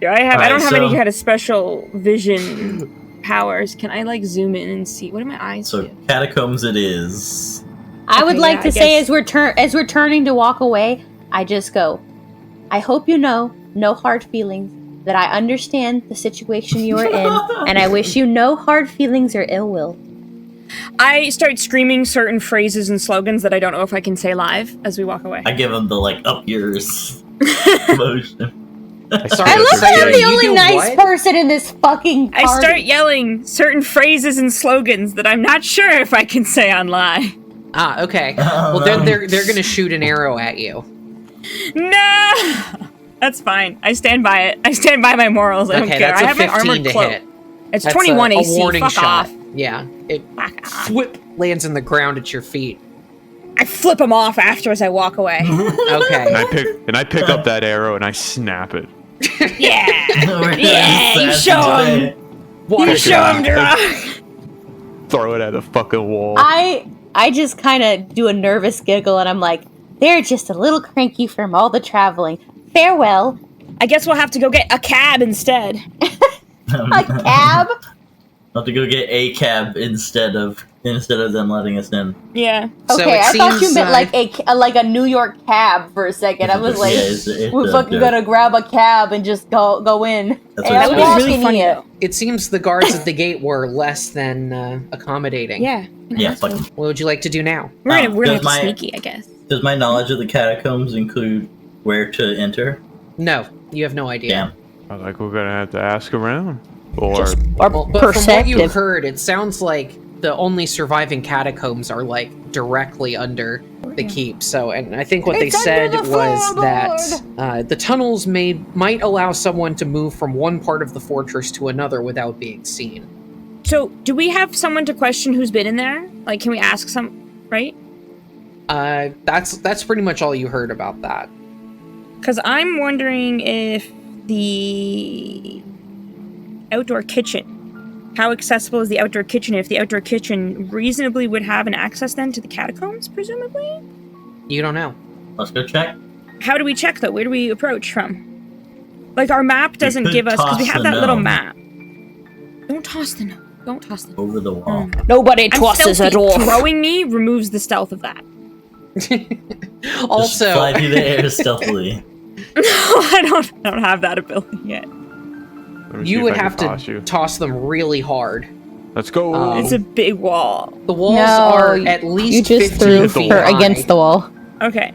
[SPEAKER 3] I don't have any
[SPEAKER 5] so-
[SPEAKER 3] kind of special vision powers. Can I like zoom in and see? What do my eyes
[SPEAKER 5] So
[SPEAKER 3] do?
[SPEAKER 5] catacombs it is.
[SPEAKER 2] I would
[SPEAKER 3] Okay,
[SPEAKER 2] like
[SPEAKER 3] yeah,
[SPEAKER 2] to
[SPEAKER 3] I
[SPEAKER 2] say
[SPEAKER 3] guess-
[SPEAKER 2] as we're turning to walk away, I just go, I hope you know, no hard feelings, that I understand the situation you are in, and I wish you no hard feelings or ill will.
[SPEAKER 3] I start screaming certain phrases and slogans that I don't know if I can say live as we walk away.
[SPEAKER 5] I give him the like up yours motion.
[SPEAKER 1] Sorry,
[SPEAKER 2] I love that
[SPEAKER 1] Sarah,
[SPEAKER 2] I'm the
[SPEAKER 1] you
[SPEAKER 2] only
[SPEAKER 1] do
[SPEAKER 2] nice
[SPEAKER 1] what?
[SPEAKER 2] person in this fucking party.
[SPEAKER 3] I start yelling certain phrases and slogans that I'm not sure if I can say on live.
[SPEAKER 1] Ah, okay.
[SPEAKER 5] Oh,
[SPEAKER 1] Well, then
[SPEAKER 5] no.
[SPEAKER 1] they're gonna shoot an arrow at you.
[SPEAKER 3] No! That's fine. I stand by it. I stand by my morals. I don't
[SPEAKER 1] Okay,
[SPEAKER 3] care.
[SPEAKER 1] that's
[SPEAKER 3] I
[SPEAKER 1] a
[SPEAKER 3] have my
[SPEAKER 1] 15
[SPEAKER 3] armored
[SPEAKER 1] to
[SPEAKER 3] cloak.
[SPEAKER 1] hit.
[SPEAKER 3] It's
[SPEAKER 1] That's
[SPEAKER 3] 21
[SPEAKER 1] a
[SPEAKER 3] AC.
[SPEAKER 1] warning
[SPEAKER 3] Fuck
[SPEAKER 1] shot.
[SPEAKER 3] off.
[SPEAKER 1] Yeah, it
[SPEAKER 3] Fuck off.
[SPEAKER 1] whip lands in the ground at your feet.
[SPEAKER 3] I flip them off after as I walk away.
[SPEAKER 1] Okay.
[SPEAKER 4] And I pick up that arrow and I snap it.
[SPEAKER 3] Yeah!
[SPEAKER 5] We're
[SPEAKER 3] Yeah, you
[SPEAKER 5] assassin
[SPEAKER 3] show him.
[SPEAKER 5] today.
[SPEAKER 1] What?
[SPEAKER 3] You show him, Duroc!
[SPEAKER 4] Throw it at a fucking wall.
[SPEAKER 2] I just kind of do a nervous giggle, and I'm like, they're just a little cranky from all the traveling. Farewell.
[SPEAKER 3] I guess we'll have to go get a cab instead.
[SPEAKER 2] A cab?
[SPEAKER 5] I'll have to go get a cab instead of them letting us in.
[SPEAKER 3] Yeah.
[SPEAKER 1] So
[SPEAKER 2] Okay,
[SPEAKER 1] it
[SPEAKER 2] I thought you
[SPEAKER 1] seems,
[SPEAKER 2] meant like a New York cab for a second. I was like,
[SPEAKER 5] Yeah, it's
[SPEAKER 2] we're
[SPEAKER 5] a
[SPEAKER 2] fucking
[SPEAKER 5] joke.
[SPEAKER 2] gonna grab a cab and just go in.
[SPEAKER 5] That's
[SPEAKER 2] Hey,
[SPEAKER 5] what
[SPEAKER 2] I'm
[SPEAKER 5] it's
[SPEAKER 3] That would be
[SPEAKER 5] supposed
[SPEAKER 3] really
[SPEAKER 2] walking
[SPEAKER 3] funny,
[SPEAKER 2] here.
[SPEAKER 3] though.
[SPEAKER 1] It seems the guards at the gate were less than accommodating.
[SPEAKER 3] Yeah.
[SPEAKER 5] Yeah, fuck 'em.
[SPEAKER 1] What would you like to do now?
[SPEAKER 3] We're gonna
[SPEAKER 5] does
[SPEAKER 3] have to
[SPEAKER 5] my-
[SPEAKER 3] sneaky, I guess.
[SPEAKER 5] Does my knowledge of the catacombs include where to enter?
[SPEAKER 1] No, you have no idea.
[SPEAKER 5] Damn.
[SPEAKER 4] I was like, we're gonna have to ask around. Or
[SPEAKER 2] Or
[SPEAKER 1] Well, but from what you
[SPEAKER 2] perceptive.
[SPEAKER 1] heard, it sounds like the only surviving catacombs are like directly under the keep. So, and I think what they
[SPEAKER 2] It's
[SPEAKER 1] said
[SPEAKER 2] under the
[SPEAKER 1] was that the tunnels might allow someone to move from one part of the fortress to another without being seen.
[SPEAKER 3] So, do we have someone to question who's been in there? Like, can we ask some? Right?
[SPEAKER 1] That's pretty much all you heard about that.
[SPEAKER 3] Because I'm wondering if the outdoor kitchen. How accessible is the outdoor kitchen? If the outdoor kitchen reasonably would have an access then to the catacombs, presumably?
[SPEAKER 1] You don't know.
[SPEAKER 5] Let's go check.
[SPEAKER 3] How do we check though? Where do we approach from? Like our map doesn't
[SPEAKER 5] could
[SPEAKER 3] give us because we
[SPEAKER 5] toss
[SPEAKER 3] have
[SPEAKER 5] the
[SPEAKER 3] that little
[SPEAKER 5] gnome.
[SPEAKER 3] map. Don't toss the gnome. Don't toss the gnome.
[SPEAKER 5] Over the wall.
[SPEAKER 2] Nobody
[SPEAKER 3] I'm stealthy. Throwing me removes the stealth of that.
[SPEAKER 5] Just
[SPEAKER 1] Also,
[SPEAKER 5] fly through the air stealthily.
[SPEAKER 3] No, I don't have that ability yet.
[SPEAKER 4] let me see
[SPEAKER 1] you
[SPEAKER 4] if
[SPEAKER 1] would
[SPEAKER 4] I can
[SPEAKER 1] have
[SPEAKER 4] toss
[SPEAKER 1] to
[SPEAKER 4] you.
[SPEAKER 1] toss them really hard.
[SPEAKER 4] Let's go.
[SPEAKER 1] Um,
[SPEAKER 3] It's a big wall.
[SPEAKER 1] The walls
[SPEAKER 2] No,
[SPEAKER 1] are at least
[SPEAKER 2] you just
[SPEAKER 1] 15
[SPEAKER 2] threw
[SPEAKER 1] feet
[SPEAKER 2] her
[SPEAKER 1] high.
[SPEAKER 2] against the wall.
[SPEAKER 3] Okay.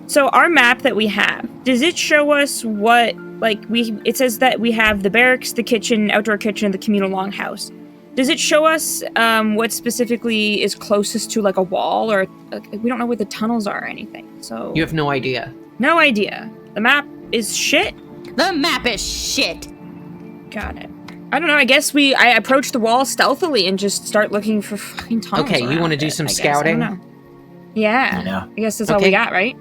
[SPEAKER 3] So our map that we have, does it show us what it says that we have the barracks, the kitchen, outdoor kitchen, and the communal longhouse. Does it show us what specifically is closest to like a wall or we don't know where the tunnels are or anything. So
[SPEAKER 1] You have no idea.
[SPEAKER 3] no idea. The map is shit.
[SPEAKER 2] The map is shit.
[SPEAKER 3] Got it. I don't know. I guess I approach the wall stealthily and just start looking for fucking tunnels.
[SPEAKER 1] Okay, you
[SPEAKER 3] around
[SPEAKER 1] wanna do
[SPEAKER 3] it,
[SPEAKER 1] some
[SPEAKER 3] I guess. I don't
[SPEAKER 1] scouting?
[SPEAKER 3] know. Yeah.
[SPEAKER 5] Yeah.
[SPEAKER 3] I guess that's all
[SPEAKER 1] Okay.
[SPEAKER 3] we got, right?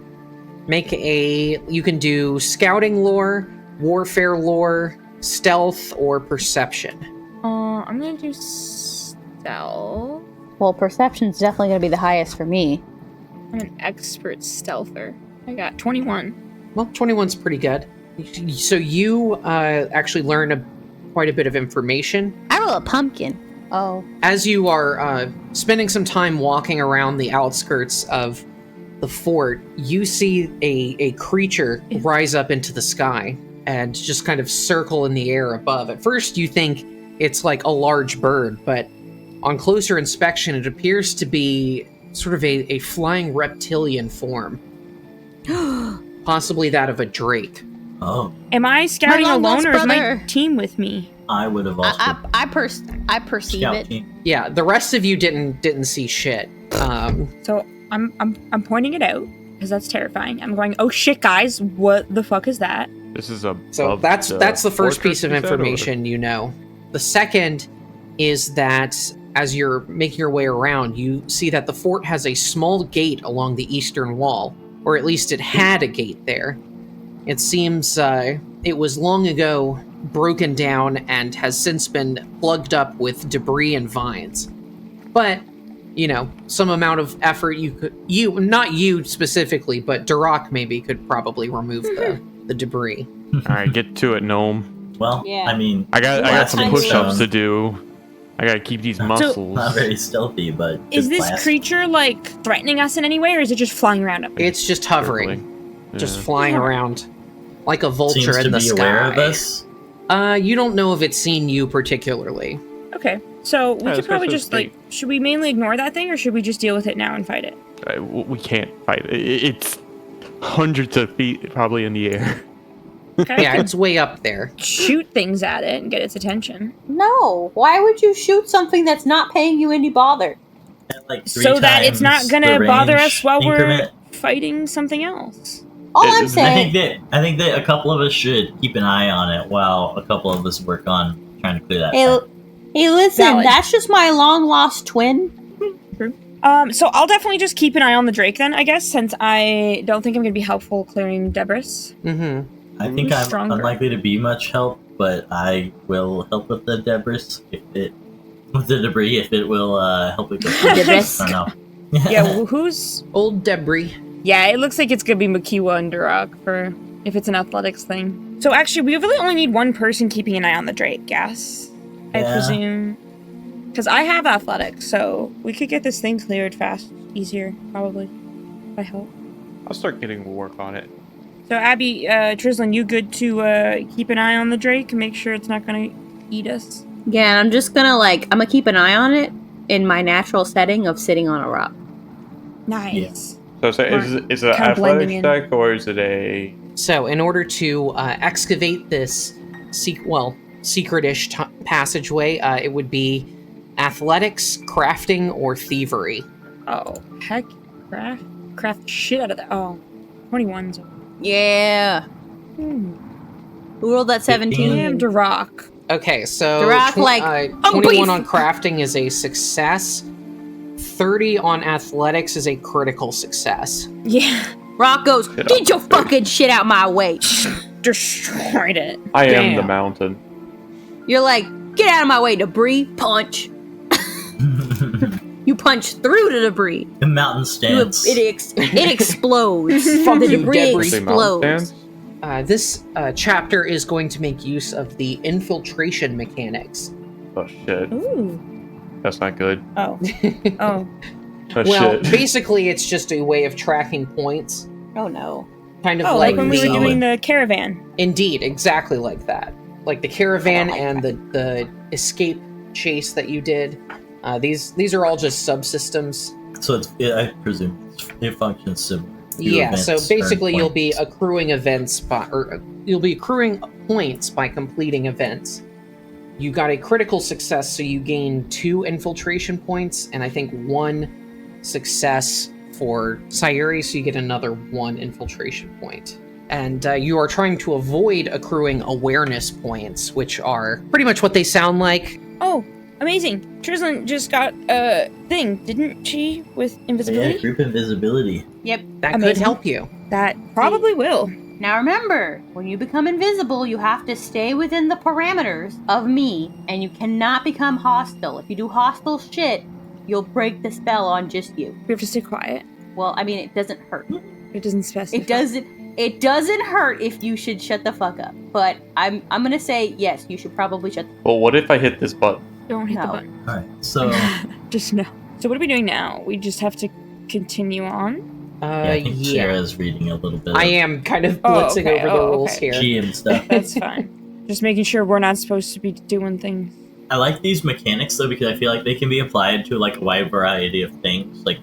[SPEAKER 1] You can do scouting lore, warfare lore, stealth, or perception.
[SPEAKER 3] I'm gonna do stealth.
[SPEAKER 2] Well, perception's definitely gonna be the highest for me.
[SPEAKER 3] I'm an expert stealther. I got 21.
[SPEAKER 1] Well, 21's pretty good. So you actually learn quite a bit of information.
[SPEAKER 2] I roll a pumpkin. Oh.
[SPEAKER 1] As you are spending some time walking around the outskirts of the fort, you see a creature rise up into the sky and just kind of circle in the air above. At first, you think it's like a large bird, but on closer inspection, it appears to be sort of a flying reptilian form. Possibly that of a drake.
[SPEAKER 5] Oh,
[SPEAKER 3] Am I scouting
[SPEAKER 2] long
[SPEAKER 3] alone
[SPEAKER 2] lost
[SPEAKER 3] or is my
[SPEAKER 2] brother.
[SPEAKER 3] team with me?
[SPEAKER 5] I would have also
[SPEAKER 2] I perceive
[SPEAKER 5] scout
[SPEAKER 2] it.
[SPEAKER 5] team.
[SPEAKER 1] Yeah, the rest of you didn't see shit.
[SPEAKER 3] So I'm pointing it out because that's terrifying. I'm going, oh shit, guys, what the fuck is that?
[SPEAKER 4] This is a.
[SPEAKER 1] So that's the first piece of information you know. The second is that as you're making your way around, you see that the fort has a small gate along the eastern wall, or at least it had a gate there. It seems it was long ago broken down and has since been plugged up with debris and vines. But, some amount of effort not you specifically, but Duroc maybe could probably remove the debris.
[SPEAKER 4] All right, get to it, gnome.
[SPEAKER 5] Well,
[SPEAKER 2] Yeah.
[SPEAKER 5] I mean,
[SPEAKER 4] I got some
[SPEAKER 2] I
[SPEAKER 4] push-ups
[SPEAKER 5] will.
[SPEAKER 4] to do. I gotta keep these muscles.
[SPEAKER 5] not very stealthy, but
[SPEAKER 3] Is
[SPEAKER 5] good
[SPEAKER 3] this
[SPEAKER 5] class.
[SPEAKER 3] creature like threatening us in any way, or is it just flying around up?
[SPEAKER 1] It's just hovering,
[SPEAKER 4] Yeah.
[SPEAKER 1] just flying around like a vulture
[SPEAKER 5] Seems
[SPEAKER 1] in
[SPEAKER 5] to
[SPEAKER 1] the
[SPEAKER 5] be
[SPEAKER 1] sky.
[SPEAKER 5] aware of us.
[SPEAKER 1] You don't know if it's seen you particularly.
[SPEAKER 3] Okay, so we
[SPEAKER 4] Yeah,
[SPEAKER 3] could probably
[SPEAKER 4] let's
[SPEAKER 3] just
[SPEAKER 4] go
[SPEAKER 3] should we mainly ignore that thing, or should we just deal with it now and fight it?
[SPEAKER 4] We can't fight it. It's hundreds of feet probably in the air.
[SPEAKER 3] Okay.
[SPEAKER 1] Yeah, it's way up there.
[SPEAKER 3] Shoot things at it and get its attention,
[SPEAKER 2] No. Why would you shoot something that's not paying you any bother?
[SPEAKER 5] At like 3
[SPEAKER 3] so that it's not
[SPEAKER 5] times
[SPEAKER 3] gonna
[SPEAKER 5] the
[SPEAKER 3] bother
[SPEAKER 5] range
[SPEAKER 3] us while
[SPEAKER 5] increment.
[SPEAKER 3] we're fighting something else.
[SPEAKER 2] All
[SPEAKER 4] I
[SPEAKER 2] I'm
[SPEAKER 5] I
[SPEAKER 2] saying,
[SPEAKER 5] think that a couple of us should keep an eye on it while a couple of us work on trying to clear that.
[SPEAKER 2] hey, hey, listen,
[SPEAKER 3] Valid.
[SPEAKER 2] that's just my long lost twin.
[SPEAKER 3] So I'll definitely just keep an eye on the Drake then, I guess, since I don't think I'm gonna be helpful clearing debris.
[SPEAKER 1] Mm-hmm.
[SPEAKER 5] I think
[SPEAKER 3] Who's
[SPEAKER 5] I'm
[SPEAKER 3] stronger?
[SPEAKER 5] unlikely to be much help, but I will help with the debris with the debris if it will help it go.
[SPEAKER 2] Debris.
[SPEAKER 5] I don't know.
[SPEAKER 3] Yeah, who's?
[SPEAKER 1] Old debris.
[SPEAKER 3] Yeah, it looks like it's gonna be Makiwa and Duroc for if it's an athletics thing. So actually, we really only need one person keeping an eye on the Drake, yes? I
[SPEAKER 5] Yeah.
[SPEAKER 3] presume. Because I have athletics, so we could get this thing cleared easier, probably. If I help.
[SPEAKER 4] I'll start getting to work on it.
[SPEAKER 3] So Abby, Trislin, you good to keep an eye on the Drake and make sure it's not gonna eat us?
[SPEAKER 2] Yeah, and I'm just gonna I'm gonna keep an eye on it in my natural setting of sitting on a rock.
[SPEAKER 3] Nice.
[SPEAKER 4] So is it an
[SPEAKER 3] Kinda blending
[SPEAKER 4] athletics
[SPEAKER 3] in.
[SPEAKER 4] check or is it a?
[SPEAKER 1] So, in order to excavate this secret-ish passageway, it would be athletics, crafting, or thievery.
[SPEAKER 3] Oh, heck. Craft the shit out of that. Oh, 21's.
[SPEAKER 2] Yeah.
[SPEAKER 3] Hmm.
[SPEAKER 2] Who rolled that 17?
[SPEAKER 3] Damn, Duroc.
[SPEAKER 1] Okay, so
[SPEAKER 2] Duroc,
[SPEAKER 1] 21
[SPEAKER 2] beef.
[SPEAKER 1] on crafting is a success. 30 on athletics is a critical success.
[SPEAKER 3] Yeah.
[SPEAKER 2] Rock goes,
[SPEAKER 4] Get
[SPEAKER 2] get your
[SPEAKER 4] off my
[SPEAKER 2] fucking shit out my way.
[SPEAKER 3] Destroyed it.
[SPEAKER 4] I am
[SPEAKER 1] Damn.
[SPEAKER 4] the mountain.
[SPEAKER 2] You're like, get out of my way, debris. Punch. You punch through the debris.
[SPEAKER 5] The mountain stance.
[SPEAKER 2] It explodes.
[SPEAKER 1] Fuck
[SPEAKER 2] The
[SPEAKER 1] you,
[SPEAKER 2] debris
[SPEAKER 1] debris.
[SPEAKER 4] Say mountain
[SPEAKER 2] explodes.
[SPEAKER 4] stance?
[SPEAKER 1] This chapter is going to make use of the infiltration mechanics.
[SPEAKER 4] Oh shit,
[SPEAKER 3] Ooh.
[SPEAKER 4] that's not good.
[SPEAKER 3] Oh. Oh.
[SPEAKER 4] Oh
[SPEAKER 1] Well,
[SPEAKER 4] shit.
[SPEAKER 1] basically, it's just a way of tracking points.
[SPEAKER 2] Oh no.
[SPEAKER 1] Kind of
[SPEAKER 3] Oh,
[SPEAKER 1] like
[SPEAKER 3] like when we were
[SPEAKER 5] solid.
[SPEAKER 3] doing the caravan.
[SPEAKER 1] Indeed, exactly like that. Like the caravan
[SPEAKER 2] like
[SPEAKER 1] and the escape chase that you did. These are all just subsystems.
[SPEAKER 5] So I presume it functions similar. to
[SPEAKER 1] Yeah, so
[SPEAKER 5] events,
[SPEAKER 1] basically
[SPEAKER 5] earn
[SPEAKER 1] you'll be
[SPEAKER 5] points.
[SPEAKER 1] accruing events you'll be accruing points by completing events. You got a critical success, so you gain 2 infiltration points, and I think 1 success for Sayuri, so you get another 1 infiltration point. And you are trying to avoid accruing awareness points, which are pretty much what they sound like.
[SPEAKER 3] Oh, amazing. Trislin just got a thing, didn't she? With invisibility?
[SPEAKER 5] Yeah, group invisibility.
[SPEAKER 2] Yep.
[SPEAKER 1] That could
[SPEAKER 3] Amazing.
[SPEAKER 1] help you.
[SPEAKER 3] That probably will.
[SPEAKER 2] Now remember, when you become invisible, you have to stay within the parameters of me, and you cannot become hostile. If you do hostile shit, you'll break the spell on just you.
[SPEAKER 3] We have to stay quiet.
[SPEAKER 2] Well, I mean, it doesn't hurt.
[SPEAKER 3] It doesn't specify.
[SPEAKER 2] It doesn't hurt if you should shut the fuck up. But I'm gonna say yes, you should probably shut the
[SPEAKER 4] Well, what if I hit this button?
[SPEAKER 3] Don't hit the
[SPEAKER 2] No.
[SPEAKER 3] button.
[SPEAKER 5] All right. So
[SPEAKER 3] Just no. So what are we doing now? We just have to continue on?
[SPEAKER 5] yeah, I think
[SPEAKER 1] Yeah.
[SPEAKER 5] Sarah's reading a little bit.
[SPEAKER 1] I
[SPEAKER 5] of
[SPEAKER 1] am kind of
[SPEAKER 3] Oh,
[SPEAKER 1] blitzing
[SPEAKER 3] okay.
[SPEAKER 1] over the
[SPEAKER 3] Oh,
[SPEAKER 1] rules
[SPEAKER 3] okay.
[SPEAKER 1] here.
[SPEAKER 5] GM stuff.
[SPEAKER 3] That's fine. Just making sure we're not supposed to be doing things.
[SPEAKER 5] I like these mechanics though because I feel like they can be applied to like a wide variety of things. Like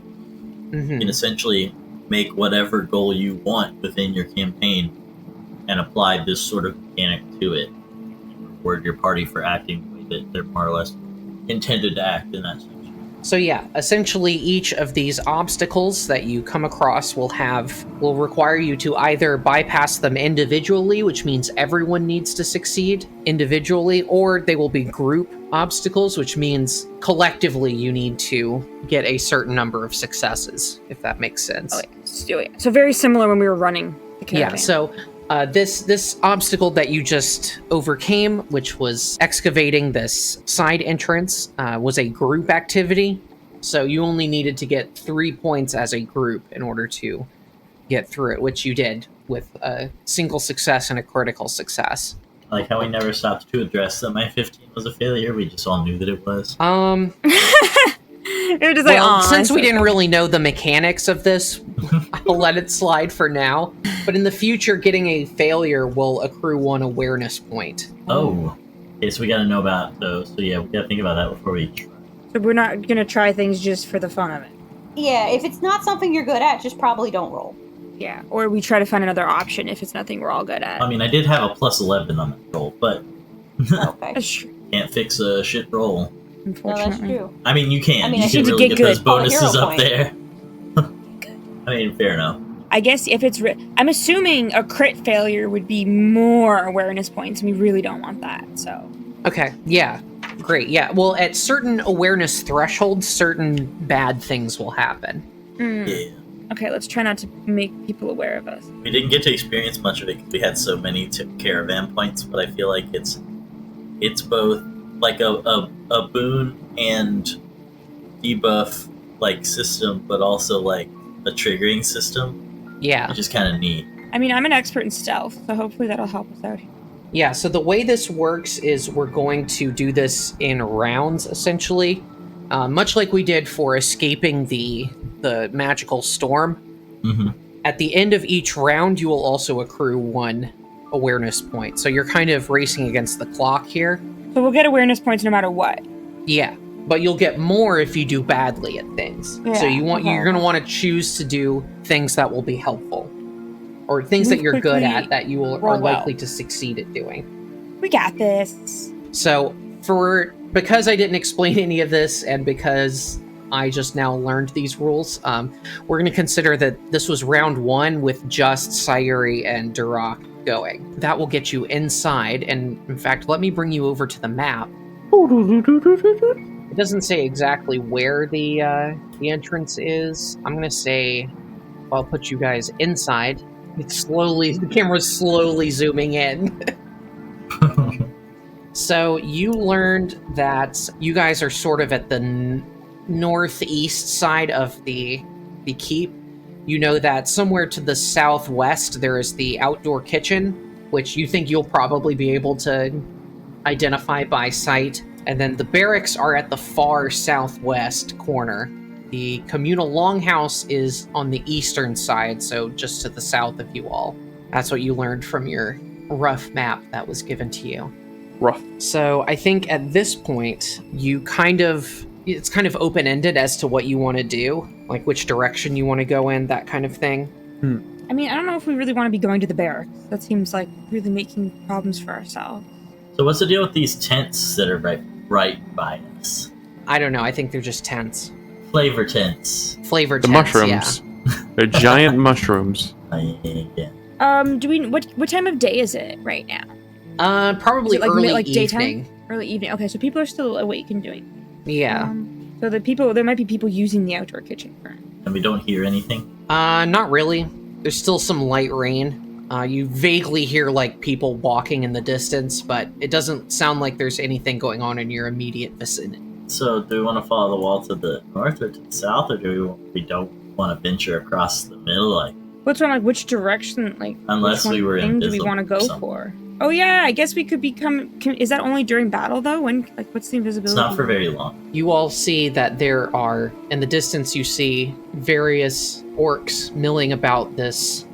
[SPEAKER 5] you
[SPEAKER 1] Mhm.
[SPEAKER 5] can essentially make whatever goal you want within your campaign and apply this sort of mechanic to it. Reward your party for acting the way that they're more or less intended to act in that section.
[SPEAKER 1] So yeah, essentially each of these obstacles that you come across will require you to either bypass them individually, which means everyone needs to succeed individually, or they will be group obstacles, which means collectively you need to get a certain number of successes, if that makes sense.
[SPEAKER 3] So very similar when we were running the caravan.
[SPEAKER 1] Yeah, so this obstacle that you just overcame, which was excavating this side entrance, was a group activity. So you only needed to get 3 points as a group in order to get through it, which you did with a single success and a critical success.
[SPEAKER 5] Like how we never stopped to address that my 15 was a failure. We just all knew that it was.
[SPEAKER 3] It was just like,
[SPEAKER 1] well, since we didn't really know the mechanics of this, I'll let it slide for now. But in the future, getting a failure will accrue 1 awareness point.
[SPEAKER 5] Oh. Okay, so we gotta know about those. So yeah, we gotta think about that before we try.
[SPEAKER 3] So we're not gonna try things just for the fun of it.
[SPEAKER 2] Yeah, if it's not something you're good at, just probably don't roll.
[SPEAKER 3] Yeah, or we try to find another option if it's nothing we're all good at.
[SPEAKER 5] I mean, I did have a plus 11 on that roll, but
[SPEAKER 2] Okay.
[SPEAKER 3] That's true,
[SPEAKER 5] can't fix a shit roll.
[SPEAKER 2] No, that's
[SPEAKER 3] unfortunately.
[SPEAKER 2] true.
[SPEAKER 5] I mean, you can.
[SPEAKER 2] I mean,
[SPEAKER 5] You
[SPEAKER 2] I
[SPEAKER 5] can
[SPEAKER 3] need to
[SPEAKER 5] really
[SPEAKER 3] get
[SPEAKER 5] get those
[SPEAKER 3] good.
[SPEAKER 5] bonuses
[SPEAKER 2] Oh, hero
[SPEAKER 5] up
[SPEAKER 2] point.
[SPEAKER 5] there. I mean, fair enough.
[SPEAKER 3] I guess if it's... I'm assuming a crit failure would be more awareness points, and we really don't want that, so...
[SPEAKER 1] Okay, yeah. Great, yeah. Well, at certain awareness thresholds, certain bad things will happen.
[SPEAKER 5] Yeah.
[SPEAKER 3] Okay, let's try not to make people aware of us.
[SPEAKER 5] We didn't get to experience much of it because we had so many caravan points, but I feel like it's both like a boon and debuff like system, but also like a triggering system,
[SPEAKER 1] Yeah.
[SPEAKER 5] which is kind of neat.
[SPEAKER 3] I mean, I'm an expert in stealth, so hopefully that'll help us out here.
[SPEAKER 1] Yeah, so the way this works is we're going to do this in rounds, essentially. Much like we did for escaping the magical storm.
[SPEAKER 5] Mm-hmm.
[SPEAKER 1] At the end of each round, you will also accrue 1 awareness point. So you're kind of racing against the clock here.
[SPEAKER 3] So we'll get awareness points no matter what.
[SPEAKER 1] Yeah, but you'll get more if you do badly at things. So you're going to want to choose to do things that will be helpful. Or things that you're good at that you are likely to succeed at doing.
[SPEAKER 3] We got this.
[SPEAKER 1] So because I didn't explain any of this and because I just now learned these rules, we're going to consider that this was round 1 with just Sayuri and Durak going. That will get you inside, and in fact, let me bring you over to the map. It doesn't say exactly where the entrance is. I'm going to say I'll put you guys inside. The camera's slowly zooming in. So you learned that you guys are sort of at the northeast side of the keep. You know that somewhere to the southwest there is the outdoor kitchen, which you think you'll probably be able to identify by sight. And then the barracks are at the far southwest corner. The communal longhouse is on the eastern side, so just to the south of you all. That's what you learned from your rough map that was given to you.
[SPEAKER 4] Rough.
[SPEAKER 1] So I think at this point, it's kind of open-ended as to what you want to do, like which direction you want to go in, that kind of thing.
[SPEAKER 3] I mean, I don't know if we really want to be going to the barracks. That seems like really making problems for ourselves.
[SPEAKER 5] So what's the deal with these tents that are right by us?
[SPEAKER 1] I don't know, I think they're just tents.
[SPEAKER 5] Flavor tents.
[SPEAKER 1] Flavor
[SPEAKER 4] The
[SPEAKER 1] tents,
[SPEAKER 4] mushrooms.
[SPEAKER 1] yeah.
[SPEAKER 4] They're giant mushrooms.
[SPEAKER 5] Yeah.
[SPEAKER 3] Do we... What time of day is it right now?
[SPEAKER 1] Probably
[SPEAKER 3] Is it like
[SPEAKER 1] early
[SPEAKER 3] daytime?
[SPEAKER 1] evening.
[SPEAKER 3] Early evening. Okay, so people are still awake and doing...
[SPEAKER 1] Yeah.
[SPEAKER 3] So there might be people using the outdoor kitchen currently.
[SPEAKER 5] And we don't hear anything?
[SPEAKER 1] Not really. There's still some light rain. You vaguely hear, like, people walking in the distance, but it doesn't sound like there's anything going on in your immediate vicinity.
[SPEAKER 5] So do we want to follow the wall to the north or to the south, or do we don't want to venture across the middle? Like,
[SPEAKER 3] What's on, like, which direction, like,
[SPEAKER 5] Unless
[SPEAKER 3] which
[SPEAKER 5] we were
[SPEAKER 3] thing do we
[SPEAKER 5] invisible
[SPEAKER 3] want to go
[SPEAKER 5] or something.
[SPEAKER 3] for? Oh, yeah, I guess we could become... is that only during battle, though? What's the invisibility?
[SPEAKER 5] it's not for very long.
[SPEAKER 1] You all see that there are, in the distance, you see various orcs milling about this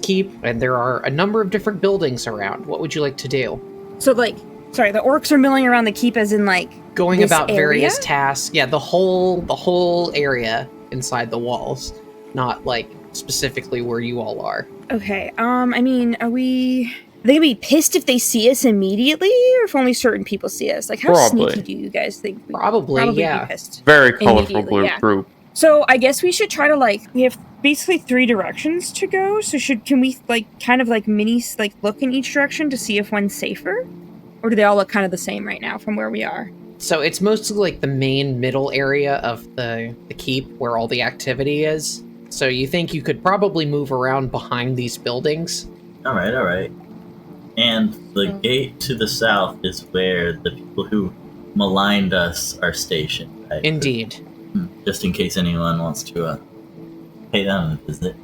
[SPEAKER 1] keep, and there are a number of different buildings around. What would you like to do?
[SPEAKER 3] So, like... Sorry, the orcs are milling around the keep as in, like...
[SPEAKER 1] Going
[SPEAKER 3] this
[SPEAKER 1] about various
[SPEAKER 3] area?
[SPEAKER 1] tasks. Yeah, the whole area inside the walls, not like specifically where you all are.
[SPEAKER 3] Okay, I mean, are we... they gonna be pissed if they see us immediately, or if only certain people see us? Like, how
[SPEAKER 4] Probably.
[SPEAKER 3] sneaky do you guys think?
[SPEAKER 1] Probably, yeah.
[SPEAKER 3] be pissed.
[SPEAKER 4] Very colorful
[SPEAKER 3] Immediately, yeah.
[SPEAKER 4] group.
[SPEAKER 3] So I guess we should try to we have basically 3 directions to go. So can we kind of look in each direction to see if one's safer, or do they all look kind of the same right now from where we are?
[SPEAKER 1] So it's mostly like the main middle area of the keep where all the activity is. So you think you could probably move around behind these buildings?
[SPEAKER 5] All right. And the gate to the south is where the people who maligned us are stationed, right?
[SPEAKER 1] Indeed.
[SPEAKER 5] Just in case anyone wants to pay them a visit.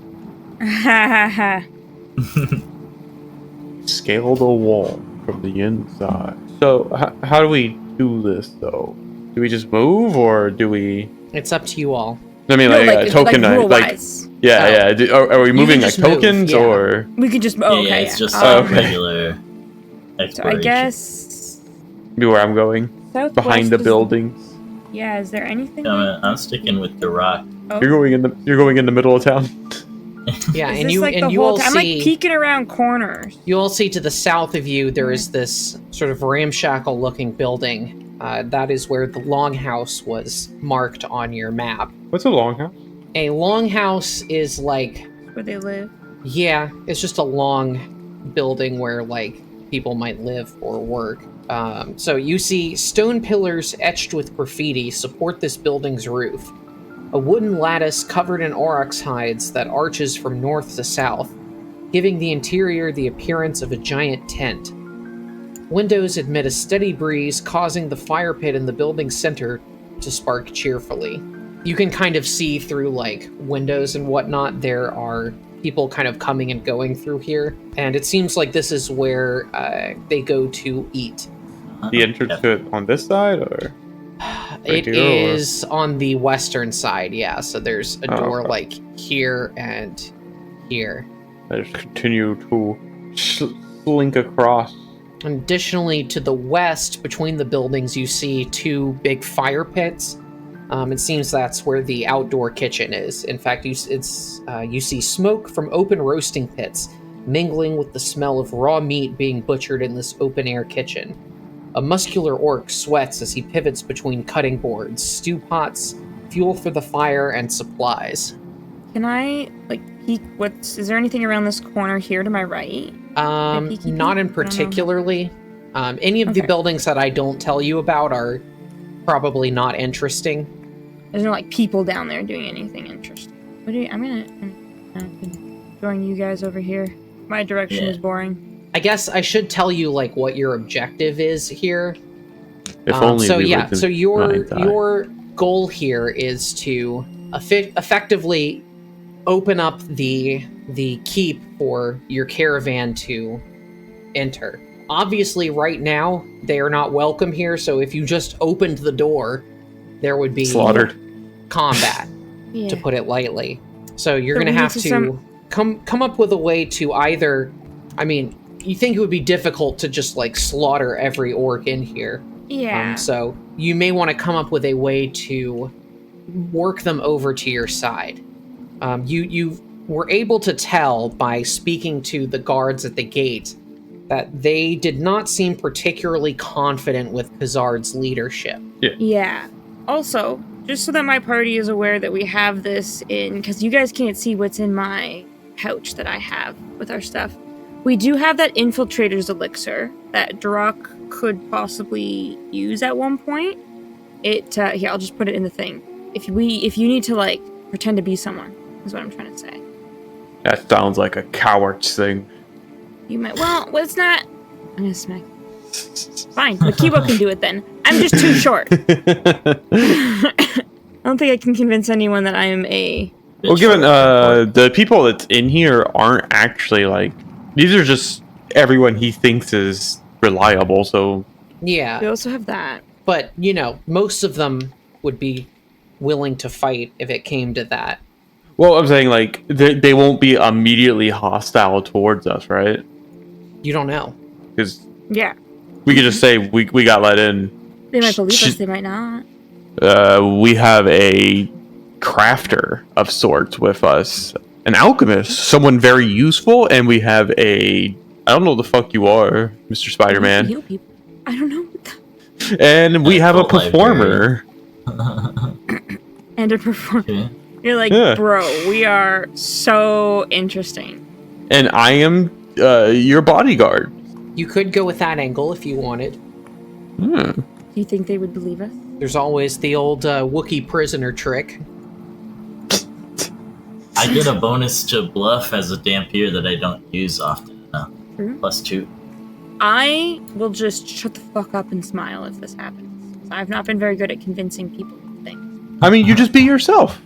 [SPEAKER 4] Scale the wall from the inside. So how do we do this though? Do we just move, or do we?
[SPEAKER 1] It's up to you all.
[SPEAKER 4] I mean, token
[SPEAKER 3] rule-wise.
[SPEAKER 4] Yeah. Are we moving
[SPEAKER 1] just
[SPEAKER 4] tokens,
[SPEAKER 1] move, yeah.
[SPEAKER 4] or?
[SPEAKER 3] We could just.
[SPEAKER 5] Okay, it's just regular
[SPEAKER 3] So
[SPEAKER 5] exploration.
[SPEAKER 3] I guess
[SPEAKER 4] Maybe where I'm going,
[SPEAKER 3] southwest
[SPEAKER 4] behind the
[SPEAKER 3] is-
[SPEAKER 4] buildings.
[SPEAKER 3] Yeah, is there anything?
[SPEAKER 5] I'm sticking with the rock.
[SPEAKER 3] Oh.
[SPEAKER 4] You're going in the middle of town.
[SPEAKER 1] Yeah,
[SPEAKER 3] Is
[SPEAKER 1] and
[SPEAKER 3] this
[SPEAKER 1] you
[SPEAKER 3] the
[SPEAKER 1] and you
[SPEAKER 3] whole
[SPEAKER 1] all
[SPEAKER 3] time?
[SPEAKER 1] see.
[SPEAKER 3] I'm peeking around corners.
[SPEAKER 1] You all see to the south of you, there is this sort of ramshackle-looking building. That is where the longhouse was marked on your map.
[SPEAKER 4] What's a longhouse?
[SPEAKER 1] A longhouse is
[SPEAKER 3] Where they live.
[SPEAKER 1] yeah, it's just a long building where people might live or work. So you see stone pillars etched with graffiti support this building's roof. A wooden lattice covered in aurochs hides that arches from north to south, giving the interior the appearance of a giant tent. Windows admit a steady breeze, causing the fire pit in the building's center to spark cheerfully. You can kind of see through windows and whatnot. There are people kind of coming and going through here, and it seems like this is where they go to eat.
[SPEAKER 4] The entrance to it on this side, or?
[SPEAKER 1] It
[SPEAKER 4] here, or-
[SPEAKER 1] is on the western side, yeah. So there's a door
[SPEAKER 4] okay.
[SPEAKER 1] here and here.
[SPEAKER 4] I just continue to slink across.
[SPEAKER 1] Additionally, to the west, between the buildings, you see 2 big fire pits. It seems that's where the outdoor kitchen is. In fact, you see smoke from open roasting pits, mingling with the smell of raw meat being butchered in this open-air kitchen. A muscular orc sweats as he pivots between cutting boards, stew pots, fuel for the fire, and supplies.
[SPEAKER 3] Can I peek? Is there anything around this corner here to my right?
[SPEAKER 1] Not in particularly. Any of the
[SPEAKER 3] Okay.
[SPEAKER 1] buildings that I don't tell you about are probably not interesting.
[SPEAKER 3] There's no people down there doing anything interesting. I'm gonna join you guys over here. My direction is boring.
[SPEAKER 1] I guess I should tell you what your objective is here.
[SPEAKER 4] If only
[SPEAKER 1] so
[SPEAKER 4] we
[SPEAKER 1] yeah,
[SPEAKER 4] lived in
[SPEAKER 1] so your
[SPEAKER 4] your
[SPEAKER 1] goal here is to effectively open up the keep for your caravan to enter. Obviously, right now they are not welcome here. So if you just opened the door, there would be
[SPEAKER 4] slaughtered
[SPEAKER 1] combat,
[SPEAKER 3] Yeah.
[SPEAKER 1] to put it lightly. So you're
[SPEAKER 3] So
[SPEAKER 1] going to
[SPEAKER 3] we
[SPEAKER 1] have
[SPEAKER 3] need
[SPEAKER 1] to come up with a way to either. I mean, you think it would be difficult to just slaughter every orc in here.
[SPEAKER 3] Yeah.
[SPEAKER 1] So you may want to come up with a way to work them over to your side. You were able to tell by speaking to the guards at the gate that they did not seem particularly confident with Pizard's leadership.
[SPEAKER 3] Yeah. Also, just so that my party is aware that we have this because you guys can't see what's in my pouch that I have with our stuff. We do have that infiltrator's elixir that Duroc could possibly use at one point. Here, I'll just put it in the thing. If you need to pretend to be someone, is what I'm trying to say.
[SPEAKER 4] That sounds like a coward's thing.
[SPEAKER 3] You might. Well, it's not. I'm gonna smack. Fine, Makiba can do it then. I'm just too short. I don't think I can convince anyone that I am a.
[SPEAKER 4] Well, given the people that's in here aren't actually these are just everyone he thinks is reliable. So
[SPEAKER 1] Yeah,
[SPEAKER 3] We also have that.
[SPEAKER 1] but most of them would be willing to fight if it came to that.
[SPEAKER 4] well, I'm saying they won't be immediately hostile towards us, right?
[SPEAKER 1] You don't know.
[SPEAKER 4] Because
[SPEAKER 3] Yeah.
[SPEAKER 4] we could just say we got let in.
[SPEAKER 3] They might believe us, they might not.
[SPEAKER 4] We have a crafter of sorts with us, an alchemist, someone very useful, and we have a I don't know what the fuck you are, Mr. Spider-Man.
[SPEAKER 3] Heal people. I don't know.
[SPEAKER 4] And we have a performer.
[SPEAKER 3] And a performer.
[SPEAKER 5] Okay.
[SPEAKER 3] You're like,
[SPEAKER 4] Yeah.
[SPEAKER 3] bro, we are so interesting.
[SPEAKER 4] And I am your bodyguard.
[SPEAKER 1] You could go with that angle if you wanted.
[SPEAKER 4] Hmm.
[SPEAKER 3] Do you think they would believe us?
[SPEAKER 1] There's always the old Wookiee prisoner trick.
[SPEAKER 5] I get a bonus to bluff as a Dampier that I don't use often enough. +2.
[SPEAKER 3] I will just shut the fuck up and smile if this happens. I've not been very good at convincing people of things.
[SPEAKER 4] I mean, you just be yourself.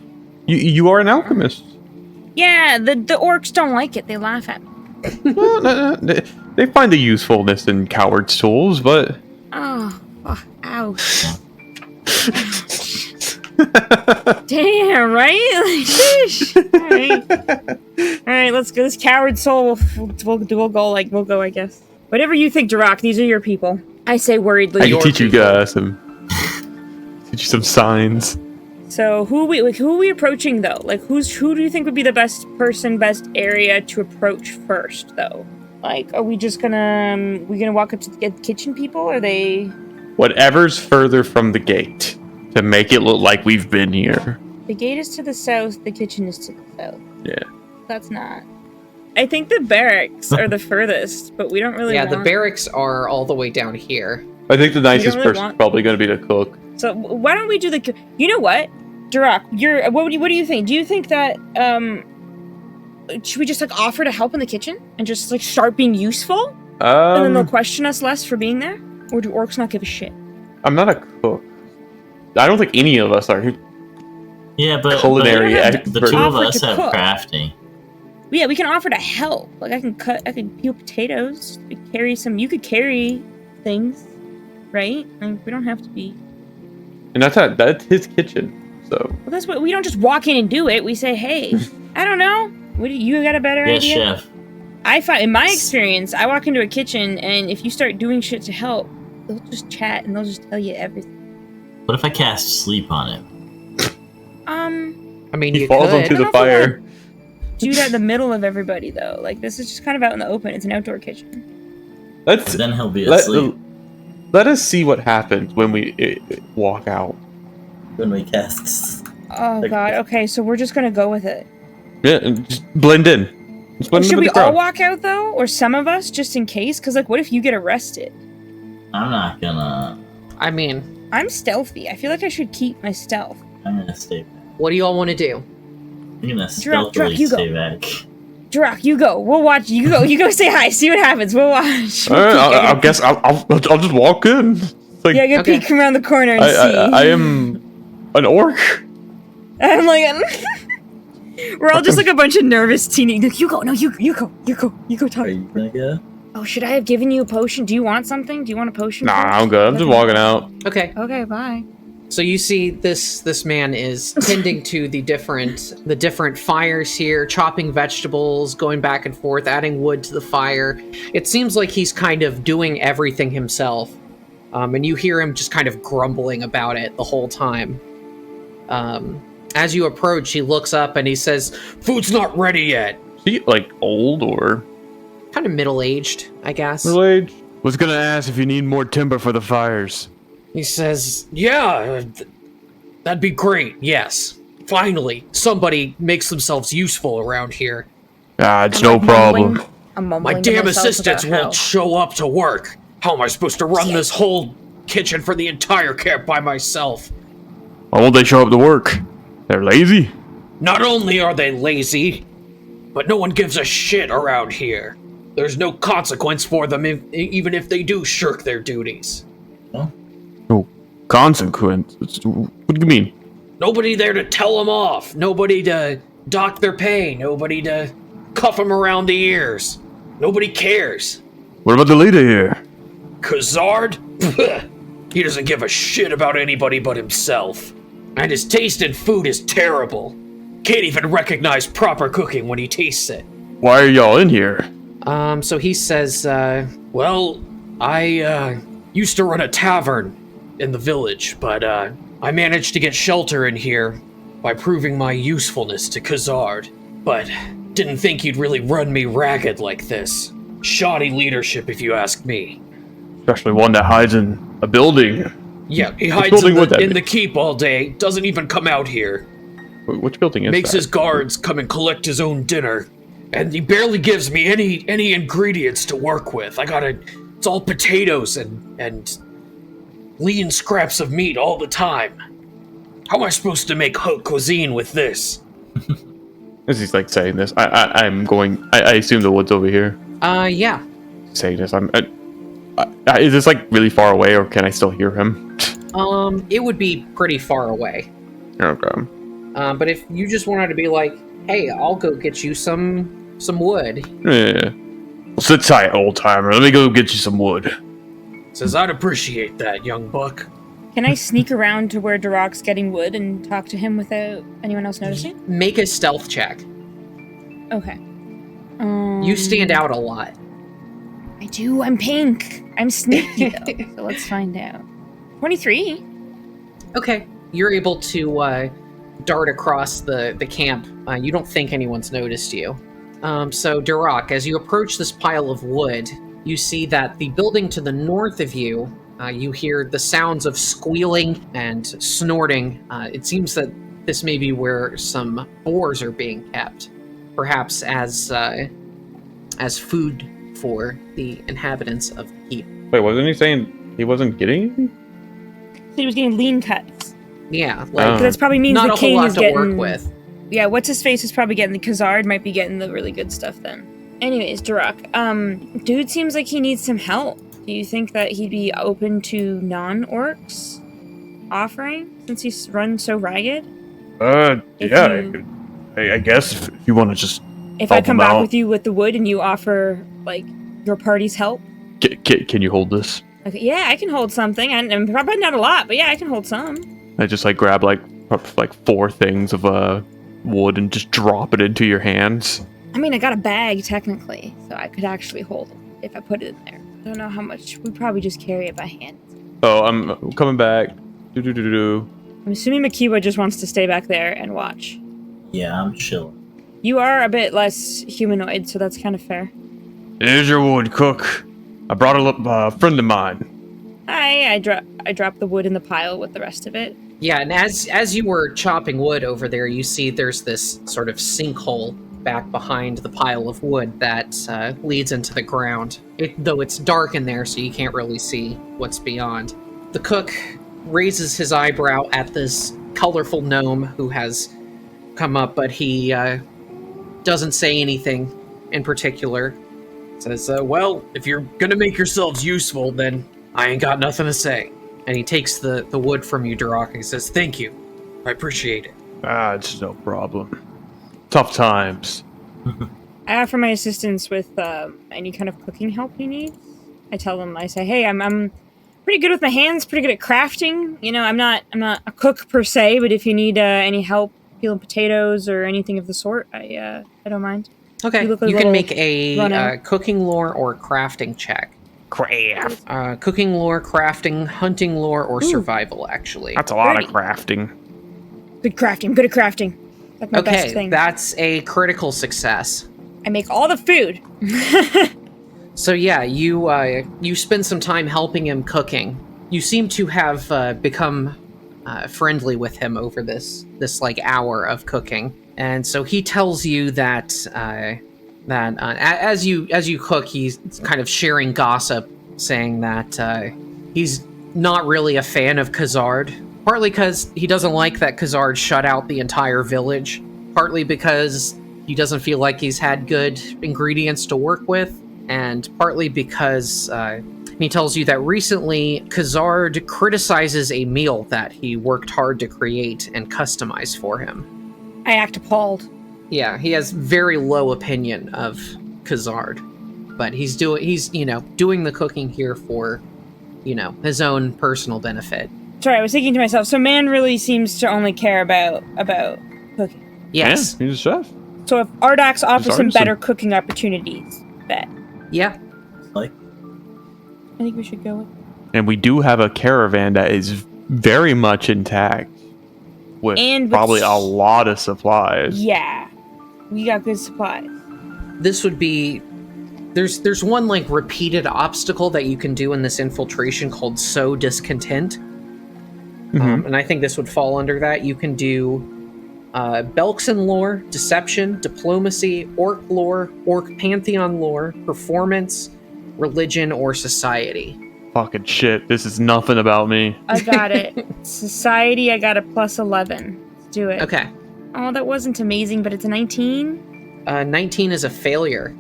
[SPEAKER 4] You are an alchemist.
[SPEAKER 3] Yeah, the orcs don't like it. They laugh at me.
[SPEAKER 4] No, they find the usefulness in coward's tools, but
[SPEAKER 3] Oh, ow. Damn, right? Like, sheesh. All right, let's go. This coward soul, we'll go, I guess. Whatever you think, Durak, these are your people. I say worriedly.
[SPEAKER 4] I can teach you some signs.
[SPEAKER 3] So who are we approaching though? Like who do you think would be the best area to approach first though? Like, are we just gonna walk up to the kitchen people? Are they
[SPEAKER 4] Whatever's further from the gate to make it look like we've been here.
[SPEAKER 3] The gate is to the south, the kitchen is to the south.
[SPEAKER 4] Yeah.
[SPEAKER 3] That's not. I think the barracks are the furthest, but we don't really
[SPEAKER 1] The barracks are all the way down here.
[SPEAKER 4] I think the nicest
[SPEAKER 3] really
[SPEAKER 4] person's probably going to be the cook.
[SPEAKER 3] So why don't we do the? You know what, Durak, what do you think? Do you think that should we just like offer to help in the kitchen and just like start being useful, and then they'll question us less for being there, or do orcs not give a shit?
[SPEAKER 4] I'm not a cook. I don't think any of us are.
[SPEAKER 5] Yeah, but
[SPEAKER 4] Culinary
[SPEAKER 5] the two of
[SPEAKER 3] offer
[SPEAKER 5] us
[SPEAKER 3] to
[SPEAKER 5] have
[SPEAKER 3] cook.
[SPEAKER 5] crafting.
[SPEAKER 3] Yeah, we can offer to help. Like I can peel potatoes, you could carry things, right? Like we don't have to be.
[SPEAKER 4] And that's his kitchen. So.
[SPEAKER 3] Well, that's what we don't just walk in and do it. We say, hey, I don't know. What do you got a better
[SPEAKER 5] Yes,
[SPEAKER 3] idea?
[SPEAKER 5] chef.
[SPEAKER 3] I find in my experience, I walk into a kitchen and if you start doing shit to help, they'll just chat and they'll just tell you everything.
[SPEAKER 5] What if I cast sleep on it?
[SPEAKER 1] I mean,
[SPEAKER 4] He
[SPEAKER 1] you
[SPEAKER 4] falls
[SPEAKER 1] could.
[SPEAKER 4] onto the fire.
[SPEAKER 3] Do that in the middle of everybody though. Like this is just kind of out in the open. It's an outdoor kitchen.
[SPEAKER 5] Then he'll be asleep
[SPEAKER 4] Let us see what happens when we walk out.
[SPEAKER 5] when we cast.
[SPEAKER 3] Oh god. Okay, so we're just gonna go with it.
[SPEAKER 4] Yeah, and just blend in. Just blend in
[SPEAKER 3] Should
[SPEAKER 4] with
[SPEAKER 3] we
[SPEAKER 4] the crowd.
[SPEAKER 3] all walk out though, or some of us, just in case? Because like, what if you get arrested?
[SPEAKER 5] I'm not gonna.
[SPEAKER 1] I mean,
[SPEAKER 3] I'm stealthy. I feel like I should keep my stealth.
[SPEAKER 5] I'm gonna stay back.
[SPEAKER 1] what do you all want to do?
[SPEAKER 5] I'm gonna
[SPEAKER 3] Drop,
[SPEAKER 5] stealthily
[SPEAKER 3] you go.
[SPEAKER 5] stay back.
[SPEAKER 3] Durak, you go. We'll watch. You go. You go. Say hi. See what happens. We'll watch.
[SPEAKER 4] All right, I guess I'll just walk in. It's like,
[SPEAKER 3] Yeah, I get
[SPEAKER 1] Okay.
[SPEAKER 3] peek around the corner and see.
[SPEAKER 4] I am an orc.
[SPEAKER 3] I'm like, we're all just like a bunch of nervous teenagers. Like, you go. No, you go. You go. You go. Talk.
[SPEAKER 5] Are you gonna go?
[SPEAKER 3] Oh, should I have given you a potion? Do you want something? Do you want a potion?
[SPEAKER 4] Nah,
[SPEAKER 3] first?
[SPEAKER 4] I'm good. I'm just walking out.
[SPEAKER 1] Okay,
[SPEAKER 3] Okay. Bye.
[SPEAKER 1] so you see this man is tending to the different fires here, chopping vegetables, going back and forth, adding wood to the fire. It seems like he's kind of doing everything himself, and you hear him just kind of grumbling about it the whole time. As you approach, he looks up and he says, "Food's not ready yet."
[SPEAKER 4] Is he like old or
[SPEAKER 1] Kind of middle-aged, I guess.
[SPEAKER 4] middle aged? Was gonna ask if you need more timber for the fires.
[SPEAKER 1] He says, "Yeah, that'd be great, yes. Finally, somebody makes themselves useful around here.
[SPEAKER 4] Ah, it's
[SPEAKER 3] I'm,
[SPEAKER 4] no
[SPEAKER 3] like,
[SPEAKER 4] problem.
[SPEAKER 3] mumbling- I'm
[SPEAKER 1] My
[SPEAKER 3] mumbling to
[SPEAKER 1] damn
[SPEAKER 3] myself
[SPEAKER 1] assistants
[SPEAKER 3] about how-
[SPEAKER 1] won't show up to work. How am I supposed to run this whole kitchen for the entire camp by myself?
[SPEAKER 4] Why won't they show up to work? They're lazy.
[SPEAKER 1] Not only are they lazy, but no one gives a shit around here. There's no consequence for them even if they do shirk their duties.
[SPEAKER 4] No consequence. What do you mean?
[SPEAKER 1] Nobody there to tell them off. Nobody to dock their pay. Nobody to cuff them around the ears. Nobody cares.
[SPEAKER 4] What about the leader here?
[SPEAKER 1] Kazard? He doesn't give a shit about anybody but himself. And his taste in food is terrible. Can't even recognize proper cooking when he tastes it.
[SPEAKER 4] Why are y'all in here?
[SPEAKER 1] So he says, well, I, used to run a tavern in the village, but, I managed to get shelter in here by proving my usefulness to Kazard. But didn't think you'd really run me ragged like this.
[SPEAKER 6] Shoddy leadership, if you ask me.
[SPEAKER 4] Especially one that hides in a building.
[SPEAKER 6] Yeah, he
[SPEAKER 4] Which
[SPEAKER 6] hides
[SPEAKER 4] building would that
[SPEAKER 6] in
[SPEAKER 4] be?
[SPEAKER 6] the keep all day, doesn't even come out here.
[SPEAKER 4] Which building is
[SPEAKER 6] Makes
[SPEAKER 4] that?
[SPEAKER 6] his guards come and collect his own dinner. And he barely gives me any ingredients to work with. It's all potatoes and lean scraps of meat all the time. How am I supposed to make haute cuisine with this?
[SPEAKER 4] As he's like saying this, I assume the wood's over here.
[SPEAKER 1] Yeah.
[SPEAKER 4] Saying this, is this like really far away, or can I still hear him?
[SPEAKER 1] It would be pretty far away.
[SPEAKER 4] Okay.
[SPEAKER 1] But if you just wanted to be like, hey, I'll go get you some wood.
[SPEAKER 4] Yeah. Sit tight, old timer. Let me go get you some wood.
[SPEAKER 6] Says, I'd appreciate that, young buck.
[SPEAKER 3] Can I sneak around to where Durock's getting wood and talk to him without anyone else noticing?
[SPEAKER 1] Make a stealth check.
[SPEAKER 3] Okay.
[SPEAKER 1] You stand out a lot.
[SPEAKER 3] I do. I'm pink. I'm sneaky, though. So let's find out. 23.
[SPEAKER 1] Okay. You're able to dart across the camp. You don't think anyone's noticed you. So, Durock, as you approach this pile of wood, you see that the building to the north of you, you hear the sounds of squealing and snorting. It seems that this may be where some boars are being kept, perhaps as food for the inhabitants of the keep.
[SPEAKER 4] Wait, wasn't he saying he wasn't getting?
[SPEAKER 3] He was getting lean cuts.
[SPEAKER 1] Yeah, like
[SPEAKER 3] That probably means
[SPEAKER 1] not
[SPEAKER 3] the
[SPEAKER 1] a whole
[SPEAKER 3] king
[SPEAKER 1] lot
[SPEAKER 3] is
[SPEAKER 1] to
[SPEAKER 3] getting.
[SPEAKER 1] work with.
[SPEAKER 3] Yeah, what's his face is probably getting the Khazard. Might be getting the really good stuff then. Anyways, Durock, dude seems like he needs some help. Do you think that he'd be open to non-orcs offering since he's run so ragged? If
[SPEAKER 4] Yeah.
[SPEAKER 3] you-
[SPEAKER 4] I guess if you want to just.
[SPEAKER 3] If I
[SPEAKER 4] Help
[SPEAKER 3] come
[SPEAKER 4] him
[SPEAKER 3] back
[SPEAKER 4] out.
[SPEAKER 3] with you with the wood and you offer like your party's help.
[SPEAKER 4] Can you hold this?
[SPEAKER 3] Okay, yeah, I can hold something. And probably not a lot, but yeah, I can hold some.
[SPEAKER 4] I just like grab like 4 things of wood and just drop it into your hands.
[SPEAKER 3] I mean, I got a bag technically, so I could actually hold it if I put it in there. I don't know how much. We probably just carry it by hand.
[SPEAKER 4] Oh, I'm coming back. Do.
[SPEAKER 3] I'm assuming Makiwa just wants to stay back there and watch.
[SPEAKER 5] Yeah, I'm chilling.
[SPEAKER 3] You are a bit less humanoid, so that's kind of fair.
[SPEAKER 4] Here's your wood, cook. I brought a friend of mine.
[SPEAKER 3] Hi, I dropped the wood in the pile with the rest of it.
[SPEAKER 1] Yeah, and as you were chopping wood over there, you see there's this sort of sinkhole back behind the pile of wood that leads into the ground. Though it's dark in there, so you can't really see what's beyond. The cook raises his eyebrow at this colorful gnome who has come up, but he doesn't say anything in particular. Says, well, if you're gonna make yourselves useful, then I ain't got nothing to say. And he takes the wood from you, Durock, and he says, thank you. I appreciate it.
[SPEAKER 4] It's no problem. Tough times.
[SPEAKER 3] I offer my assistance with any kind of cooking help he needs. I tell them, I say, hey, I'm pretty good with my hands, pretty good at crafting. You know, I'm not a cook per se, but if you need any help peeling potatoes or anything of the sort, I don't mind.
[SPEAKER 1] Okay,
[SPEAKER 3] look a
[SPEAKER 1] you can
[SPEAKER 3] little
[SPEAKER 1] make a
[SPEAKER 3] run out.
[SPEAKER 1] cooking lore or crafting check.
[SPEAKER 4] Craft.
[SPEAKER 1] Cooking lore, crafting, hunting lore, or
[SPEAKER 3] Ooh.
[SPEAKER 1] survival, actually.
[SPEAKER 4] That's a lot
[SPEAKER 3] Pretty.
[SPEAKER 4] of crafting.
[SPEAKER 3] Good crafting, I'm good at crafting. That's my best
[SPEAKER 1] Okay,
[SPEAKER 3] thing.
[SPEAKER 1] that's a critical success.
[SPEAKER 3] I make all the food.
[SPEAKER 1] So yeah, you spend some time helping him cooking. You seem to have become friendly with him over this like hour of cooking, and so he tells you that as you cook, he's kind of sharing gossip, saying that he's not really a fan of Khazard, partly because he doesn't like that Khazard shut out the entire village, partly because he doesn't feel like he's had good ingredients to work with, and partly because he tells you that recently Khazard criticizes a meal that he worked hard to create and customize for him.
[SPEAKER 3] I act appalled.
[SPEAKER 1] Yeah, he has very low opinion of Khazard, but he's doing the cooking here for, his own personal benefit.
[SPEAKER 3] Sorry, I was thinking to myself, so man really seems to only care about cooking.
[SPEAKER 1] Yes.
[SPEAKER 4] Yeah, he's a chef.
[SPEAKER 3] So if Ardax offers him
[SPEAKER 4] artisan.
[SPEAKER 3] better cooking opportunities, bet.
[SPEAKER 1] Yeah.
[SPEAKER 5] Like,
[SPEAKER 3] I think we should go with
[SPEAKER 4] And we do have a caravan that is very much intact. With
[SPEAKER 3] And with
[SPEAKER 4] probably a lot of supplies.
[SPEAKER 3] Yeah. We got good supplies.
[SPEAKER 1] This would be there's one like repeated obstacle that you can do in this infiltration called sow discontent. And I think this would fall under that. You can do Belkson lore, deception, diplomacy, orc lore, orc pantheon lore, performance, religion, or society.
[SPEAKER 4] Fucking shit. This is nothing about me.
[SPEAKER 3] I got it. Society, I got a plus 11. Let's do it.
[SPEAKER 1] Okay.
[SPEAKER 3] Oh, that wasn't amazing, but it's a 19?
[SPEAKER 1] 19 is a failure.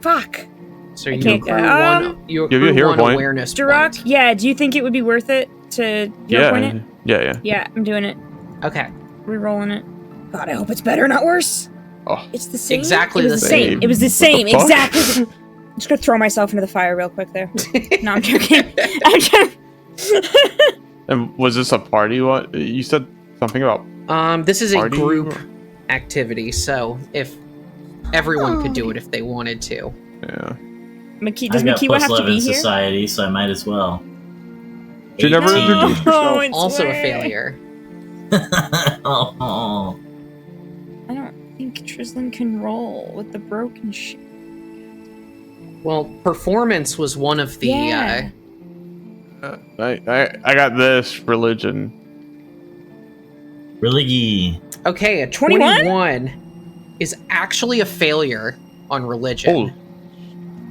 [SPEAKER 3] Fuck.
[SPEAKER 1] So
[SPEAKER 3] I
[SPEAKER 1] you
[SPEAKER 3] can't
[SPEAKER 1] accrue
[SPEAKER 3] go.
[SPEAKER 1] you
[SPEAKER 4] Give you a
[SPEAKER 1] accrue
[SPEAKER 4] hero
[SPEAKER 1] one
[SPEAKER 4] point.
[SPEAKER 1] awareness
[SPEAKER 3] Duroc,
[SPEAKER 1] point.
[SPEAKER 3] yeah, do you think it would be worth it to hero point it?
[SPEAKER 4] Yeah.
[SPEAKER 3] Yeah, I'm doing it.
[SPEAKER 1] Okay.
[SPEAKER 3] Rerolling it. God, I hope it's better, not worse.
[SPEAKER 4] Oh.
[SPEAKER 3] It's the same.
[SPEAKER 1] Exactly
[SPEAKER 3] it was
[SPEAKER 1] the
[SPEAKER 3] same.
[SPEAKER 4] same.
[SPEAKER 3] It was the same.
[SPEAKER 4] What the fuck?
[SPEAKER 3] Exactly. I'm just gonna throw myself into the fire real quick there. No, I'm joking. I'm joking.
[SPEAKER 4] And was this a party? What you said something about?
[SPEAKER 1] This is a
[SPEAKER 4] Party?
[SPEAKER 1] group activity, so if everyone could do it if they wanted to.
[SPEAKER 4] Yeah.
[SPEAKER 3] Does
[SPEAKER 5] I got
[SPEAKER 3] Makiwa
[SPEAKER 5] plus
[SPEAKER 3] have to
[SPEAKER 5] 11
[SPEAKER 3] be here?
[SPEAKER 5] society, so I might as well.
[SPEAKER 4] She never
[SPEAKER 5] 18.
[SPEAKER 4] introduced herself.
[SPEAKER 3] it's
[SPEAKER 1] Also a
[SPEAKER 3] way.
[SPEAKER 1] failure.
[SPEAKER 5] Oh.
[SPEAKER 3] I don't think Trislin can roll with the broken shit.
[SPEAKER 1] Well, performance was one of the
[SPEAKER 3] Yeah.
[SPEAKER 4] I got this religion.
[SPEAKER 5] Really?
[SPEAKER 1] Okay, a
[SPEAKER 3] 21?
[SPEAKER 1] 21 is actually a failure on religion.
[SPEAKER 4] Oh.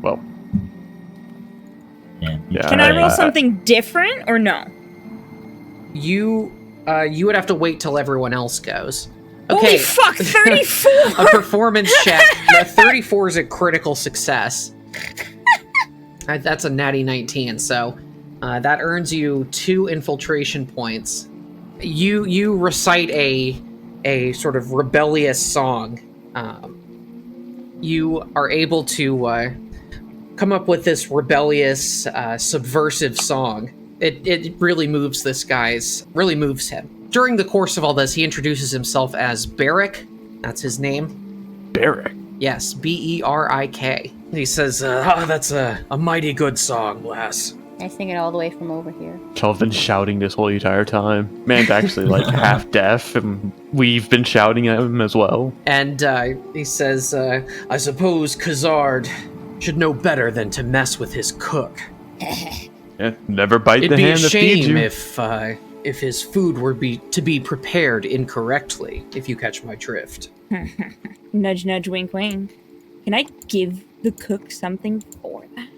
[SPEAKER 4] Well,
[SPEAKER 5] Yeah.
[SPEAKER 4] Yeah,
[SPEAKER 3] Can I roll
[SPEAKER 4] I-
[SPEAKER 3] something different or no?
[SPEAKER 1] You would have to wait till everyone else goes.
[SPEAKER 3] Holy
[SPEAKER 1] Okay,
[SPEAKER 3] fuck, 34!
[SPEAKER 1] a performance check. The 34 is a critical success. That's a natty 19, so that earns you 2 infiltration points. You recite a sort of rebellious song. You are able to come up with this rebellious, subversive song. It really moves really moves him. During the course of all this, he introduces himself as Barrick. That's his name.
[SPEAKER 4] Barrick.
[SPEAKER 1] Yes, Berik.
[SPEAKER 6] He says, that's a mighty good song, lass.
[SPEAKER 2] I sing it all the way from over here.
[SPEAKER 4] I've been shouting this whole entire time. Man's actually like half deaf, and we've been shouting at him as well.
[SPEAKER 1] And he says,
[SPEAKER 6] I suppose Khazard should know better than to mess with his cook.
[SPEAKER 4] Yeah, never bite
[SPEAKER 1] it'd
[SPEAKER 4] the
[SPEAKER 1] be a
[SPEAKER 4] hand that feeds
[SPEAKER 1] shame
[SPEAKER 4] you.
[SPEAKER 1] if his food were to be prepared incorrectly, if you catch my drift.
[SPEAKER 3] Nudge, nudge, wink, wink. Can I give the cook something for that?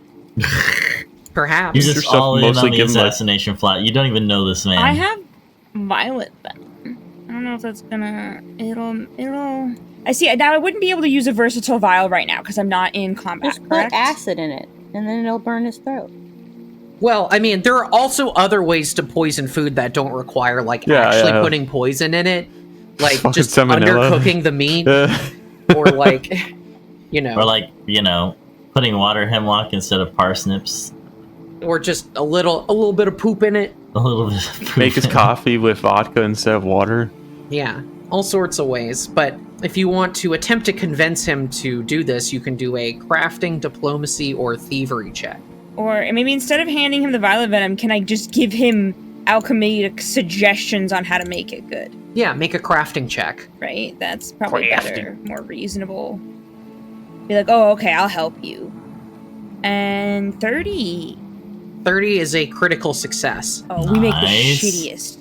[SPEAKER 1] Perhaps.
[SPEAKER 5] You're
[SPEAKER 4] You're
[SPEAKER 5] just
[SPEAKER 4] stuff
[SPEAKER 5] all in
[SPEAKER 4] mostly
[SPEAKER 5] on the
[SPEAKER 4] given, like-
[SPEAKER 5] assassination plot. You don't even know this man.
[SPEAKER 3] I have violet venom. I don't know if that's gonna... It'll... I see, now I wouldn't be able to use a versatile vial right now because I'm not in combat,
[SPEAKER 2] Just put
[SPEAKER 3] correct?
[SPEAKER 2] acid in it, and then it'll burn his throat.
[SPEAKER 1] Well, I mean, there are also other ways to poison food that don't require, like,
[SPEAKER 4] Yeah,
[SPEAKER 1] actually
[SPEAKER 4] yeah.
[SPEAKER 1] putting poison in it. Like,
[SPEAKER 4] Fucking
[SPEAKER 1] just
[SPEAKER 4] salmonella.
[SPEAKER 1] undercooking the meat,
[SPEAKER 4] Uh,
[SPEAKER 1] or, like, you know,
[SPEAKER 5] Or like, putting water hemlock instead of parsnips.
[SPEAKER 1] or just a little bit of poop in it.
[SPEAKER 5] A little bit. Of
[SPEAKER 4] make his
[SPEAKER 5] poop.
[SPEAKER 4] coffee with vodka instead of water.
[SPEAKER 1] Yeah, all sorts of ways. But if you want to attempt to convince him to do this, you can do a crafting, diplomacy, or thievery check.
[SPEAKER 3] Or maybe instead of handing him the violet venom, can I just give him alchemic suggestions on how to make it good?
[SPEAKER 1] Yeah, make a crafting check.
[SPEAKER 3] Right? That's probably
[SPEAKER 4] Crafting.
[SPEAKER 3] better, more reasonable. Be like, oh, okay, I'll help you. And 30.
[SPEAKER 1] 30 is a critical success.
[SPEAKER 3] Oh, we make the
[SPEAKER 5] Nice.
[SPEAKER 3] shittiest,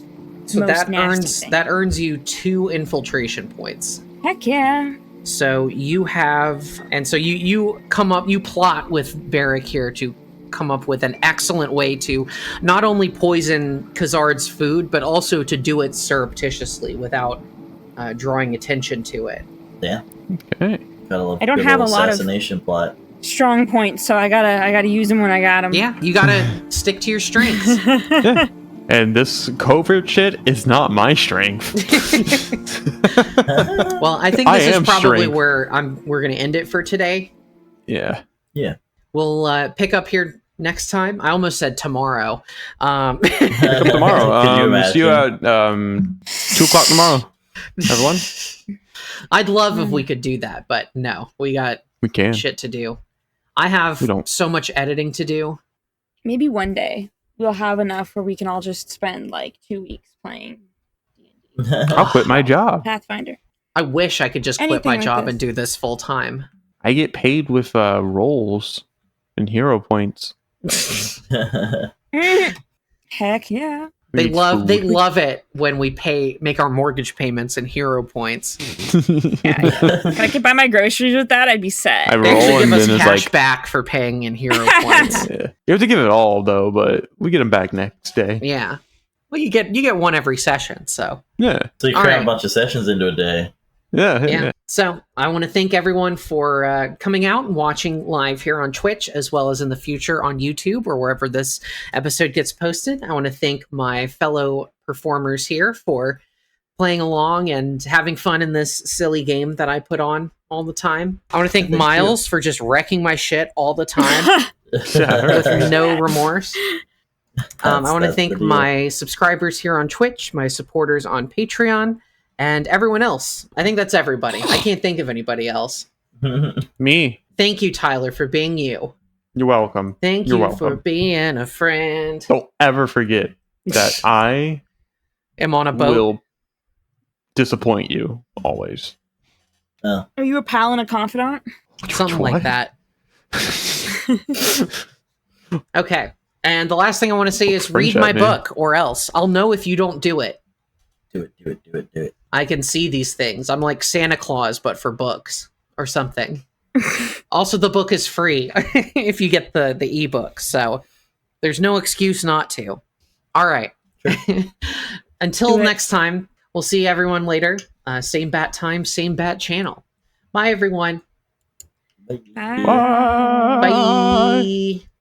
[SPEAKER 1] So
[SPEAKER 3] most
[SPEAKER 1] that
[SPEAKER 3] nasty thing.
[SPEAKER 1] earns you 2 infiltration points.
[SPEAKER 3] Heck yeah.
[SPEAKER 1] So you have, and so you plot with Barrick here to come up with an excellent way to not only poison Khazard's food, but also to do it surreptitiously without drawing attention to it.
[SPEAKER 5] Yeah.
[SPEAKER 4] Okay.
[SPEAKER 5] Gotta love
[SPEAKER 3] I don't
[SPEAKER 5] good
[SPEAKER 3] have
[SPEAKER 5] old
[SPEAKER 3] a lot of-
[SPEAKER 5] assassination plot.
[SPEAKER 3] Strong points, so I gotta use them when I got them.
[SPEAKER 1] Yeah, you gotta stick to your strengths.
[SPEAKER 4] And this covert shit is not my strength.
[SPEAKER 1] Well, I think
[SPEAKER 4] I
[SPEAKER 1] this is
[SPEAKER 4] am
[SPEAKER 1] probably
[SPEAKER 4] strength.
[SPEAKER 1] where we're gonna end it for today.
[SPEAKER 4] Yeah.
[SPEAKER 1] We'll pick up here next time. I almost said tomorrow.
[SPEAKER 4] Tomorrow.
[SPEAKER 5] Could you
[SPEAKER 4] See you
[SPEAKER 5] imagine?
[SPEAKER 4] at 2 o'clock tomorrow. Everyone?
[SPEAKER 1] I'd love if we could do that, but no, we got
[SPEAKER 4] We can.
[SPEAKER 1] shit to do. I have
[SPEAKER 4] We don't.
[SPEAKER 1] so much editing to do.
[SPEAKER 3] Maybe one day we'll have enough where we can all just spend like 2 weeks playing
[SPEAKER 4] I'll quit my job.
[SPEAKER 3] Pathfinder.
[SPEAKER 1] I wish I could just quit
[SPEAKER 3] Anything
[SPEAKER 1] my
[SPEAKER 3] like
[SPEAKER 1] job
[SPEAKER 3] this.
[SPEAKER 1] and do this full time.
[SPEAKER 4] I get paid with rolls and hero points.
[SPEAKER 3] Heck yeah.
[SPEAKER 1] They
[SPEAKER 4] Eat
[SPEAKER 1] love it when we make our mortgage payments in hero points.
[SPEAKER 4] food.
[SPEAKER 3] Yeah, if I could buy my groceries with that, I'd be set.
[SPEAKER 4] I
[SPEAKER 1] They actually
[SPEAKER 4] roll
[SPEAKER 1] give
[SPEAKER 4] and
[SPEAKER 1] us
[SPEAKER 4] then it's
[SPEAKER 1] cash
[SPEAKER 4] like
[SPEAKER 1] back for paying in hero points.
[SPEAKER 4] yeah. You have to give it all though, but we get them back next day.
[SPEAKER 1] Yeah. Well, you get one every session, so
[SPEAKER 4] Yeah.
[SPEAKER 5] So you
[SPEAKER 1] All
[SPEAKER 5] cram
[SPEAKER 1] right.
[SPEAKER 5] a bunch of sessions into a day.
[SPEAKER 4] Yeah.
[SPEAKER 1] yeah. So I want to thank everyone for coming out and watching live here on Twitch, as well as in the future on YouTube or wherever this episode gets posted. I want to thank my fellow performers here for playing along and having fun in this silly game that I put on all the time. I want to thank
[SPEAKER 5] Thank
[SPEAKER 1] Miles for just wrecking my shit all the time with no remorse. I want to
[SPEAKER 5] That's
[SPEAKER 1] thank
[SPEAKER 5] the deal.
[SPEAKER 1] my subscribers here on Twitch, my supporters on Patreon, and everyone else. I think that's everybody. I can't think of anybody else.
[SPEAKER 4] Me.
[SPEAKER 1] Thank you, Tyler, for being you.
[SPEAKER 4] You're welcome.
[SPEAKER 1] Thank
[SPEAKER 4] You're
[SPEAKER 1] you
[SPEAKER 4] welcome.
[SPEAKER 1] for being a friend.
[SPEAKER 4] Don't ever forget that I
[SPEAKER 1] I'm on a boat.
[SPEAKER 4] will disappoint you always.
[SPEAKER 3] Are you a pal and a confidant?
[SPEAKER 1] Something like
[SPEAKER 4] What?
[SPEAKER 1] that. Okay. And the last thing I want to say is
[SPEAKER 4] French
[SPEAKER 1] read my
[SPEAKER 4] at me.
[SPEAKER 1] book, or else I'll know if you don't do it.
[SPEAKER 5] Do it.
[SPEAKER 1] I can see these things. I'm like Santa Claus, but for books or something. Also, the book is free if you get the ebook, so there's no excuse not to. All right. Until
[SPEAKER 3] Do it.
[SPEAKER 1] next time, we'll see everyone later. Same bat time, same bat channel. Bye, everyone.
[SPEAKER 3] Bye.
[SPEAKER 4] Bye.
[SPEAKER 1] Bye.